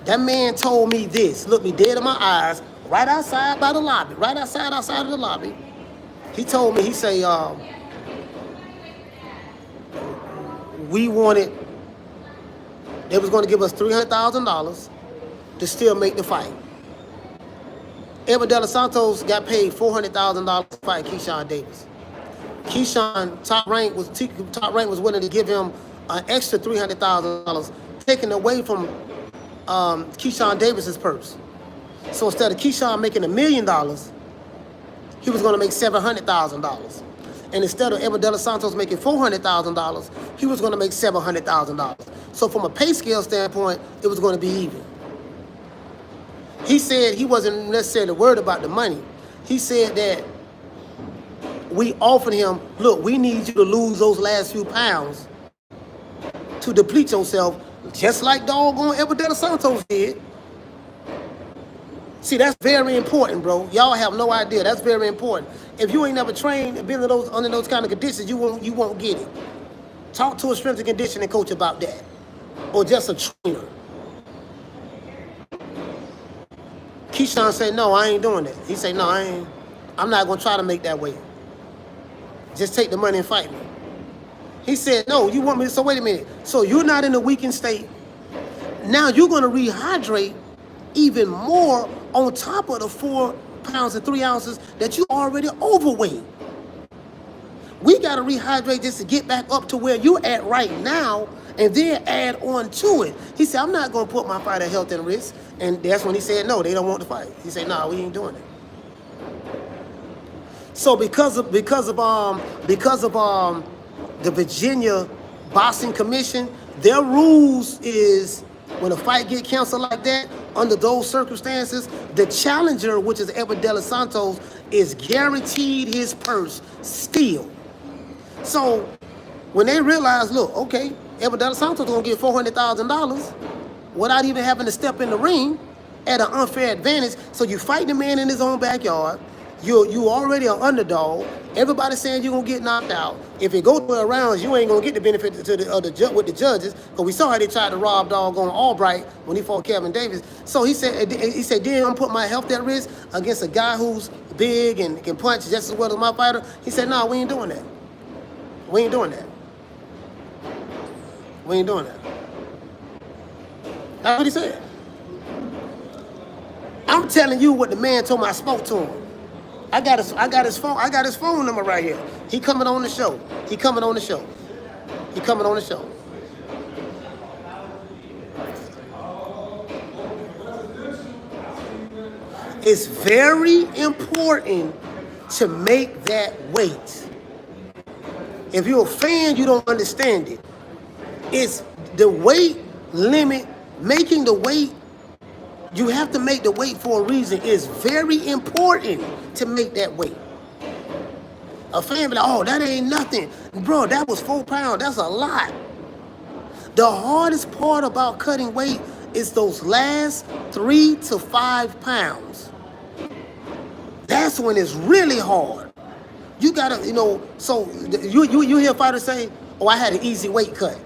That man told me this, looked me dead in my eyes, right outside by the lobby, outside of the lobby. He told me, he say, we wanted, they was going to give us $300,000 to still make the fight. Edgar Berlanga got paid $400,000 to fight Keyshawn Davis. Keyshawn, top rank was willing to give him an extra $300,000, taken away from Keyshawn Davis's purse. So instead of Keyshawn making $1 million, he was going to make $700,000. And instead of Edgar Berlanga making $400,000, he was going to make $700,000. So from a pay scale standpoint, it was going to be even. He said he wasn't necessarily worried about the money. He said that we offered him, look, we need you to lose those last few pounds to deplete yourself, just like doggone Edgar Berlanga did. See, that's very important, bro. Y'all have no idea. That's very important. If you ain't never trained and been under those kind of conditions, you won't get it. Talk to a strength and conditioning coach about that, or just a trainer. Keyshawn said, no, I ain't doing that. He said, no, I'm not going to try to make that weight. Just take the money and fight me. He said, no, you want me to, so wait a minute. So you're not in a weakened state. Now you're going to rehydrate even more on top of the 4 pounds and 3 ounces that you already overweight. We got to rehydrate just to get back up to where you're at right now and then add on to it. He said, I'm not going to put my fighter health at risk. And that's when he said, no, they don't want to fight. He said, no, we ain't doing it. So because of the Virginia Boxing Commission, their rules is when a fight get canceled like that, under those circumstances, the challenger, which is Edgar Berlanga, is guaranteed his purse still. So when they realize, look, okay, Edgar Berlanga gonna get $400,000 without even having to step in the ring at an unfair advantage. So you fight the man in his own backyard. You already an underdog. Everybody's saying you're going to get knocked out. If it goes 12 rounds, you ain't going to get the benefit with the judges, because we saw how they tried to rob doggone Albright when he fought Keyshawn Davis. So he said, then I'm putting my health at risk against a guy who's big and can punch just as well as my fighter. He said, no, we ain't doing that. We ain't doing that. We ain't doing that. That's what he said. I'm telling you what the man told me. I spoke to him. I got his phone number right here. He coming on the show. It's very important to make that weight. If you're a fan, you don't understand it. It's the weight limit, making the weight. You have to make the weight for a reason. It's very important to make that weight. A fan be like, oh, that ain't nothing. Bro, that was 4 pounds. That's a lot. The hardest part about cutting weight is those last 3 to 5 pounds. That's when it's really hard. You gotta, you know, so you hear fighters say, oh, I had an easy weight cut.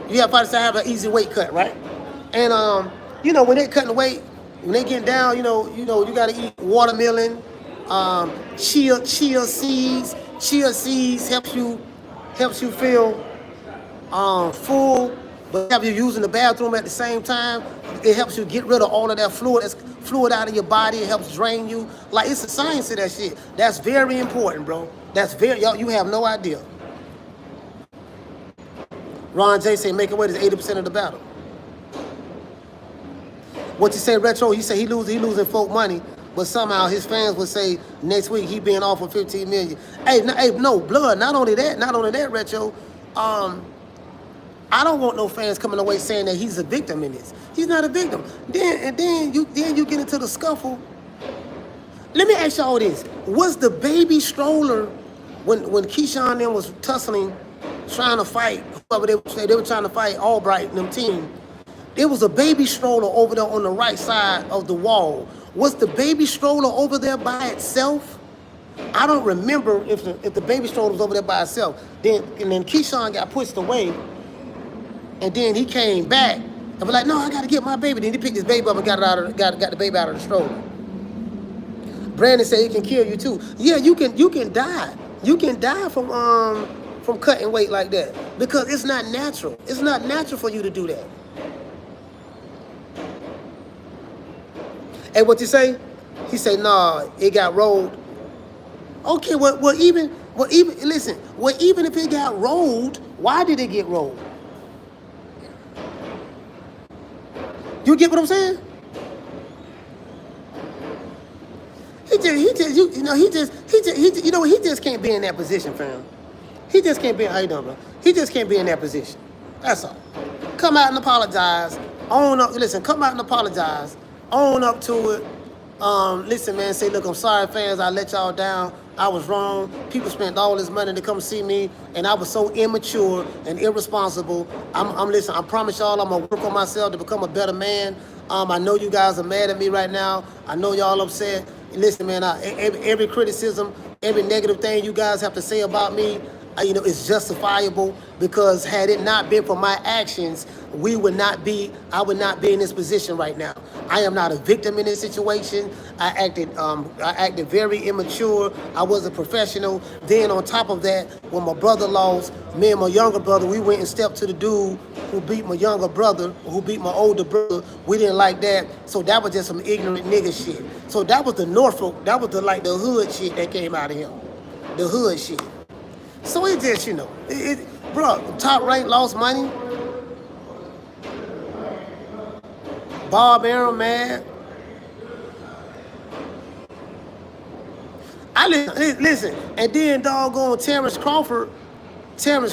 You hear fighters say I have an easy weight cut, right? And you know, when they're cutting weight, when they get down, you know, you gotta eat watermelon, chia seeds. Chia seeds helps you feel full, but have you using the bathroom at the same time. It helps you get rid of all of that fluid. That's fluid out of your body. It helps drain you. Like, it's a science to that shit. That's very important, bro. That's very, y'all, you have no idea. Ron J say making weight is 80% of the battle. What you say, Retro? He say he losing folk money, but somehow his fans would say next week he being off for 15 million. Hey, no, blood. Not only that, Retro. I don't want no fans coming away saying that he's a victim in this. He's not a victim. Then you get into the scuffle. Let me ask y'all this: was the baby stroller when Keyshawn then was tussling, trying to fight whoever they were trying to fight, Albright and them team? There was a baby stroller over there on the right side of the wall. Was the baby stroller over there by itself? I don't remember if the baby stroller was over there by itself. Then Keyshawn got pushed away. And then he came back and was like, no, I got to get my baby. Then he picked his baby up and got the baby out of the stroller. Brandon said it can kill you too. Yeah, you can die. You can die from cutting weight like that because it's not natural. It's not natural for you to do that. Hey, what you say? He said, nah, it got rolled. Okay, well, even if it got rolled, why did it get rolled? You get what I'm saying? He just can't be in that position, fam. He just can't be. How you doing, bro? He just can't be in that position. That's all. Come out and apologize. Own up. Listen, come out and apologize. Own up to it. Listen, man. Say, look, I'm sorry, fans. I let y'all down. I was wrong. People spent all this money to come see me, and I was so immature and irresponsible. Listen, I promise y'all I'm going to work on myself to become a better man. I know you guys are mad at me right now. I know y'all upset. Listen, man, every criticism, every negative thing you guys have to say about me, is justifiable because had it not been for my actions, I would not be in this position right now. I am not a victim in this situation. I acted very immature. I wasn't professional. Then on top of that, when my brother lost, me and my younger brother, we went and stepped to the dude who beat my younger brother, who beat my older brother. We didn't like that. So that was just some ignorant nigga shit. So that was the Norfolk, that was the hood shit that came out of him. The hood shit. So it just, bro, Top Rank lost money. Bob Arum, man. Listen, and then doggone Terrence Crawford, because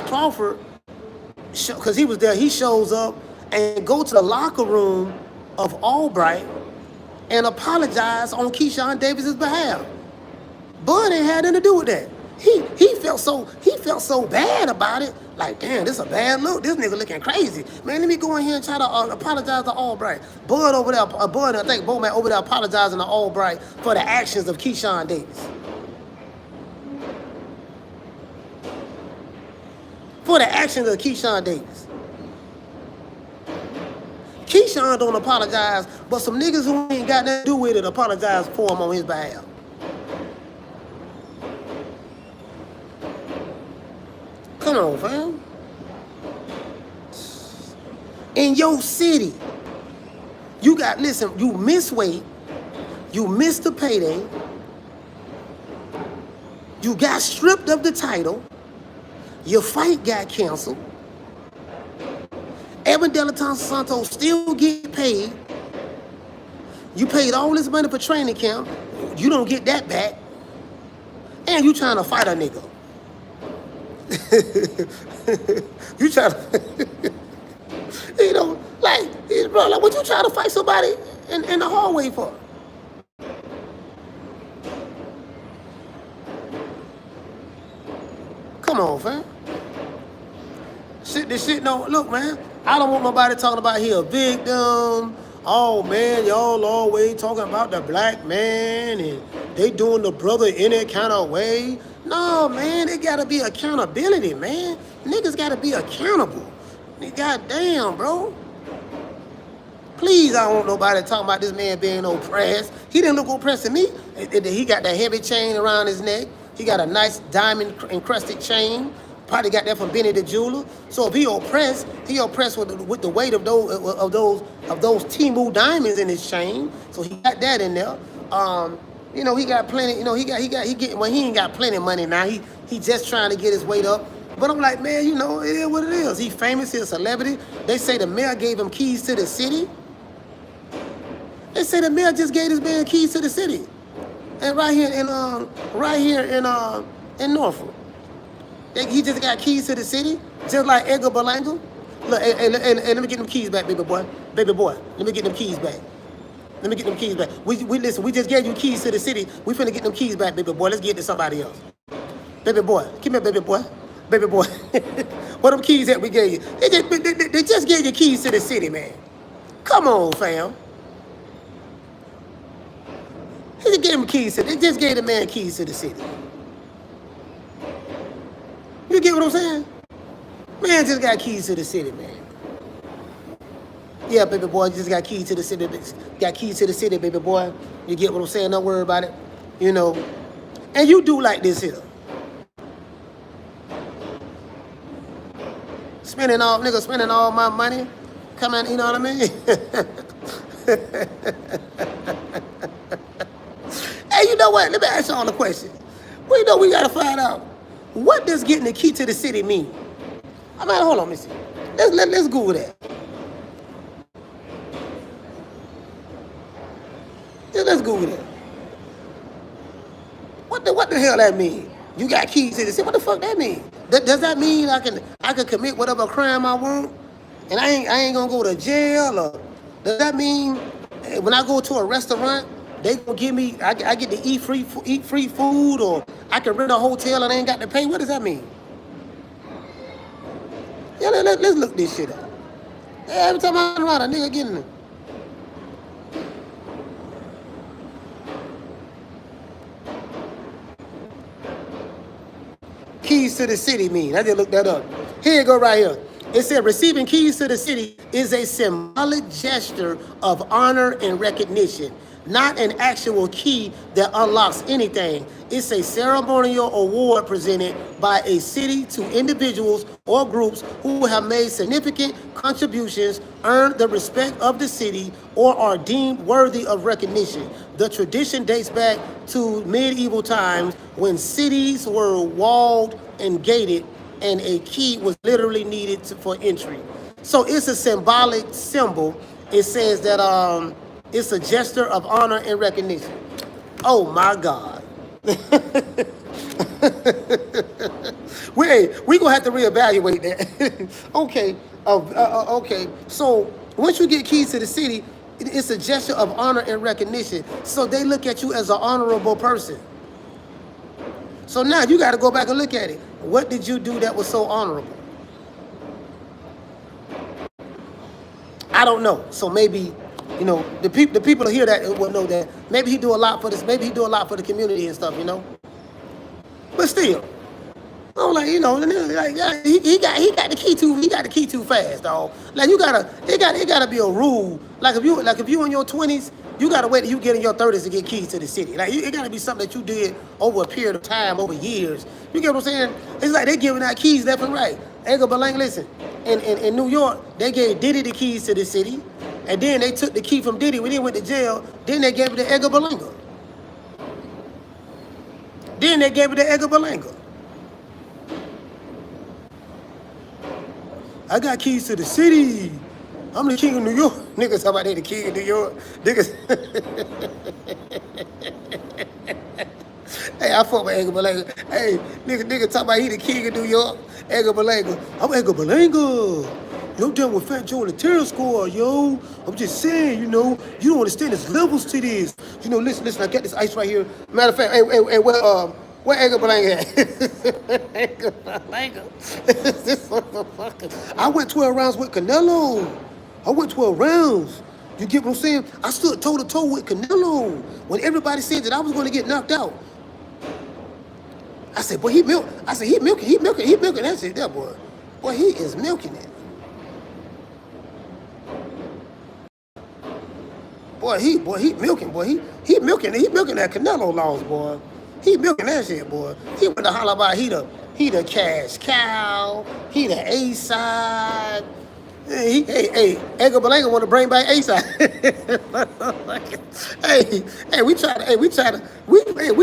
he was there, he shows up and go to the locker room of Albright and apologize on Keyshawn Davis's behalf. Bud ain't had nothing to do with that. He felt so bad about it. Like, damn, this is a bad look. This nigga looking crazy. Man, let me go in here and try to apologize to Albright. Bud over there, I think Bowman over there apologizing to Albright for the actions of Keyshawn Davis. For the actions of Keyshawn Davis. Keyshawn don't apologize, but some niggas who ain't got nothing to do with it apologize for him on his behalf. Come on, fam. In your city, you miss weight, you missed the payday, you got stripped of the title, your fight got canceled, Evan De La Santos still get paid, you paid all this money for training camp, you don't get that back, and you trying to fight a nigga. You try to, you know, like, bro, like, what you trying to fight somebody in the hallway for? Come on, fam. This shit don't, look, man, I don't want nobody talking about he a victim. Oh, man, y'all always talking about the black man and they doing the brother any kind of way. No, man, it gotta be accountability, man. Niggas gotta be accountable. Goddamn, bro. Please, I don't want nobody talking about this man being oppressed. He didn't look oppressed to me. He got that heavy chain around his neck. He got a nice diamond encrusted chain. Probably got that from Benny the Jeweler. So if he oppressed with the weight of those Timu diamonds in his chain. So he got that in there. You know, he got plenty. You know, he ain't got plenty of money now. He just trying to get his weight up. But I'm like, man, you know, it is what it is. He famous. He a celebrity. They say the mayor gave him keys to the city. They say the mayor just gave this man keys to the city, and right here in Norfolk. He just got keys to the city, just like Edgar Berlanga. Look, hey, let me get them keys back, baby boy. Baby boy, let me get them keys back. Let me get them keys back. We listen, we just gave you keys to the city. We finna get them keys back, baby boy. Let's get to somebody else. Baby boy, come here, baby boy. Baby boy. What them keys that we gave you? They just gave you keys to the city, man. Come on, fam. They just gave the man keys to the city. You get what I'm saying? Man just got keys to the city, man. Yeah, baby boy, just got keys to the city. Got keys to the city, baby boy. You get what I'm saying? Don't worry about it. You know. And you do like this here. Spending all my money. Coming, you know what I mean? Hey, you know what? Let me ask y'all a question. We know we gotta find out. What does getting the key to the city mean? I mean, hold on, Missy. Let's Google that. Let's Google that. What the hell that mean? You got keys to the city. What the fuck that mean? Does that mean I can commit whatever crime I want, and I ain't gonna go to jail? Or does that mean when I go to a restaurant, they gonna give me I get to eat free food, or I can rent a hotel and I ain't got to pay? What does that mean? Yeah, let's look this shit up. Every time I run around, a nigga getting it. Keys to the city mean? I just looked that up. Here you go right here. It said receiving keys to the city is a symbolic gesture of honor and recognition, not an actual key that unlocks anything. It's a ceremonial award presented by a city to individuals or groups who have made significant contributions, earned the respect of the city, or are deemed worthy of recognition. The tradition dates back to medieval times when cities were walled and gated, and a key was literally needed for entry. So it's a symbolic symbol. It says that it's a gesture of honor and recognition. Oh my God. we gonna have to reevaluate that. Okay. Okay. So once you get keys to the city, it's a gesture of honor and recognition. So they look at you as an honorable person. So now you got to go back and look at it. What did you do that was so honorable? I don't know. So maybe, you know, the people who hear that will know that maybe he do a lot for this. Maybe he do a lot for the community and stuff, you know. But still, I'm like, you know, like he got the key too fast, dog. Like it gotta be a rule. Like if you in your 20s, you gotta wait till you get in your 30s to get keys to the city. Like it gotta be something that you did over a period of time, over years. You get what I'm saying? It's like they giving out keys left and right. Edgar Berlanga, listen, in New York, they gave Diddy the keys to the city, and then they took the key from Diddy when he went to jail. Then they gave it to Edgar Berlanga. I got keys to the city. I'm the king of New York. Niggas talk about they the king of New York. Niggas. Hey, I fuck with Edgar Berlanga. Hey, nigga talk about he the king of New York. Edgar Berlanga. I'm Edgar Berlanga. You know, done with Fat Joe and the Terror Squad, yo. I'm just saying, you know, you don't understand there's levels to this. You know, listen, I got this ice right here. Matter of fact, hey, where Edgar Berlanga at? Edgar Berlanga. This motherfucker. I went 12 rounds with Canelo. I went 12 rounds. You get what I'm saying? I stood toe to toe with Canelo when everybody said that I was going to get knocked out. I said, boy, he milking that shit there, boy. Boy, he is milking it. Boy, he milking that Canelo laws, boy. He milking that shit, boy. He went to holler about he the cash cow, he the A-side. Hey, Edgar Berlanga want to bring back A-side. we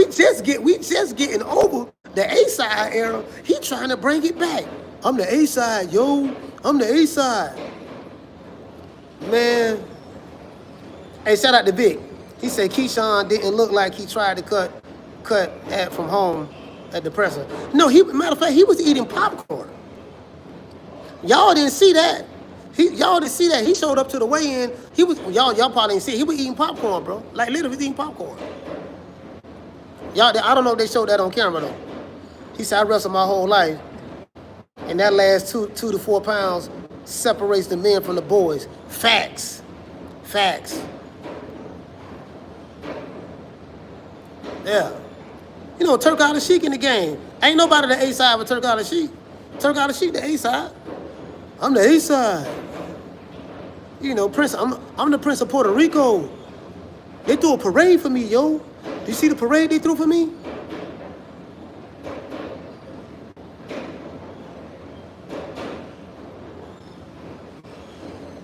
just getting over the A-side era. He trying to bring it back. I'm the A-side, yo. I'm the A-side. Man. Hey, shout out to Vic. He said Keyshawn didn't look like he tried to cut from home at the presser. No, matter of fact, he was eating popcorn. Y'all didn't see that. Y'all didn't see that. He showed up to the weigh-in. Y'all probably didn't see it. He was eating popcorn, bro. Like literally, he was eating popcorn. I don't know if they showed that on camera though. He said I wrestled my whole life, and that last 2 to 4 pounds separates the men from the boys. Facts. Yeah. You know, Turk Al Sheik in the game. Ain't nobody the A-side but Turk Al Sheik. Turk Al Sheik the A-side. I'm the A-side. You know, I'm the Prince of Puerto Rico. They threw a parade for me, yo. You see the parade they threw for me?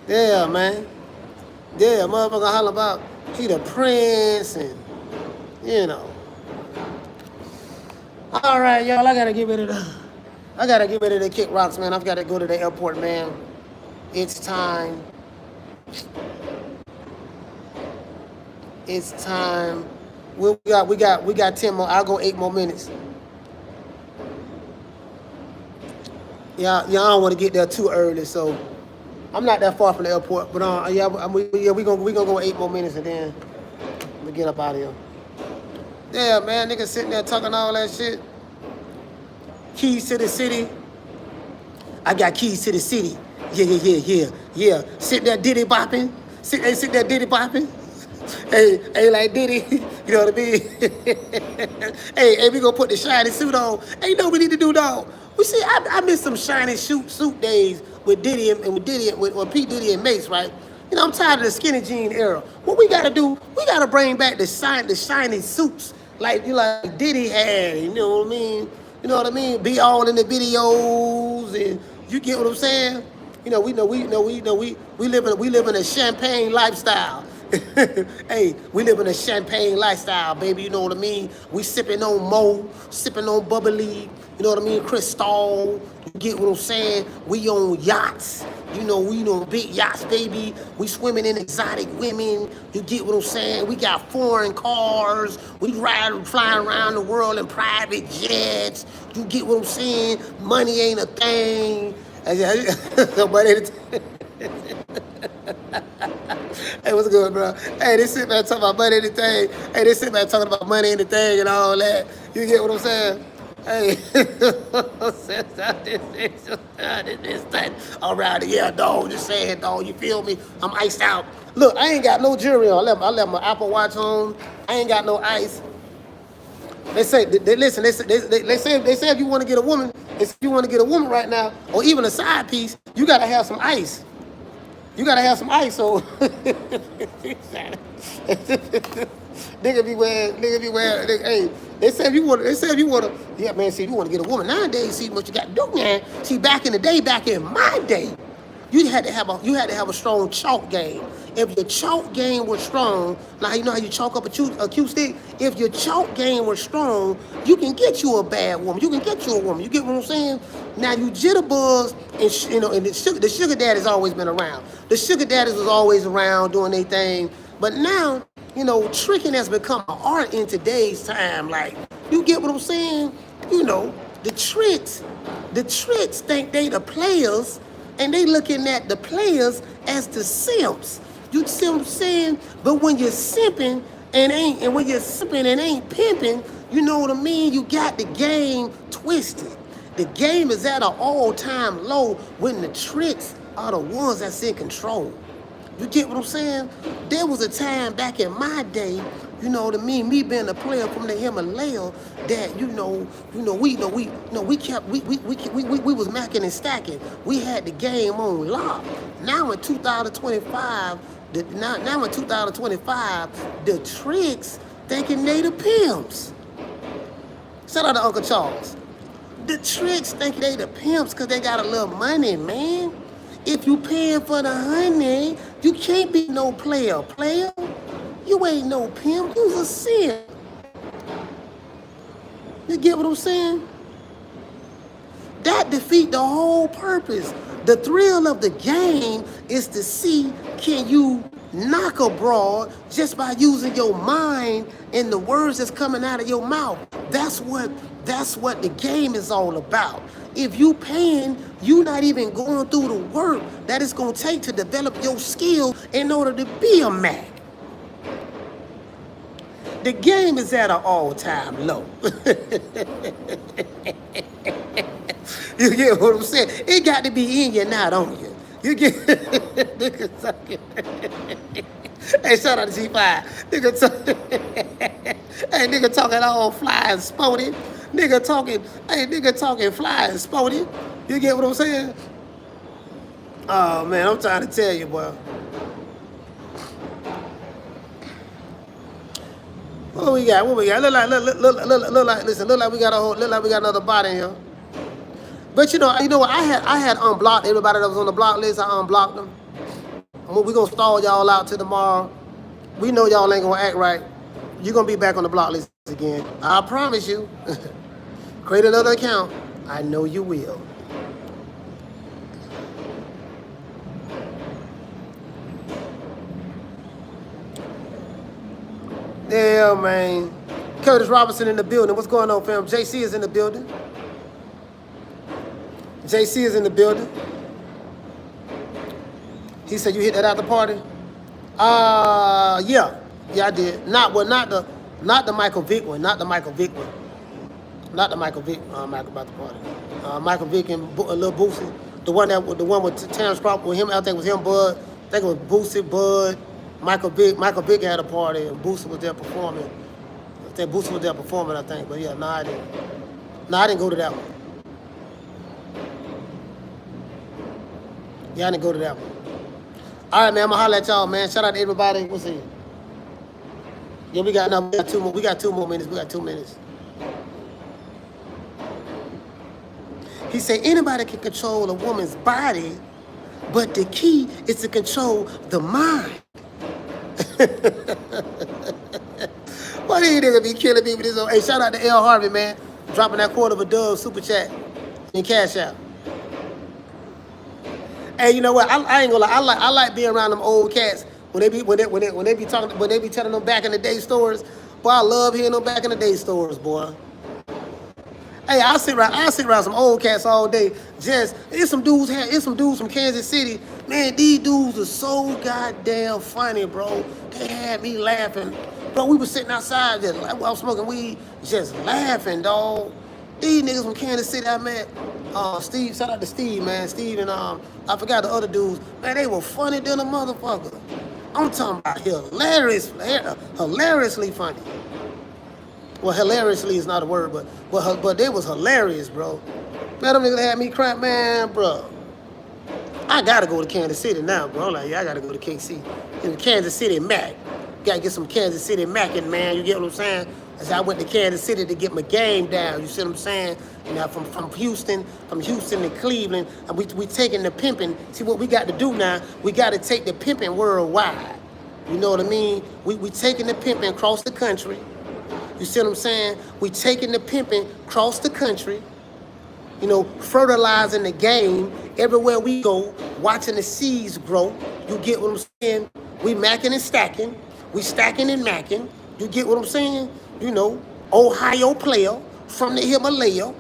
Yeah, man. Yeah, motherfucker holler about he the prince and, you know. All right, y'all, I gotta get rid of the kick rocks, man. I've got to go to the airport, man. It's time. It's time. We got 10 more. I'll go 8 more minutes. Y'all don't want to get there too early, so I'm not that far from the airport. But we gonna go 8 more minutes and then we get up out of here. Yeah, man, niggas sitting there talking all that shit. Keys to the city. I got keys to the city. Yeah. Sit there diddy bopping. Sit there diddy bopping. Hey, like Diddy, you know what I mean? hey, we gonna put the shiny suit on. Ain't no we need to do, dog. We see, I miss some shiny suit days with Diddy with P. Diddy and Mace, right? You know, I'm tired of the skinny jean era. What we gotta do, we gotta bring back the shiny suits like Diddy had, you know what I mean? You know what I mean? Be all in the videos, and you get what I'm saying? You know, we live in a champagne lifestyle. Hey, we live in a champagne lifestyle, baby. You know what I mean? We sipping on Mo, sipping on bubbly. You know what I mean? Cristal. You get what I'm saying? We on yachts. We on big yachts, baby. We swimming in exotic women. You get what I'm saying? We got foreign cars. We flying around the world in private jets. You get what I'm saying? Money ain't a thing. Hey, what's good, bro? Hey, they sit back talking about money and the thing. Hey, they sit back talking about money and the thing and all that. You get what I'm saying? Hey, this thing around here, dog. Just saying, dog. You feel me? I'm iced out. Look, I ain't got no jewelry on. I left my Apple Watch on. I ain't got no ice. They say if you want to get a woman, right now, or even a side piece, you gotta have some ice. So nigga be wearing. Hey, they say if you want to. Yeah, man. See, if you want to get a woman nowadays, see what you got to do, man. See, back in my day, you had to have a strong chalk game. If your chalk game was strong, like you know how you chalk up a cue stick. If your chalk game was strong, you can get you a bad woman. You can get you a woman. You get what I'm saying? Now you jitterbugs, and the sugar daddies always been around. The sugar daddies was always around doing their thing. But now, tricking has become an art in today's time. Like, You get what I'm saying? You know, the tricks think they the players, and they looking at the players as the simps. You see what I'm saying? But when you're simping and ain't pimping, you know what I mean? You got the game twisted. The game is at an all-time low when the tricks are the ones that's in control. You get what I'm saying? There was a time back in my day, you know what I mean, me being a player from the Himalaya, that we was macking and stacking. We had the game on lock. Now in 2025, the tricks thinking they the pimps. Shout out to Uncle Charles. The tricks think they the pimps because they got a little money, man. If you paying for the honey, you can't be no player. You ain't no pimp, you's a simp. You get what I'm saying? That defeat the whole purpose. The thrill of the game is to see, can you knock a broad just by using your mind and the words that's coming out of your mouth. That's what the game is all about. If you paying, you not even going through the work that it's going to take to develop your skill in order to be a Mac. The game is at an all-time low. You get what I'm saying? It got to be in you, not on you. You get nigga talking. Hey, shout out to G5. Nigga talking all fly and sporty. Nigga talking fly and sporty. You get what I'm saying? Oh man, I'm trying to tell you, boy. What we got? Look like we got another bot in here. But you know what? I had unblocked everybody that was on the block list. I unblocked them. We gonna stall y'all out till tomorrow. We know y'all ain't gonna act right. You're gonna be back on the block list again. I promise you. Create another account. I know you will. Yeah, man. Curtis Robinson in the building. What's going on, fam? JC is in the building. JC is in the building. He said you hit that after party? Yeah, I did. Not the Michael Vick one. Not the Michael Vick one. Not the Michael Vick. Michael about the party. Michael Vick and Lil Boosie. The one with Terrence Crawford with him. I think it was him, Bud. I think it was Boosie, Bud, Michael Vick. Michael Vick had a party and Boosie was there performing. I think Boosie was there performing. I think, but yeah, I didn't. I didn't go to that one. Yeah, I didn't go to that one. All right, man, I'm gonna holler at y'all, man. Shout out to everybody. We'll see. Yeah, we got 2 more. We got 2 more minutes. We got 2 minutes. He said anybody can control a woman's body, but the key is to control the mind. Why these niggas be killing me with this? Hey, shout out to L. Harvey, man. Dropping that $2 super chat and cash out. Hey, you know what? I ain't gonna lie. I like being around them old cats when they be telling them back in the day stories. Boy, I love hearing them back in the day stories, boy. Hey, I sit around some old cats all day. It's some dudes from Kansas City. Man, these dudes are so goddamn funny, bro. They had me laughing. Bro, we was sitting outside just I was smoking weed, just laughing, dog. These niggas from Kansas City I met. Steve, shout out to Steve, man. Steve and I forgot the other dudes. Man, they were funny than a motherfucker. I'm talking about hilariously funny. Well, hilariously is not a word, but they was hilarious, bro. Man, them niggas had me crap, man, bro. I gotta go to Kansas City now, bro. I'm like, yeah, I gotta go to KC. In Kansas City Mac. Gotta get some Kansas City Mackin', man. You get what I'm saying? As I went to Kansas City to get my game down. You see what I'm saying? You know, from Houston to Cleveland, and we taking the pimping. See what we got to do now? We got to take the pimping worldwide. You know what I mean? We taking the pimping across the country. You see what I'm saying? We taking the pimping across the country. You know, fertilizing the game everywhere we go, watching the seeds grow. You get what I'm saying? We macking and stacking. We stacking and macking. You get what I'm saying? You know, Ohio player from the Himalaya.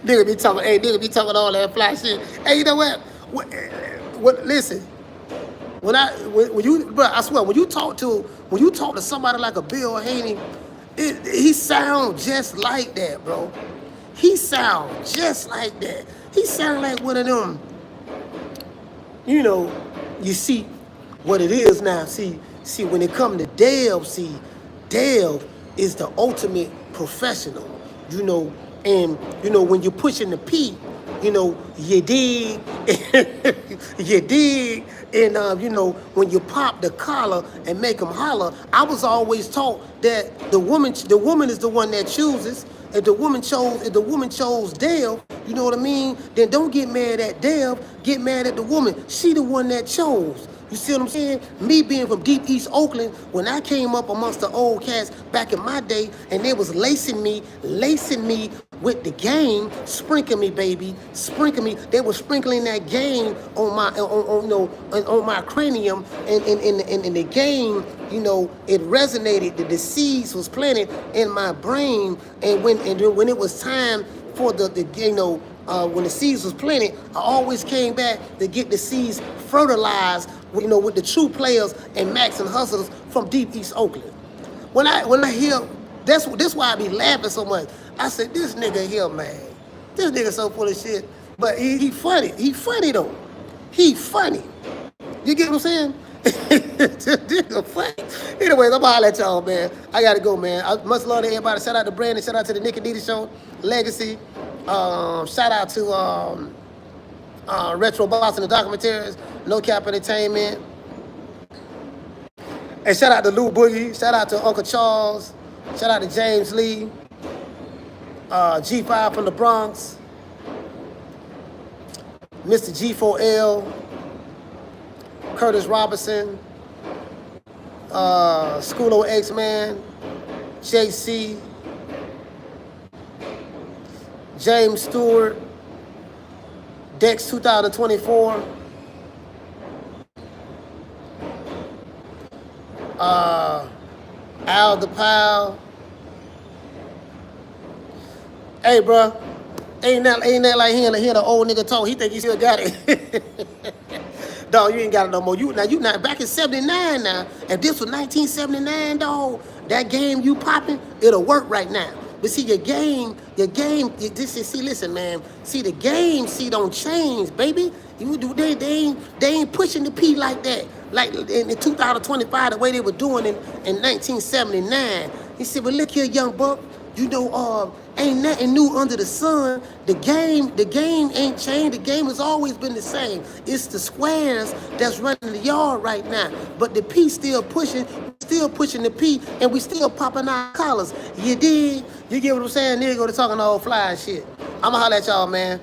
Nigga be talking all that fly shit. Hey, you know what? Listen, when you, bro, I swear, when you talk to somebody like a Bill Haney, he sound just like that, bro. He sound just like that. He sound like one of them. You know, you see what it is now. See, when it come to Dale, Dale is the ultimate professional. You know, and you know when you're pushing the P, you know, you dig, you dig, and you know when you pop the collar and make them holler. I was always taught that the woman is the one that chooses. If the woman chose Dale, you know what I mean? Then don't get mad at Dale, get mad at the woman. She the one that chose. You see what I'm saying? Me being from deep East Oakland, when I came up amongst the old cats back in my day, and they was lacing me with the game, sprinkling me, baby, sprinkling me. They were sprinkling that game on my on my cranium, and in the game, you know, it resonated. The seeds was planted in my brain, and when it was time for the you know. When the seeds was planted, I always came back to get the seeds fertilized, you know, with the true players and Max and hustlers from deep East Oakland. When I hear, that's why I be laughing so much. I said, this nigga here, man, this nigga so full of shit, but he funny. He funny though. He funny. You get what I'm saying? This nigga funny. Anyways, I'm gonna holler at y'all, man. I gotta go, man. Much love to everybody. Shout out to Brandon. Shout out to the Nick and Didi Show, Legacy. Shout out to Retro Boston, the documentaries, No Cap Entertainment. And shout out to Lou Boogie. Shout out to Uncle Charles. Shout out to James Lee. G5 from the Bronx. Mr. G4L. Curtis Robinson. Schoolo X-Man. JC. James Stewart, Dex 2024, Al the Pile. Hey, bro, ain't that like hearing the old nigga talk? He think he still got it. Dog, you ain't got it no more. You not back in '79 now. If this was 1979, dog, that game you popping, it'll work right now. But see, your game, listen, man. See, the game, don't change, baby. They ain't pushing the P like that. Like in 2025, the way they were doing in 1979. He said, well, look here, young buck. You know, ain't nothing new under the sun. The game ain't changed. The game has always been the same. It's the squares that's running the yard right now. But the P still pushing the P, and we still popping our collars. You dig? You get what I'm saying? Nigga go to talking all fly and shit. I'ma holler at y'all, man.